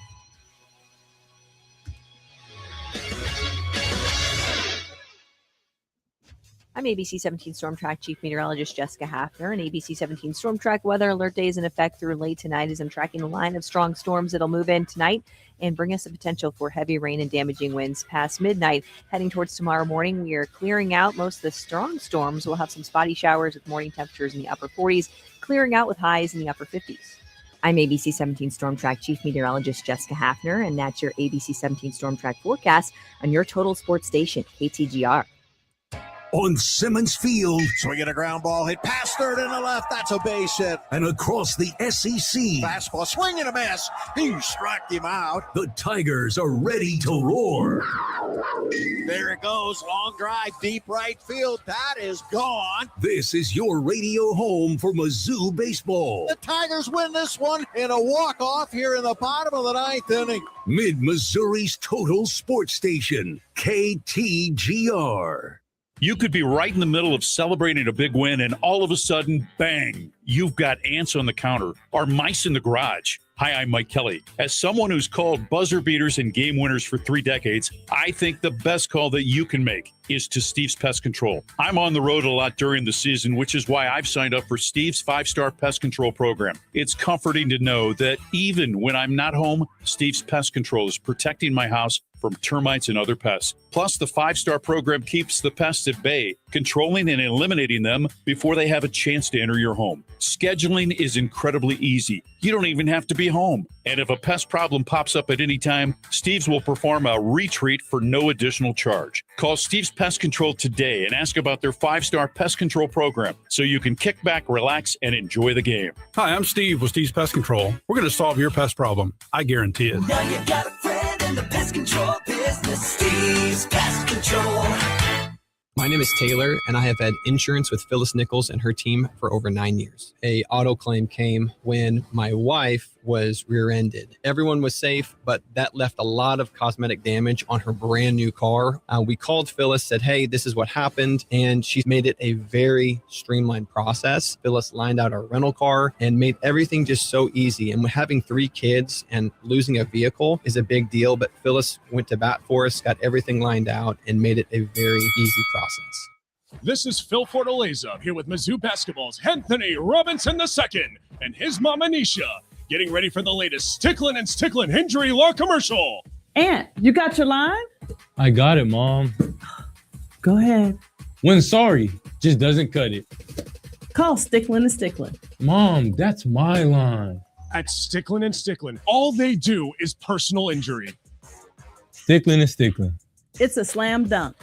[SPEAKER 11] I'm ABC 17 Storm Track Chief Meteorologist Jessica Hafner, and ABC 17 Storm Track weather alert day is in effect through late tonight as I'm tracking a line of strong storms that'll move in tonight and bring us the potential for heavy rain and damaging winds past midnight. Heading towards tomorrow morning, we are clearing out most of the strong storms. We'll have some spotty showers with morning temperatures in the upper 40s, clearing out with highs in the upper 50s. I'm ABC 17 Storm Track Chief Meteorologist Jessica Hafner, and that's your ABC 17 Storm Track forecast on your total sports station, KTGR.
[SPEAKER 14] On Simmons Field, swinging a ground ball hit past third and the left. That's a base hit. And across the SEC, fastball swing and a miss. He struck him out. The Tigers are ready to roar. There it goes, long drive, deep right field. That is gone. This is your radio home for Mizzou baseball. The Tigers win this one in a walk-off here in the bottom of the ninth inning. Mid-Missouri's total sports station, KTGR.
[SPEAKER 24] You could be right in the middle of celebrating a big win, and all of a sudden, bang, you've got ants on the counter or mice in the garage. Hi, I'm Mike Kelly. As someone who's called buzzer beaters and game winners for 3 decades, I think the best call that you can make is to Steve's Pest Control. I'm on the road a lot during the season, which is why I've signed up for Steve's 5-star pest control program. It's comforting to know that even when I'm not home, Steve's Pest Control is protecting my house from termites and other pests. Plus, the 5-star program keeps the pests at bay, controlling and eliminating them before they have a chance to enter your home. Scheduling is incredibly easy. You don't even have to be home. And if a pest problem pops up at any time, Steve's will perform a retreat for no additional charge. Call Steve's Pest Control today and ask about their 5-star pest control program so you can kick back, relax, and enjoy the game. Hi, I'm Steve with Steve's Pest Control. We're going to solve your pest problem. I guarantee it.
[SPEAKER 25] Now you got a friend in the pest control business. Steve's Pest Control.
[SPEAKER 16] My name is Taylor, and I have had insurance with Phyllis Nichols and her team for over 9 years. A auto claim came when my wife was rear-ended. Everyone was safe, but that left a lot of cosmetic damage on her brand new car. We called Phyllis, said, hey, this is what happened, and she's made it a very streamlined process. Phyllis lined out our rental car and made everything just so easy. And having 3 kids and losing a vehicle is a big deal, but Phyllis went to bat for us, got everything lined out, and made it a very easy process.
[SPEAKER 17] This is Phil Fortaleza here with Mizzou Basketball's Anthony Robinson II and his mama Nisha, getting ready for the latest Sticklin' and Sticklin' injury law commercial.
[SPEAKER 22] Aunt, you got your line?
[SPEAKER 23] I got it, Mom.
[SPEAKER 22] Go ahead.
[SPEAKER 23] When sorry just doesn't cut it.
[SPEAKER 22] Call Sticklin' and Sticklin'.
[SPEAKER 23] Mom, that's my line.
[SPEAKER 17] At Sticklin' and Sticklin', all they do is personal injury.
[SPEAKER 23] Sticklin' and Sticklin'.
[SPEAKER 22] It's a slam dunk.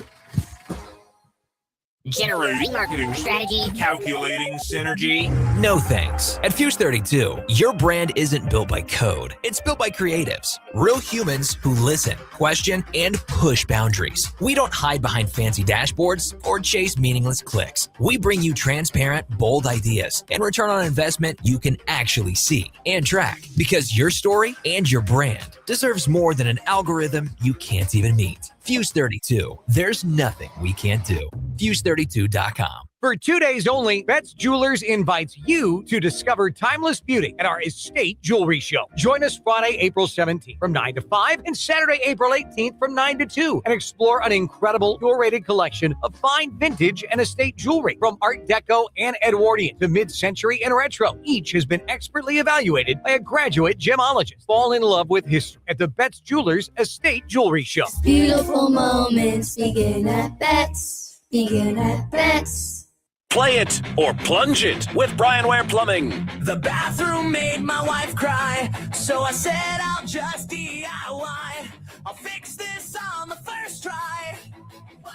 [SPEAKER 19] Generating marketing strategy.
[SPEAKER 20] Calculating synergy.
[SPEAKER 21] No thanks. At Fuse 32, your brand isn't built by code. It's built by creatives. Real humans who listen, question, and push boundaries. We don't hide behind fancy dashboards or chase meaningless clicks. We bring you transparent, bold ideas and return on investment you can actually see and track. Because your story and your brand deserves more than an algorithm you can't even meet. Fuse 32. There's nothing we can't do. Fuse32.com.
[SPEAKER 28] For 2 days only, Betts Jewelers invites you to discover timeless beauty at our Estate Jewelry Show. Join us Friday, April 17th from 9 to 5 and Saturday, April 18th from 9 to 2 and explore an incredible curated collection of fine vintage and estate jewelry from Art Deco and Edwardian to mid-century and retro. Each has been expertly evaluated by a graduate gemologist. Fall in love with history at the Betts Jewelers Estate Jewelry Show.
[SPEAKER 29] Beautiful moments begin at Betts. Begin at Betts.
[SPEAKER 12] Play it or plunge it with Brian Ware Plumbing.
[SPEAKER 29] The bathroom made my wife cry, so I said I'll just DIY. I'll fix this on the first try. Why?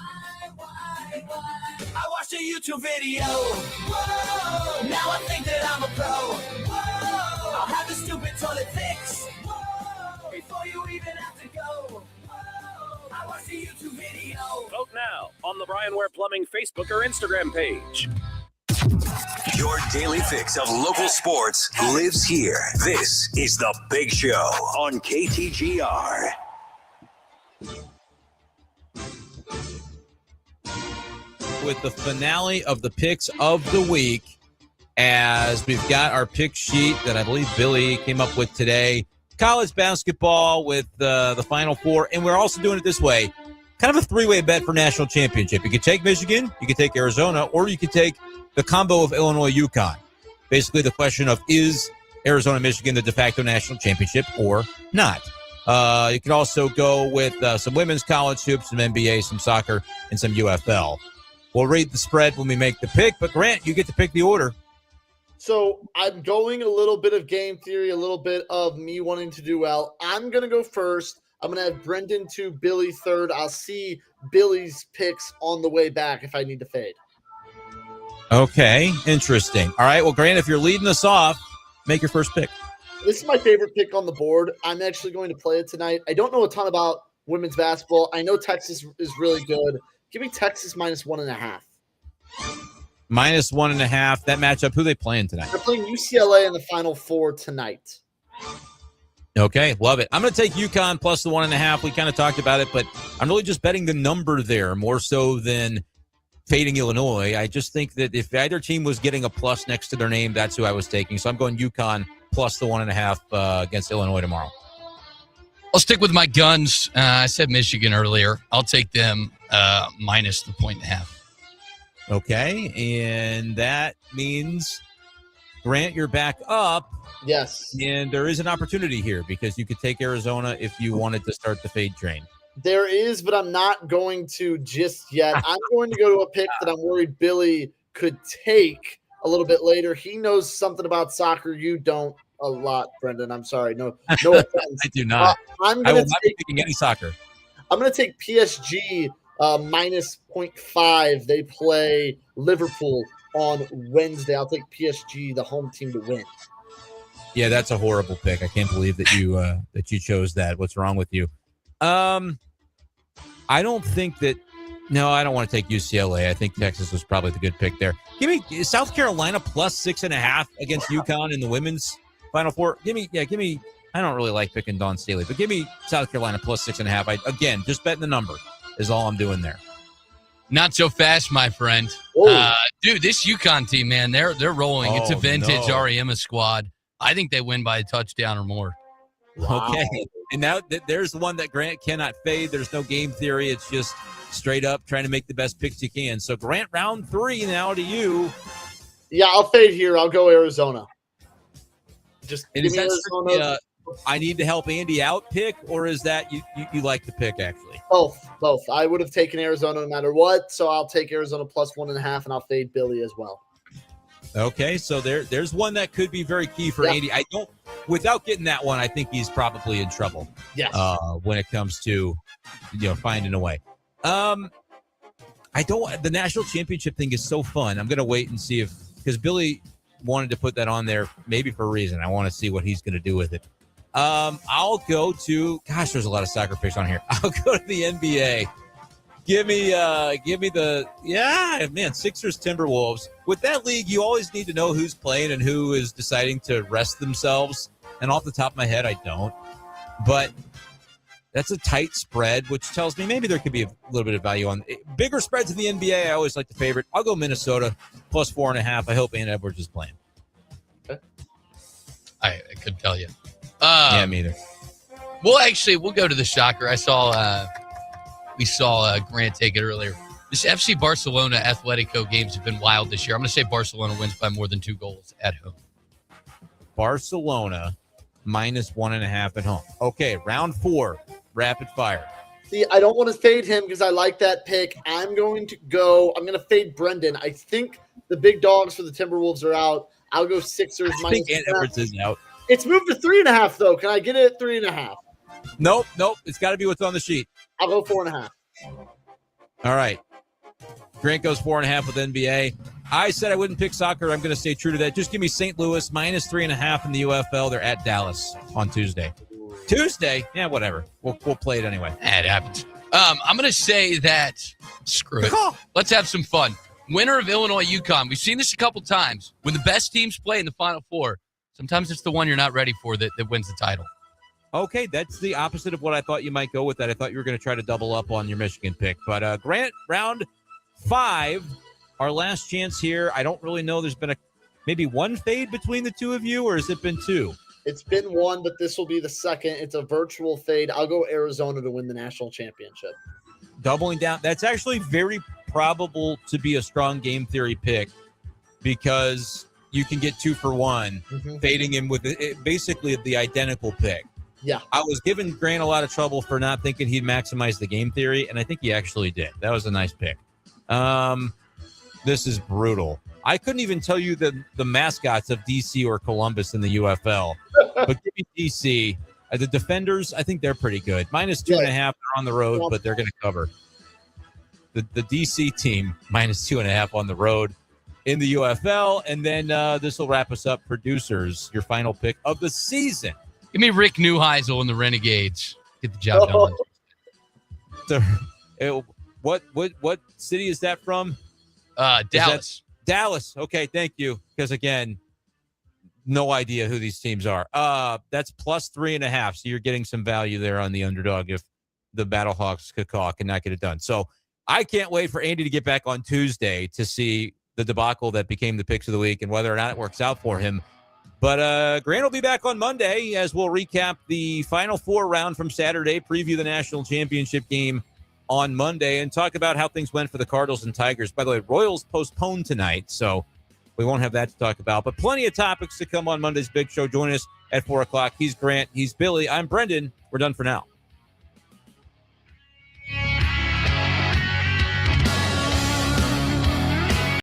[SPEAKER 29] I watched a YouTube video. Whoa, now I think that I'm a pro. Whoa, I'll have the stupid toilet fix. Whoa, before you even have to go. I watched a YouTube video.
[SPEAKER 12] Vote now on the Brian Ware Plumbing Facebook or Instagram page.
[SPEAKER 1] Your daily fix of local sports lives here. This is The Big Show on KTGR.
[SPEAKER 2] with the finale of the picks of the week, as we've got our pick sheet that I believe Billy came up with today. College basketball with the Final Four, and we're also doing it this way. Kind of a three-way bet for national championship. You could take Michigan, you could take Arizona, or you could take the combo of Illinois, UConn. Basically, the question of is Arizona, Michigan the de facto national championship or not? You can also go with some women's college hoops, some NBA, some soccer, and some UFL. We'll read the spread when we make the pick, but Grant, you get to pick the order.
[SPEAKER 3] So I'm going a little bit of game theory, a little bit of me wanting to do well. I'm going to go first. I'm going to have Brendan 2, Billy 3rd. I'll see Billy's picks on the way back if I need to fade.
[SPEAKER 2] Okay, interesting. All right, well, Grant, if you're leading us off, make your first pick.
[SPEAKER 3] This is my favorite pick on the board. I'm actually going to play it tonight. I don't know a ton about women's basketball. I know Texas is really good. Give me Texas -1.5.
[SPEAKER 2] -1.5. That matchup, who are they playing tonight?
[SPEAKER 3] They're playing UCLA in the Final Four tonight.
[SPEAKER 2] Okay, love it. I'm going to take UConn plus the 1.5. We kind of talked about it, but I'm really just betting the number there more so than fading Illinois. I just think that if either team was getting a plus next to their name, that's who I was taking. So I'm going UConn plus the 1.5 against Illinois tomorrow.
[SPEAKER 4] I'll stick with my guns. I said Michigan earlier. I'll take them minus the 1.5.
[SPEAKER 2] Okay, and that means, Grant, you're back up.
[SPEAKER 3] Yes.
[SPEAKER 2] And there is an opportunity here because you could take Arizona if you wanted to start the fade train.
[SPEAKER 3] There is, but I'm not going to just yet. I'm going to go to a pick that I'm worried Billy could take a little bit later. He knows something about soccer. You don't a lot, Brendan. I'm sorry. No offense.
[SPEAKER 2] I do not. I will not be picking any soccer.
[SPEAKER 3] I'm going to take PSG minus 0.5. They play Liverpool on Wednesday. I'll take PSG, the home team, to win.
[SPEAKER 2] Yeah, that's a horrible pick. I can't believe that you chose that. What's wrong with you? I don't think that. No, I don't want to take UCLA. I think Texas was probably the good pick there. Give me South Carolina plus 6.5 against UConn in the women's Final Four. Give me. I don't really like picking Dawn Staley, but give me South Carolina plus 6.5. Again, just betting the number is all I'm doing there.
[SPEAKER 4] Not so fast, my friend. Dude, this UConn team, man, they're rolling. It's a vintage Ariema squad. I think they win by a touchdown or more.
[SPEAKER 2] Wow. Okay. And now there's the one that Grant cannot fade. There's no game theory. It's just straight up trying to make the best picks you can. So, Grant, round 3 now to you.
[SPEAKER 3] Yeah, I'll fade here. I'll go Arizona. Just
[SPEAKER 2] and
[SPEAKER 3] give
[SPEAKER 2] is
[SPEAKER 3] me
[SPEAKER 2] that
[SPEAKER 3] Arizona.
[SPEAKER 2] I need to help Andy out pick, or is that you like the pick, actually?
[SPEAKER 3] Both. I would have taken Arizona no matter what, so I'll take Arizona plus 1.5, and I'll fade Billy as well.
[SPEAKER 2] Okay, so there's one that could be very key for Andy. Without getting that one, I think he's probably in trouble.
[SPEAKER 3] Yes.
[SPEAKER 2] When it comes to finding a way. The national championship thing is so fun. I'm gonna wait and see because Billy wanted to put that on there maybe for a reason. I want to see what he's gonna do with it. I'll go to there's a lot of soccer picks on here. I'll go to the NBA. Give me the Sixers Timberwolves. With that league, you always need to know who's playing and who is deciding to rest themselves. And off the top of my head, I don't. But that's a tight spread, which tells me maybe there could be a little bit of value on bigger spreads in the NBA. I always like the favorite. I'll go Minnesota plus 4.5. I hope Ann Edwards is playing.
[SPEAKER 4] I couldn't tell you.
[SPEAKER 2] Yeah, me either.
[SPEAKER 4] We'll go to the shocker. We saw Grant take it earlier. This FC Barcelona Atletico games have been wild this year. I'm going to say Barcelona wins by more than 2 goals at home.
[SPEAKER 2] Barcelona minus 1.5 at home. Okay, round 4, rapid fire.
[SPEAKER 3] See, I don't want to fade him because I like that pick. I'm going to fade Brendan. I think the big dogs for the Timberwolves are out. I'll go Sixers
[SPEAKER 2] I think Ann Edwards is out.
[SPEAKER 3] It's moved to 3.5, though. Can I get it at 3.5?
[SPEAKER 2] Nope. It's got to be what's on the sheet.
[SPEAKER 3] I'll go 4.5.
[SPEAKER 2] All right. Grant goes 4.5 with NBA. I said I wouldn't pick soccer. I'm going to stay true to that. Just give me St. Louis minus 3.5 in the UFL. They're at Dallas on Tuesday. Yeah, whatever. We'll play it anyway.
[SPEAKER 4] It happens. I'm going to say that screw it. Let's have some fun. Winner of Illinois UConn. We've seen this a couple times. When the best teams play in the Final Four, sometimes it's the one you're not ready for that wins the title.
[SPEAKER 2] Okay, that's the opposite of what I thought you might go with that. I thought you were going to try to double up on your Michigan pick. But Grant, round 5, our last chance here. I don't really know. There's been maybe one fade between the two of you, or has it been 2?
[SPEAKER 3] It's been 1, but this will be the second. It's a virtual fade. I'll go Arizona to win the national championship.
[SPEAKER 2] Doubling down. That's actually very probable to be a strong game theory pick because you can get 2 for 1, fading him with basically the identical pick.
[SPEAKER 3] Yeah.
[SPEAKER 2] I was giving Grant a lot of trouble for not thinking he'd maximize the game theory, and I think he actually did. That was a nice pick. This is brutal. I couldn't even tell you the mascots of DC or Columbus in the UFL, but give me DC. The defenders, I think they're pretty good. -2.5, they're on the road, but they're going to cover. The DC team, -2.5 on the road in the UFL, and then this will wrap us up. Producers, your final pick of the season.
[SPEAKER 4] Give me Rick Neuheisel and the Renegades. Get the job done.
[SPEAKER 2] What city is that from?
[SPEAKER 4] Dallas.
[SPEAKER 2] Dallas. Okay, thank you. Because again, no idea who these teams are. That's +3.5. So you're getting some value there on the underdog if the Battlehawks cannot get it done. So I can't wait for Andy to get back on Tuesday to see the debacle that became the picks of the week and whether or not it works out for him. But Grant will be back on Monday as we'll recap the Final Four round from Saturday, preview the national championship game on Monday, and talk about how things went for the Cardinals and Tigers. By the way, Royals postponed tonight, so we won't have that to talk about. But plenty of topics to come on Monday's Big Show. Join us at 4 o'clock. He's Grant. He's Billy. I'm Brendan. We're done for now.